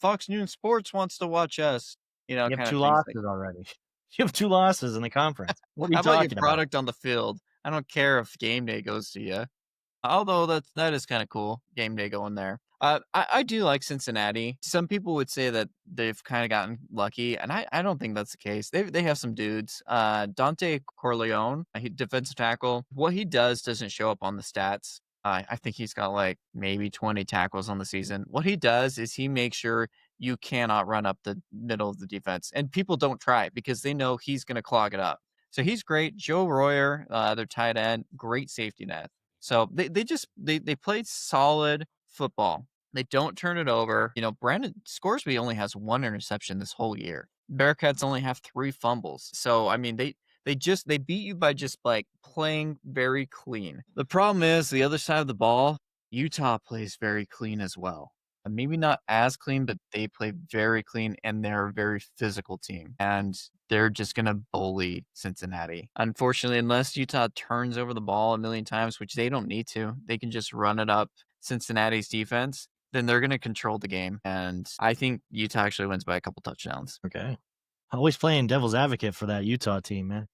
Speaker 3: Fox News Sports wants to watch us."
Speaker 2: You have
Speaker 3: Kind of
Speaker 2: 2
Speaker 3: things like.
Speaker 2: losses already. You have 2 losses in the conference. What are you
Speaker 3: How about your
Speaker 2: talking about?
Speaker 3: product on the field? I don't care if game day goes to you. Although that is kind of cool, game day going there. I do like Cincinnati. Some people would say that they've kind of gotten lucky, and I don't think that's the case. They have some dudes. Dante Corleone, defensive tackle. What he does doesn't show up on the stats. I think he's got like maybe 20 tackles on the season. What he does is he makes sure you cannot run up the middle of the defense, and people don't try it because they know he's going to clog it up. So he's great. Joe Royer, their tight end, great safety net. So they played solid football. They don't turn it over. Brandon Scoresby only has 1 interception this whole year. Bearcats only have 3 fumbles. So I mean they beat you by just like playing very clean. The problem is the other side of the ball, Utah plays very clean as well. And maybe not as clean, but they play very clean, and they're a very physical team. And they're just going to bully Cincinnati. Unfortunately, unless Utah turns over the ball a million times, which they don't need to, they can just run it up Cincinnati's defense, then they're going to control the game. And I think Utah actually wins by a couple touchdowns.
Speaker 2: Okay. Always playing devil's advocate for that Utah team, man.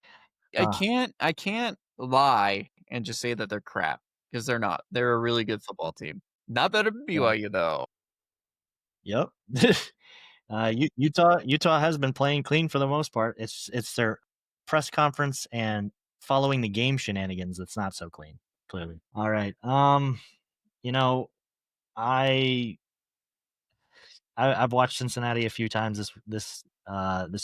Speaker 3: I can't lie and just say that they're crap, because they're not. They're a really good football team. Not better than BYU, though.
Speaker 2: Yep. Utah has been playing clean for the most part. It's their press conference and following the game shenanigans that's not so clean, clearly. All right. I've watched Cincinnati a few times this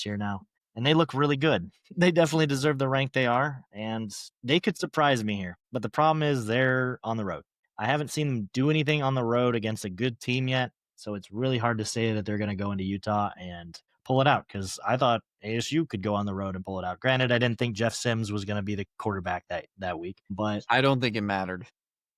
Speaker 2: year now, and they look really good. They definitely deserve the rank they are, and they could surprise me here. But the problem is they're on the road. I haven't seen them do anything on the road against a good team yet, so it's really hard to say that they're going to go into Utah and pull it out, because I thought ASU could go on the road and pull it out. Granted, I didn't think Jeff Sims was going to be the quarterback that week, but
Speaker 3: I don't think it mattered.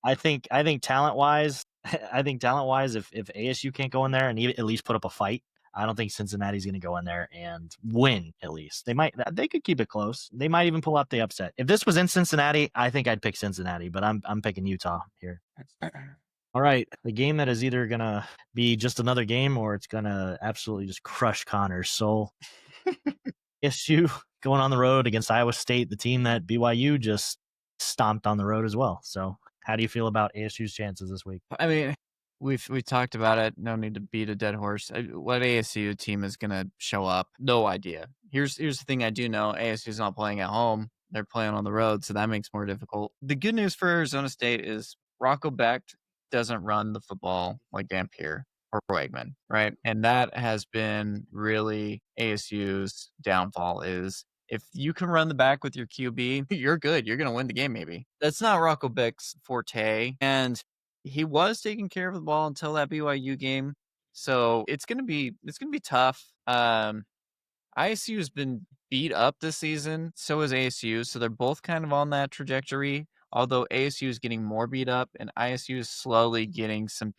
Speaker 2: I think talent wise, if ASU can't go in there and at least put up a fight, I don't think Cincinnati's going to go in there and win. At least they could keep it close. They might even pull out the upset. If this was in Cincinnati, I think I'd pick Cincinnati, but I'm picking Utah here. All right, the game that is either going to be just another game or it's going to absolutely just crush Connor's soul. ASU going on the road against Iowa State, the team that BYU just stomped on the road as well. So how do you feel about ASU's chances this week?
Speaker 3: I mean, we talked about it. No need to beat a dead horse. What ASU team is going to show up? No idea. Here's the thing I do know. ASU's not playing at home. They're playing on the road, so that makes more difficult. The good news for Arizona State is Rocco Becht doesn't run the football like Dampier or Wegman, right? And that has been really ASU's downfall is if you can run the back with your QB, you're good. You're going to win the game maybe. That's not Rocco Becht's forte. And he was taking care of the ball until that BYU game. So it's going to be tough. ISU has been beat up this season. So is ASU. So they're both kind of on that trajectory. Although ASU is getting more beat up and ISU is slowly getting some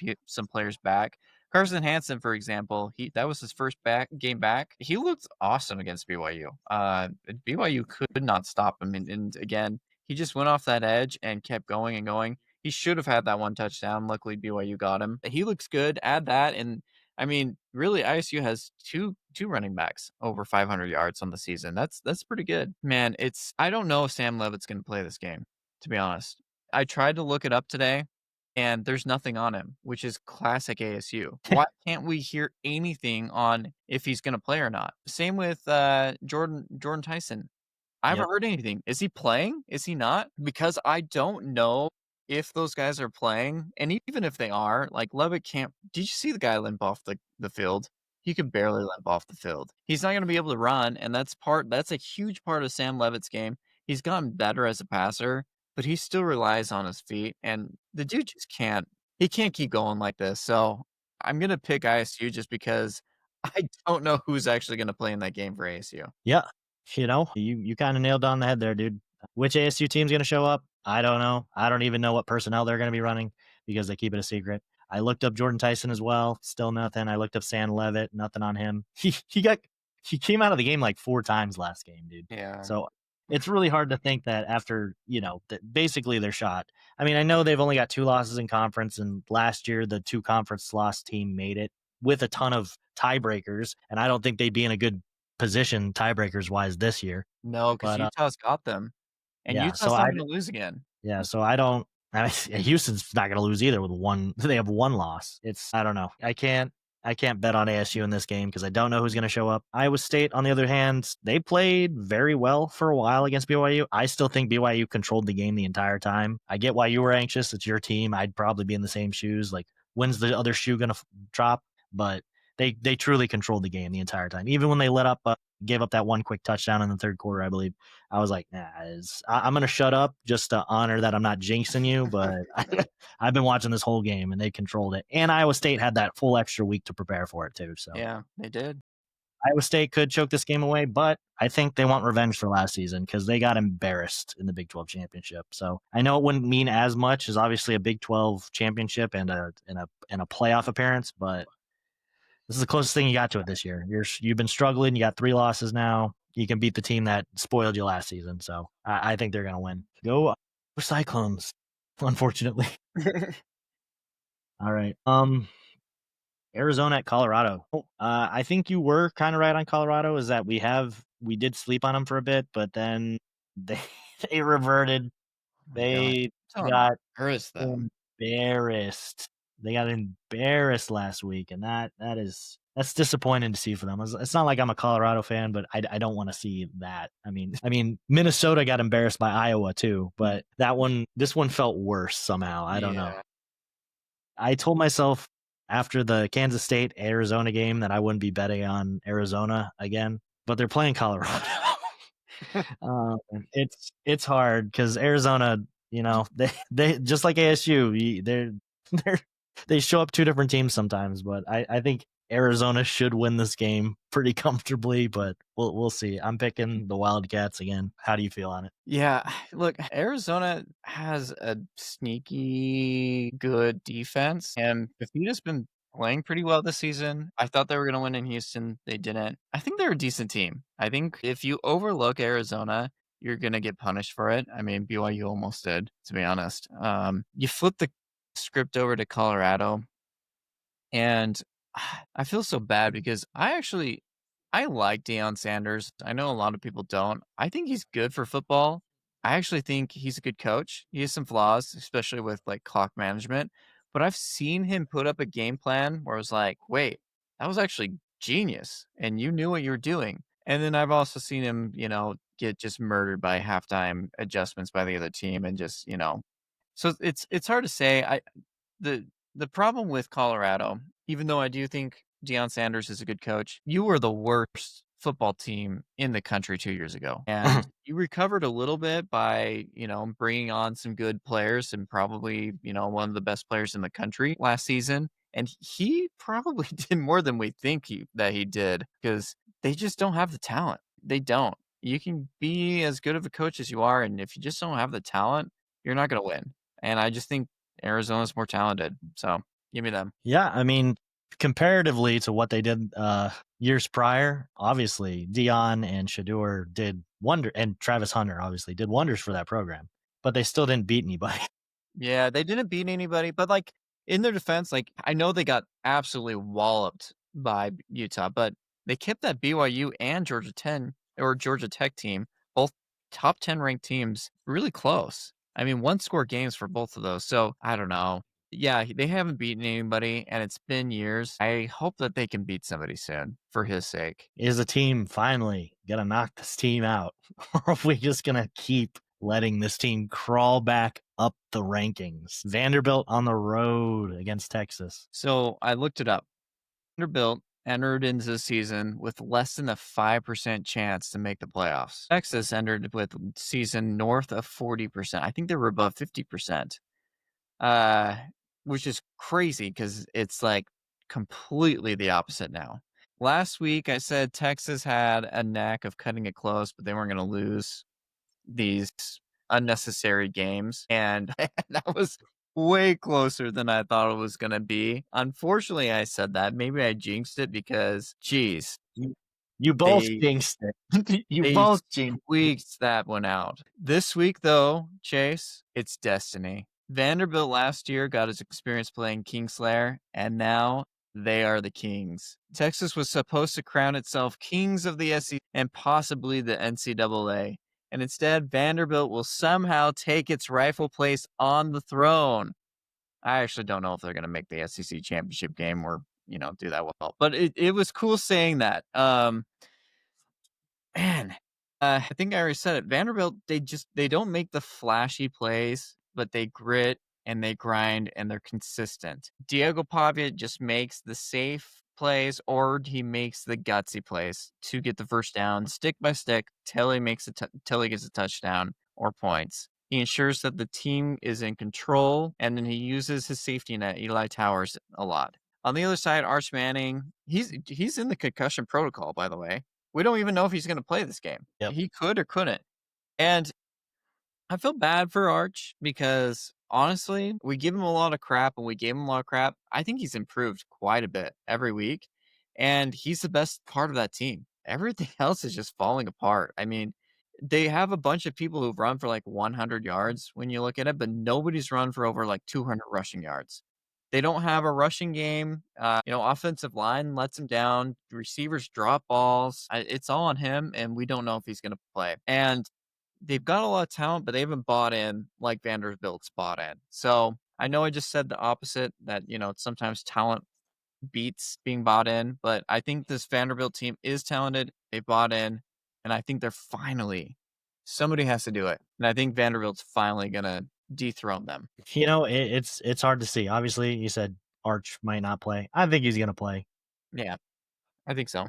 Speaker 3: players back. Carson Hansen, for example, that was his first game back. He looked awesome against BYU. BYU could not stop him. And again, he just went off that edge and kept going and going. He should have had that 1 touchdown. Luckily, BYU got him. He looks good. Add that. And I mean, really, ISU has two running backs over 500 yards on the season. That's pretty good. Man, I don't know if Sam Levitt's going to play this game, to be honest. I tried to look it up today, and there's nothing on him, which is classic ASU. Why can't we hear anything on if he's going to play or not? Same with Jordan Tyson. I haven't heard anything. Is he playing? Is he not? Because I don't know if those guys are playing, and even if they are, like Levitt can't. Did you see the guy limp off the field? He could barely limp off the field. He's not going to be able to run, and that's a huge part of Sam Levitt's game. He's gotten better as a passer, but he still relies on his feet, and the dude just can't. He can't keep going like this. So I'm going to pick ISU just because I don't know who's actually going to play in that game for ASU.
Speaker 2: Yeah, you kind of nailed on the head there, dude. Which ASU team's going to show up? I don't know. I don't even know what personnel they're going to be running because they keep it a secret. I looked up Jordan Tyson as well. Still nothing. I looked up Sam Levitt. Nothing on him. He came out of the game like 4 times last game, dude.
Speaker 3: Yeah.
Speaker 2: So it's really hard to think that after, basically their shot. I mean, I know they've only got 2 losses in conference, and last year the 2 conference loss team made it with a ton of tiebreakers, and I don't think they'd be in a good position tiebreakers wise this year.
Speaker 3: No, because
Speaker 2: But
Speaker 3: Utah's got them, and
Speaker 2: yeah,
Speaker 3: Utah's
Speaker 2: so
Speaker 3: not
Speaker 2: I
Speaker 3: going to lose again.
Speaker 2: yeah, so I don't. Houston's not going to lose either with one. They have 1 loss. I don't know. I can't bet on ASU in this game because I don't know who's going to show up. Iowa State, on the other hand, they played very well for a while against BYU. I still think BYU controlled the game the entire time. I get why you were anxious. It's your team. I'd probably be in the same shoes. Like, when's the other shoe going to drop? But they truly controlled the game the entire time. Even when they gave up that one quick touchdown in the third quarter, I believe. I was like, nah, I'm going to shut up just to honor that I'm not jinxing you. But I've been watching this whole game, and they controlled it. And Iowa State had that full extra week to prepare for it, too. So
Speaker 3: Yeah, they did.
Speaker 2: Iowa State could choke this game away, but I think they want revenge for last season because they got embarrassed in the Big 12 championship. So I know it wouldn't mean as much as obviously a Big 12 championship and a playoff appearance, but this is the closest thing you got to it this year. You've been struggling. You got 3 losses now. You can beat the team that spoiled you last season. So I think they're going to win. Go Cyclones, unfortunately. All right. Arizona at Colorado. I think you were kind of right on Colorado. Is that we did sleep on them for a bit, but then they reverted. They got
Speaker 3: embarrass them.
Speaker 2: embarrassed. They got embarrassed last week, and that's disappointing to see for them. It's not like I'm a Colorado fan, but I don't want to see that. I mean, Minnesota got embarrassed by Iowa too, but this one felt worse somehow. I don't know. I told myself after the Kansas State Arizona game that I wouldn't be betting on Arizona again, but they're playing Colorado. It's hard because Arizona, they just like ASU, they show up 2 different teams sometimes, but I think Arizona should win this game pretty comfortably, but we'll see. I'm picking the Wildcats again. How do you feel on it?
Speaker 3: Yeah, look, Arizona has a sneaky good defense, and Fafita's been playing pretty well this season. I thought they were going to win in Houston. They didn't. I think they're a decent team. I think if you overlook Arizona, you're going to get punished for it. I mean, BYU almost did, to be honest. You flip the script over to Colorado, and I feel so bad because I like Deion Sanders. I know a lot of people don't. I think he's good for football. I actually think he's a good coach. He has some flaws, especially with like clock management. But I've seen him put up a game plan where I was like, wait, that was actually genius. And you knew what you were doing. And then I've also seen him, get just murdered by halftime adjustments by the other team and just, So it's hard to say. The problem with Colorado, even though I do think Deion Sanders is a good coach, you were the worst football team in the country 2 years ago. And you recovered a little bit by, bringing on some good players and probably, one of the best players in the country last season. And he probably did more than we think that he did because they just don't have the talent. They don't. You can be as good of a coach as you are. And if you just don't have the talent, you're not going to win. And I just think Arizona's more talented. So give me them.
Speaker 2: Yeah, I mean, comparatively to what they did years prior, obviously Dion and Shadur did wonder, and Travis Hunter obviously did wonders for that program, but they still didn't beat anybody.
Speaker 3: Yeah, they didn't beat anybody, but like in their defense, like I know they got absolutely walloped by Utah, but they kept that BYU and Georgia Tech team, both top 10 ranked teams, really close. I mean, 1-score games for both of those. So I don't know. Yeah, they haven't beaten anybody, and it's been years. I hope that they can beat somebody soon for his sake.
Speaker 2: Is the team finally going to knock this team out? Or are we just going to keep letting this team crawl back up the rankings? Vanderbilt on the road against Texas.
Speaker 3: So I looked it up. Vanderbilt entered into the season with less than a 5% chance to make the playoffs. Texas entered with season north of 40%. I think they were above 50%, which is crazy because it's like completely the opposite now. Last week, I said Texas had a knack of cutting it close, but they weren't going to lose these unnecessary games. And that was way closer than I thought it was going to be. Unfortunately, I said that. Maybe I jinxed it because, geez,
Speaker 2: You both
Speaker 3: They-
Speaker 2: jinxed it. You
Speaker 3: They
Speaker 2: both jinxed
Speaker 3: tweaked that one out. This week, though, Chase, it's destiny. Vanderbilt last year got his experience playing Kingslayer, and now they are the Kings. Texas was supposed to crown itself Kings of the SEC and possibly the NCAA. And instead, Vanderbilt will somehow take its rightful place on the throne. I actually don't know if they're going to make the SEC championship game or, do that well. But it was cool saying that. Man, I think I already said it. Vanderbilt, they don't make the flashy plays, but they grit and they grind and they're consistent. Diego Pavia just makes the safe plays, or he makes the gutsy plays to get the first down, stick by stick, till he gets a touchdown or points. He ensures that the team is in control, and then he uses his safety net, Eli Towers, a lot. On the other side, Arch Manning, he's in the concussion protocol, by the way. We don't even know if he's going to play this game.
Speaker 2: Yep.
Speaker 3: He could or couldn't. And I feel bad for Arch because, honestly, we give him a lot of crap and we gave him a lot of crap. I think he's improved quite a bit every week, and he's the best part of that team. Everything else is just falling apart. I mean, they have a bunch of people who've run for like 100 yards when you look at it, but nobody's run for over like 200 rushing yards. They don't have a rushing game. Offensive line lets him down. Receivers drop balls. It's all on him, and we don't know if he's going to play. And they've got a lot of talent, but they haven't bought in like Vanderbilt's bought in. So I know I just said the opposite, that, sometimes talent beats being bought in, but I think this Vanderbilt team is talented. They bought in, and I think somebody has to do it. And I think Vanderbilt's finally going to dethrone them.
Speaker 2: it's hard to see. Obviously, you said Arch might not play. I think he's going to play.
Speaker 3: Yeah, I think so.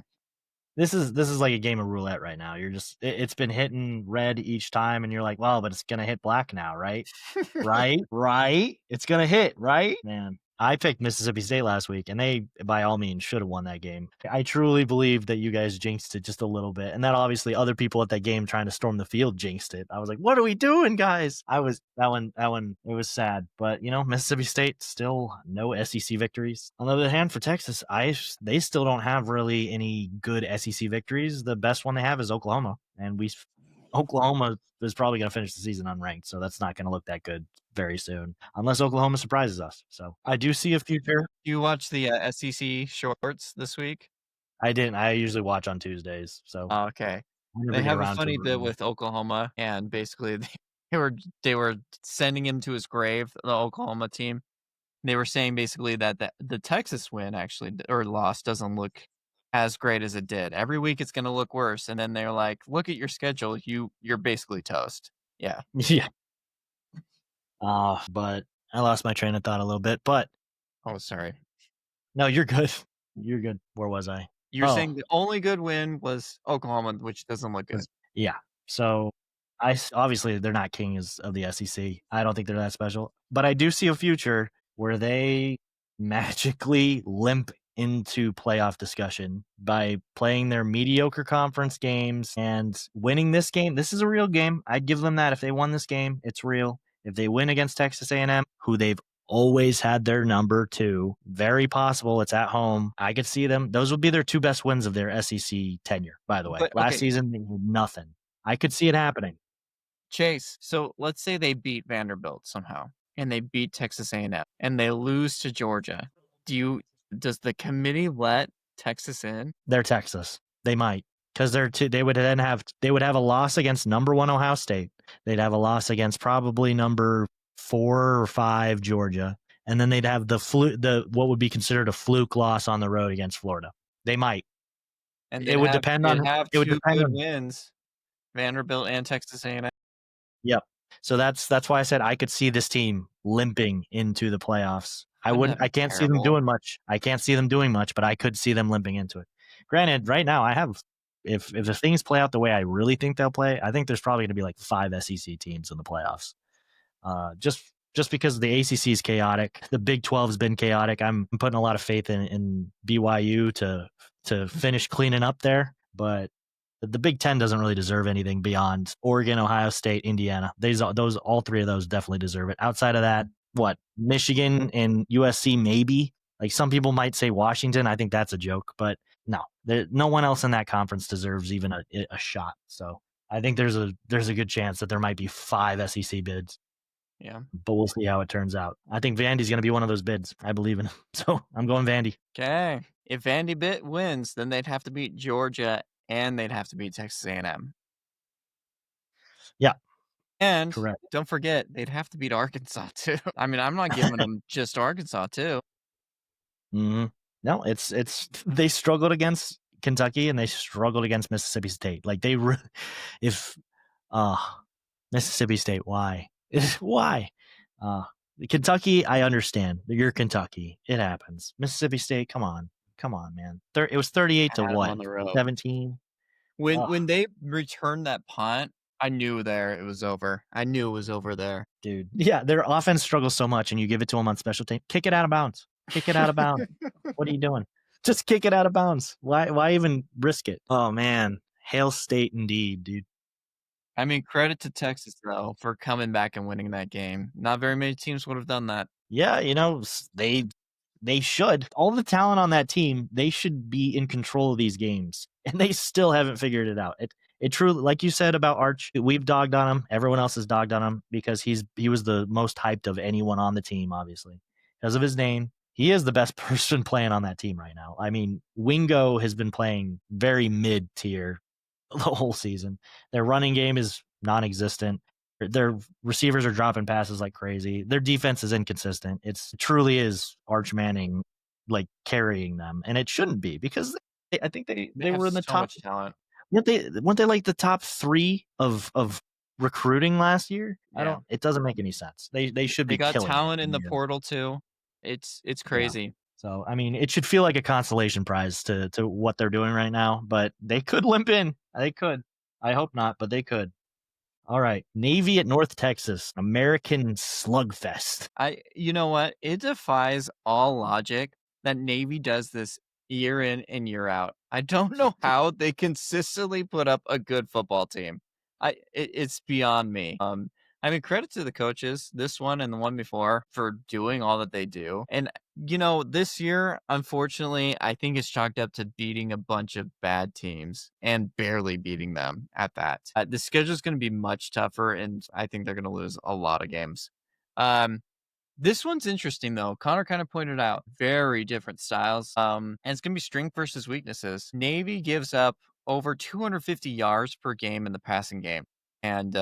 Speaker 2: This is like a game of roulette right now. It's been hitting red each time, and you're like, well, but it's going to hit black now, right? Right? It's going to hit, right? Man, I picked Mississippi State last week, and they, by all means, should have won that game. I truly believe that you guys jinxed it just a little bit, and that obviously other people at that game trying to storm the field jinxed it. I was like, what are we doing, guys? That one, it was sad. But, Mississippi State, still no SEC victories. On the other hand, for Texas, they still don't have really any good SEC victories. The best one they have is Oklahoma, and Oklahoma is probably going to finish the season unranked, so that's not going to look that good very soon, unless Oklahoma surprises us. So I do see a future.
Speaker 3: You watch the SEC shorts this week?
Speaker 2: I didn't. I usually watch on Tuesdays. So
Speaker 3: okay. They have a funny bit with Oklahoma, and basically they were sending him to his grave, the Oklahoma team. They were saying basically that the Texas win actually, or loss, doesn't look as great as it did. Every week it's going to look worse. And then they're like, look at your schedule. You're basically toast. Yeah.
Speaker 2: Yeah. But I lost my train of thought a little bit, but.
Speaker 3: Oh, sorry.
Speaker 2: No, you're good. You're good. Where was I?
Speaker 3: You're saying the only good win was Oklahoma, which doesn't look good.
Speaker 2: Yeah. So obviously they're not kings of the SEC. I don't think they're that special, but I do see a future where they magically limp into playoff discussion by playing their mediocre conference games and winning this game. This is a real game. I'd give them that. If they won this game, it's real. If they win against Texas A&M, who they've always had their number 2, very possible it's at home. I could see them. Those would be their 2 best wins of their SEC tenure, by the way. Last season, they had nothing. I could see it happening.
Speaker 3: Chase, so let's say they beat Vanderbilt somehow, and they beat Texas A&M, and they lose to Georgia. Does the committee let Texas in?
Speaker 2: They're Texas. They might, because they would have a loss against number 1 Ohio State. They'd have a loss against probably number 4 or 5 Georgia, and then they'd have what would be considered a fluke loss on the road against Florida. They might.
Speaker 3: And
Speaker 2: it would depend on
Speaker 3: wins, Vanderbilt and Texas A&M.
Speaker 2: Yep. So that's why I said I could see this team limping into the playoffs. I can't see them doing much. I can't see them doing much, but I could see them limping into it. Granted, right now if the things play out the way I really think they'll play, I think there's probably going to be like 5 SEC teams in the playoffs. Just because the ACC is chaotic, the Big 12 has been chaotic. I'm putting a lot of faith in BYU to finish cleaning up there, but the Big 10 doesn't really deserve anything beyond Oregon, Ohio State, Indiana. All 3 of those definitely deserve it. Outside of that, Michigan and USC maybe, Like some people might say Washington. I think that's a joke, but no, no one else in that conference deserves even a shot. So I think there's a good chance that there might be 5 SEC bids.
Speaker 3: Yeah.
Speaker 2: But we'll see how it turns out. I think Vandy's going to be one of those bids. I believe in him. So I'm going Vandy.
Speaker 3: Okay. If Vandy wins, then they'd have to beat Georgia and they'd have to beat Texas A&M.
Speaker 2: Yeah.
Speaker 3: And
Speaker 2: correct.
Speaker 3: Don't forget, they'd have to beat Arkansas too. I mean, I'm not giving them just Arkansas too.
Speaker 2: Mm-hmm. No, it's they struggled against Kentucky and they struggled against Mississippi State. Like Mississippi State, why? Why? Kentucky, I understand. You're Kentucky. It happens. Mississippi State, come on, man. It was 38 to what? 17.
Speaker 3: When they returned that punt, I knew it was over. I knew it was over there,
Speaker 2: dude. Yeah, their offense struggles so much, and you give it to them on special team. Kick it out of bounds. Kick it out of bounds. What are you doing? Just kick it out of bounds. Why even risk it? Oh man, Hail State indeed, dude.
Speaker 3: I mean, credit to Texas though for coming back and winning that game. Not very many teams would have done that.
Speaker 2: Yeah, they should. All the talent on that team, they should be in control of these games, and they still haven't figured it out. It truly, like you said about Arch, we've dogged on him. Everyone else has dogged on him because he was the most hyped of anyone on the team, obviously, because of his name. He is the best person playing on that team right now. I mean, Wingo has been playing very mid-tier the whole season. Their running game is non-existent. Their receivers are dropping passes like crazy. Their defense is inconsistent. It truly is Arch Manning like carrying them, and it shouldn't be because I think they were in the top.
Speaker 3: Much talent.
Speaker 2: Weren't they like the top 3 of recruiting last year?
Speaker 3: Yeah.
Speaker 2: It doesn't make any sense. They should be.
Speaker 3: They got
Speaker 2: killing
Speaker 3: talent
Speaker 2: it
Speaker 3: in the portal too. It's crazy.
Speaker 2: Yeah. So I mean, it should feel like a consolation prize to what they're doing right now. But they could limp in. They could. I hope not, but they could. All right, Navy at North Texas, American slugfest.
Speaker 3: You know what? It defies all logic that Navy does this year in and year out. I don't know how they consistently put up a good football team. It's beyond me. I mean, credit to the coaches, this one and the one before, for doing all that they do. And, this year, unfortunately, I think it's chalked up to beating a bunch of bad teams and barely beating them at that. The schedule is going to be much tougher, and I think they're going to lose a lot of games. This one's interesting, though. Connor kind of pointed out very different styles. And it's going to be strength versus weaknesses. Navy gives up over 250 yards per game in the passing game. And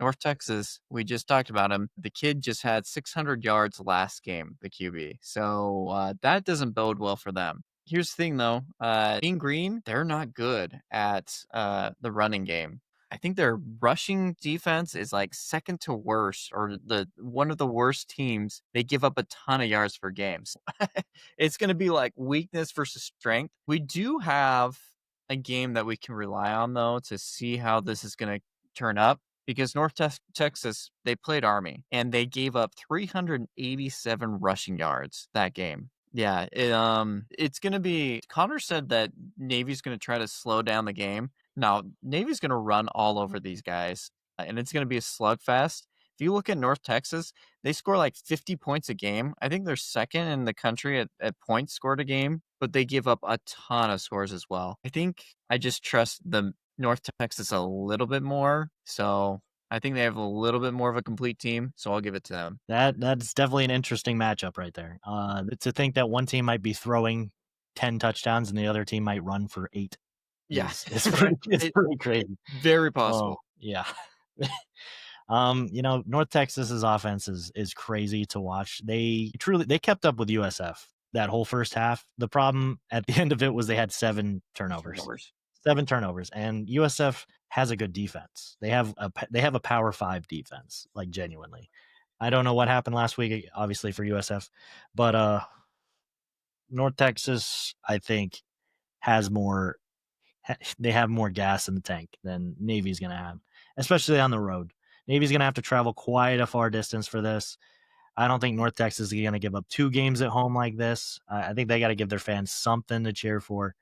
Speaker 3: North Texas, we just talked about him. The kid just had 600 yards last game, the QB. So that doesn't bode well for them. Here's the thing, though. Mean Green, they're not good at the running game. I think their rushing defense is like second to worst, or one of the worst teams. They give up a ton of yards per games. It's going to be like weakness versus strength. We do have a game that we can rely on, though, to see how this is going to turn up. Because North Texas, they played Army, and they gave up 387 rushing yards that game. Yeah, it's going to be... Connor said that Navy's going to try to slow down the game. Now, Navy's going to run all over these guys, and it's going to be a slugfest. If you look at North Texas, they score like 50 points a game. I think they're second in the country at points scored a game, but they give up a ton of scores as well. I think I just trust the North Texas a little bit more, so I think they have a little bit more of a complete team, so I'll give it to them.
Speaker 2: That's definitely an interesting matchup right there. To think that one team might be throwing 10 touchdowns and the other team might run for 8.
Speaker 3: Yes,
Speaker 2: it's pretty crazy.
Speaker 3: Very possible.
Speaker 2: Yeah. North Texas's offense is crazy to watch. They kept up with USF that whole first half. The problem at the end of it was they had 7 turnovers. 7 turnovers, and USF has a good defense. They have a Power 5 defense, like genuinely. I don't know what happened last week, obviously for USF, but North Texas, I think, has more. They have more gas in the tank than Navy's going to have, especially on the road. Navy's going to have to travel quite a far distance for this. I don't think North Texas is going to give up 2 games at home like this. I think they got to give their fans something to cheer for.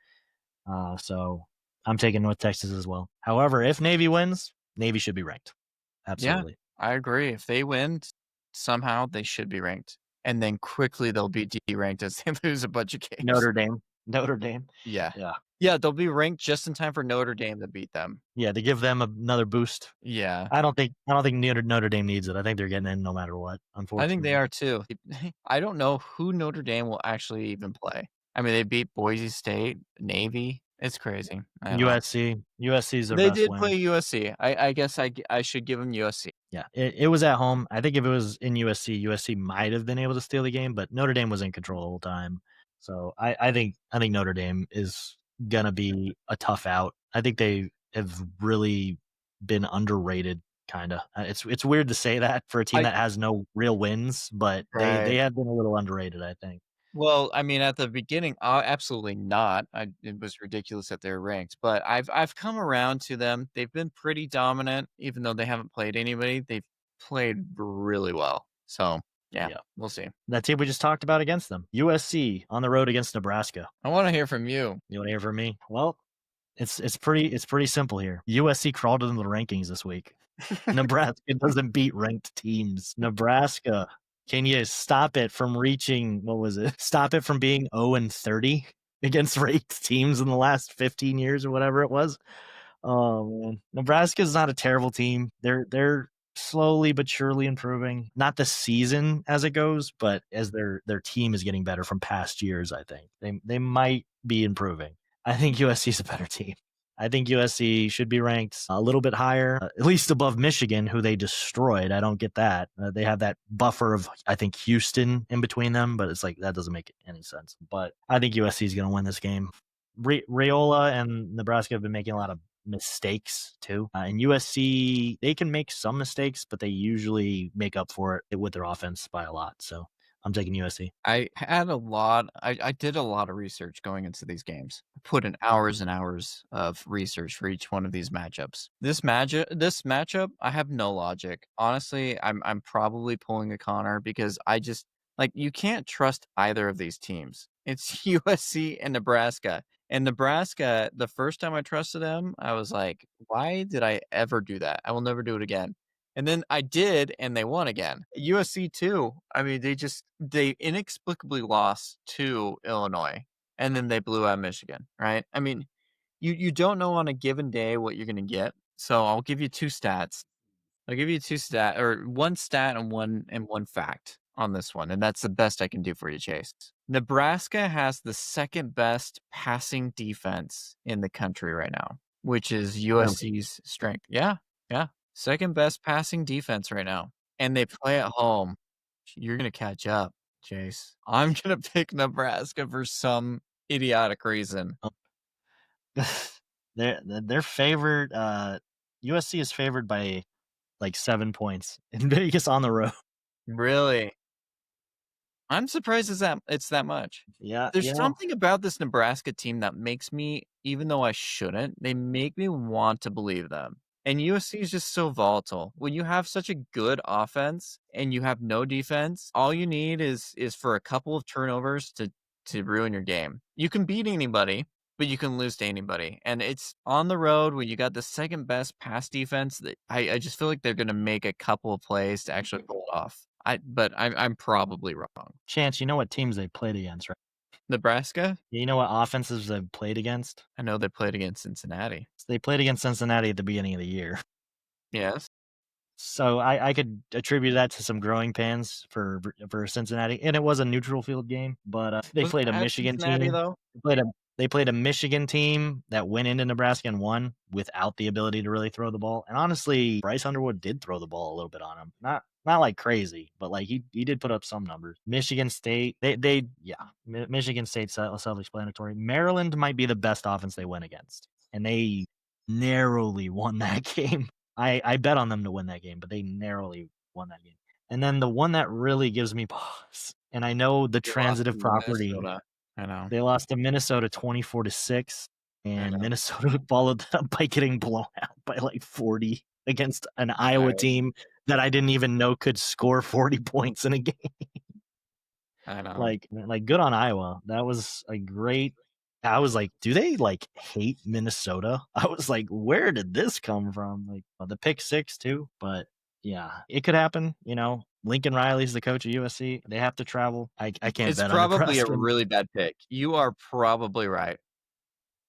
Speaker 2: So I'm taking North Texas as well. However, if Navy wins, Navy should be ranked. Absolutely.
Speaker 3: Yeah, I agree. If they win, somehow they should be ranked. and then quickly they'll be deranked as they lose a bunch of games.
Speaker 2: Notre Dame.
Speaker 3: Yeah.
Speaker 2: Yeah.
Speaker 3: Yeah, they'll be ranked just in time for Notre Dame to beat them.
Speaker 2: Yeah, to give them another boost.
Speaker 3: Yeah.
Speaker 2: I don't think Notre Dame needs it. I think they're getting in no matter what, unfortunately.
Speaker 3: I think they are too. I don't know who Notre Dame will actually even play. I mean, they beat Boise State, Navy. It's crazy. I don't know.
Speaker 2: USC. USC's their
Speaker 3: They
Speaker 2: best
Speaker 3: did
Speaker 2: win.
Speaker 3: play USC. I guess I should give them USC.
Speaker 2: Yeah, it was at home. I think if it was in USC might have been able to steal the game, but Notre Dame was in control the whole time. So I think Notre Dame is gonna be a tough out. I think they have really been underrated, kind of. It's weird to say that for a team that has no real wins, but they have been a little underrated, I think.
Speaker 3: Well, I mean, at the beginning, absolutely not. It was ridiculous that they're ranked, but I've come around to them. They've been pretty dominant, even though they haven't played anybody. They've played really well. So yeah, we'll see.
Speaker 2: That team we just talked about against them, USC on the road against Nebraska.
Speaker 3: I want to hear from you.
Speaker 2: You want to hear from me? Well, it's pretty simple here. USC crawled into the rankings this week. Nebraska doesn't beat ranked teams. Nebraska, can you stop it from reaching, what was it? Stop it from being 0-30 against ranked teams in the last 15 years or whatever it was. Oh man, Nebraska's not a terrible team. They're slowly but surely improving. Not the season as it goes, but as their team is getting better from past years, I think they might be improving. I think USC's a better team. I think USC should be ranked a little bit higher, at least above Michigan, who they destroyed. I don't get that. They have that buffer of, I think, Houston in between them, but it's like that doesn't make any sense. But I think USC is going to win this game. Raiola and Nebraska have been making a lot of mistakes too. And USC, they can make some mistakes, but they usually make up for it with their offense by a lot. So I'm taking USC.
Speaker 3: I did a lot of research going into these games. I put in hours and hours of research for each one of these matchups. This matchup, I have no logic. Honestly, I'm probably pulling a Connor because I just you can't trust either of these teams. It's USC and Nebraska. And Nebraska, the first time I trusted them, I was like, why did I ever do that? I will never do it again. And then I did, and they won again. USC too. I mean, they inexplicably lost to Illinois, and then they blew out Michigan, right? I mean, you don't know on a given day what you're going to get. So I'll give you two stats. I'll give you one stat and one fact on this one, and that's the best I can do for you, Chase. Nebraska has the second best passing defense in the country right now, which is USC's strength. Yeah. Second best passing defense right now. And they play at home. You're going to catch up, Chase. I'm going to pick Nebraska for some idiotic reason.
Speaker 2: They're favored. USC is favored by like 7 points in Vegas on the road.
Speaker 3: Really? I'm surprised it's that much.
Speaker 2: Yeah.
Speaker 3: There's something about this Nebraska team that makes me, even though I shouldn't, they make me want to believe them. And USC is just so volatile. When you have such a good offense and you have no defense, all you need is for a couple of turnovers to ruin your game. You can beat anybody, but you can lose to anybody. And it's on the road when you got the second best pass defense. That I just feel like they're going to make a couple of plays to actually pull it off. But I'm probably wrong.
Speaker 2: Chance, you know what teams they played against, right?
Speaker 3: Nebraska?
Speaker 2: You know what offenses they've played against?
Speaker 3: I know they played against Cincinnati.
Speaker 2: They played against Cincinnati at the beginning of the year.
Speaker 3: Yes.
Speaker 2: So I could attribute that to some growing pains for Cincinnati, and it was a neutral field game. But they played a Michigan team.
Speaker 3: Though?
Speaker 2: They played a Michigan team that went into Nebraska and won without the ability to really throw the ball. And honestly, Bryce Underwood did throw the ball a little bit on him. Not like crazy, but like he did put up some numbers. Michigan State, Michigan State's self-explanatory. Maryland might be the best offense they went against, and they narrowly won that game. I bet on them to win that game, but they narrowly won that game. And then the one that really gives me pause, and I know the transitive property.
Speaker 3: Minnesota. I know.
Speaker 2: They lost to Minnesota 24-6, and Minnesota followed that up by getting blown out by like 40 against an Iowa team that I didn't even know could score 40 points in a game.
Speaker 3: I know.
Speaker 2: Like good on Iowa. That was a great. I was like, do they like hate Minnesota? I was like, where did this come from? Like the pick six too, but yeah, it could happen. You know, Lincoln Riley's the coach of USC. They have to travel. I can't
Speaker 3: It's
Speaker 2: bet on
Speaker 3: probably a
Speaker 2: Nebraska.
Speaker 3: really bad pick. You are probably right.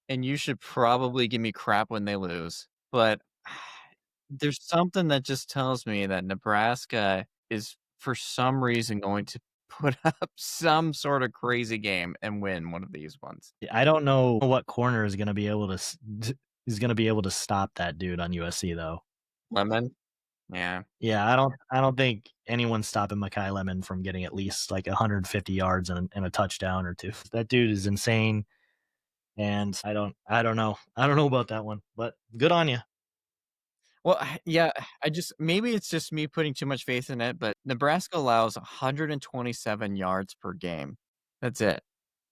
Speaker 3: And you should probably give me crap when they lose. But there's something that just tells me that Nebraska is, for some reason, going to put up some sort of crazy game and win one of these ones.
Speaker 2: I don't know what corner is going to be able to stop that dude on USC though.
Speaker 3: Lemon? Yeah.
Speaker 2: Yeah, I don't think anyone's stopping Mekhi Lemon from getting at least like 150 yards and a touchdown or two. That dude is insane. And I don't know. I don't know about that one, but good on you.
Speaker 3: Well, yeah, maybe it's just me putting too much faith in it, but Nebraska allows 127 yards per game. That's it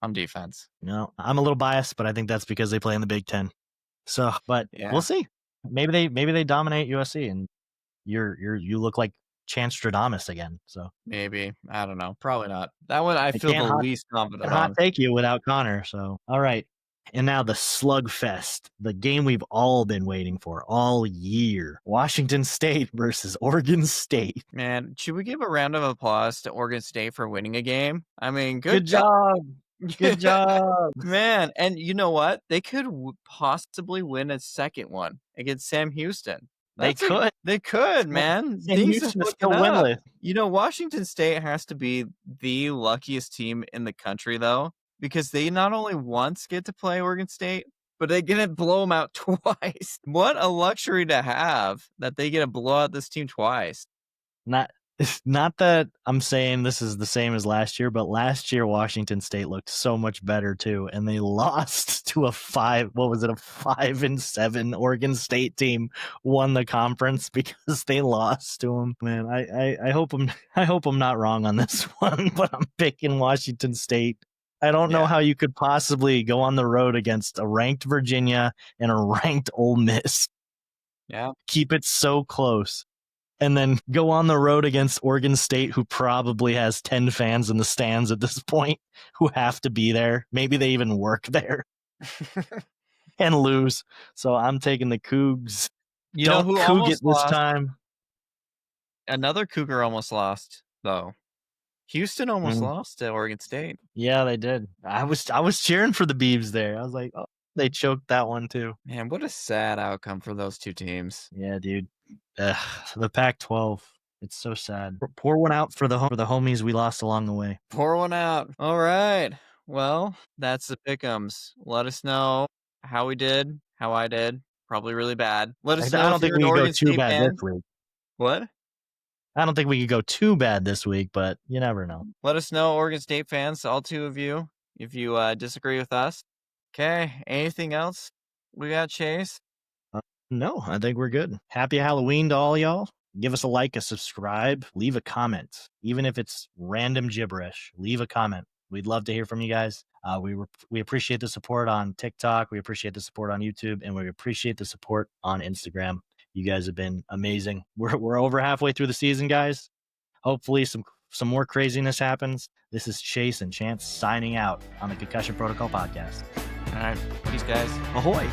Speaker 3: on defense.
Speaker 2: No, I'm a little biased, but I think that's because they play in the Big Ten. So, but
Speaker 3: Yeah.
Speaker 2: we'll see. Maybe they dominate USC and you look like Chance Stradamus again. So
Speaker 3: Maybe. I don't know. Probably not. That one I feel
Speaker 2: can't
Speaker 3: the
Speaker 2: hot-
Speaker 3: least confident
Speaker 2: Hot
Speaker 3: on.
Speaker 2: take you without Connor. So, all right. And now the slugfest, the game we've all been waiting for all year. Washington State versus Oregon State.
Speaker 3: Man, should we give a round of applause to Oregon State for winning a game? I mean,
Speaker 2: Good job. Good job.
Speaker 3: Man, and you know what? They could possibly win a second one against Sam Houston.
Speaker 2: They could.
Speaker 3: They could, man.
Speaker 2: Sam
Speaker 3: Things
Speaker 2: Houston
Speaker 3: are
Speaker 2: is still
Speaker 3: looking up.
Speaker 2: winless.
Speaker 3: You know, Washington State has to be the luckiest team in the country, though, because they not only once get to play Oregon State, but they get to blow them out twice. What a luxury to have that they get to blow out this team twice.
Speaker 2: Not that I'm saying this is the same as last year, but last year Washington State looked so much better too, and they lost to a 5-7 Oregon State team won the conference because they lost to them. Man, I hope I'm not wrong on this one, but I'm picking Washington State. I don't know how you could possibly go on the road against a ranked Virginia and a ranked Ole Miss.
Speaker 3: Yeah.
Speaker 2: Keep it so close. And then go on the road against Oregon State, who probably has 10 fans in the stands at this point who have to be there. Maybe they even work there and lose. So I'm taking the Cougs.
Speaker 3: You know who almost
Speaker 2: this
Speaker 3: lost?
Speaker 2: time?
Speaker 3: Another Cougar almost lost, though. Houston almost lost to Oregon State.
Speaker 2: Yeah, they did. I was cheering for the Beavs there. I was like, oh, they choked that one too.
Speaker 3: Man, what a sad outcome for those two teams.
Speaker 2: Yeah, dude. The Pac-12. It's so sad. Pour one out for the homies we lost along the way.
Speaker 3: Pour one out. All right. Well, that's the pick'ems. Let us know how we did, how I did. Probably really bad. Let us know.
Speaker 2: I don't think we can go too bad this week.
Speaker 3: What?
Speaker 2: I don't think we could go too bad this week, but you never know.
Speaker 3: Let us know, Oregon State fans, all two of you, if you disagree with us. Okay. Anything else we got, Chase?
Speaker 2: No, I think we're good. Happy Halloween to all y'all. Give us a like, a subscribe, leave a comment. Even if it's random gibberish, leave a comment. We'd love to hear from you guys. We appreciate the support on TikTok. We appreciate the support on YouTube, and we appreciate the support on Instagram. You guys have been amazing. We're over halfway through the season, guys. Hopefully some more craziness happens. This is Chase and Chance signing out on the Concussion Protocol Podcast.
Speaker 3: All right. Peace, guys.
Speaker 2: Ahoy.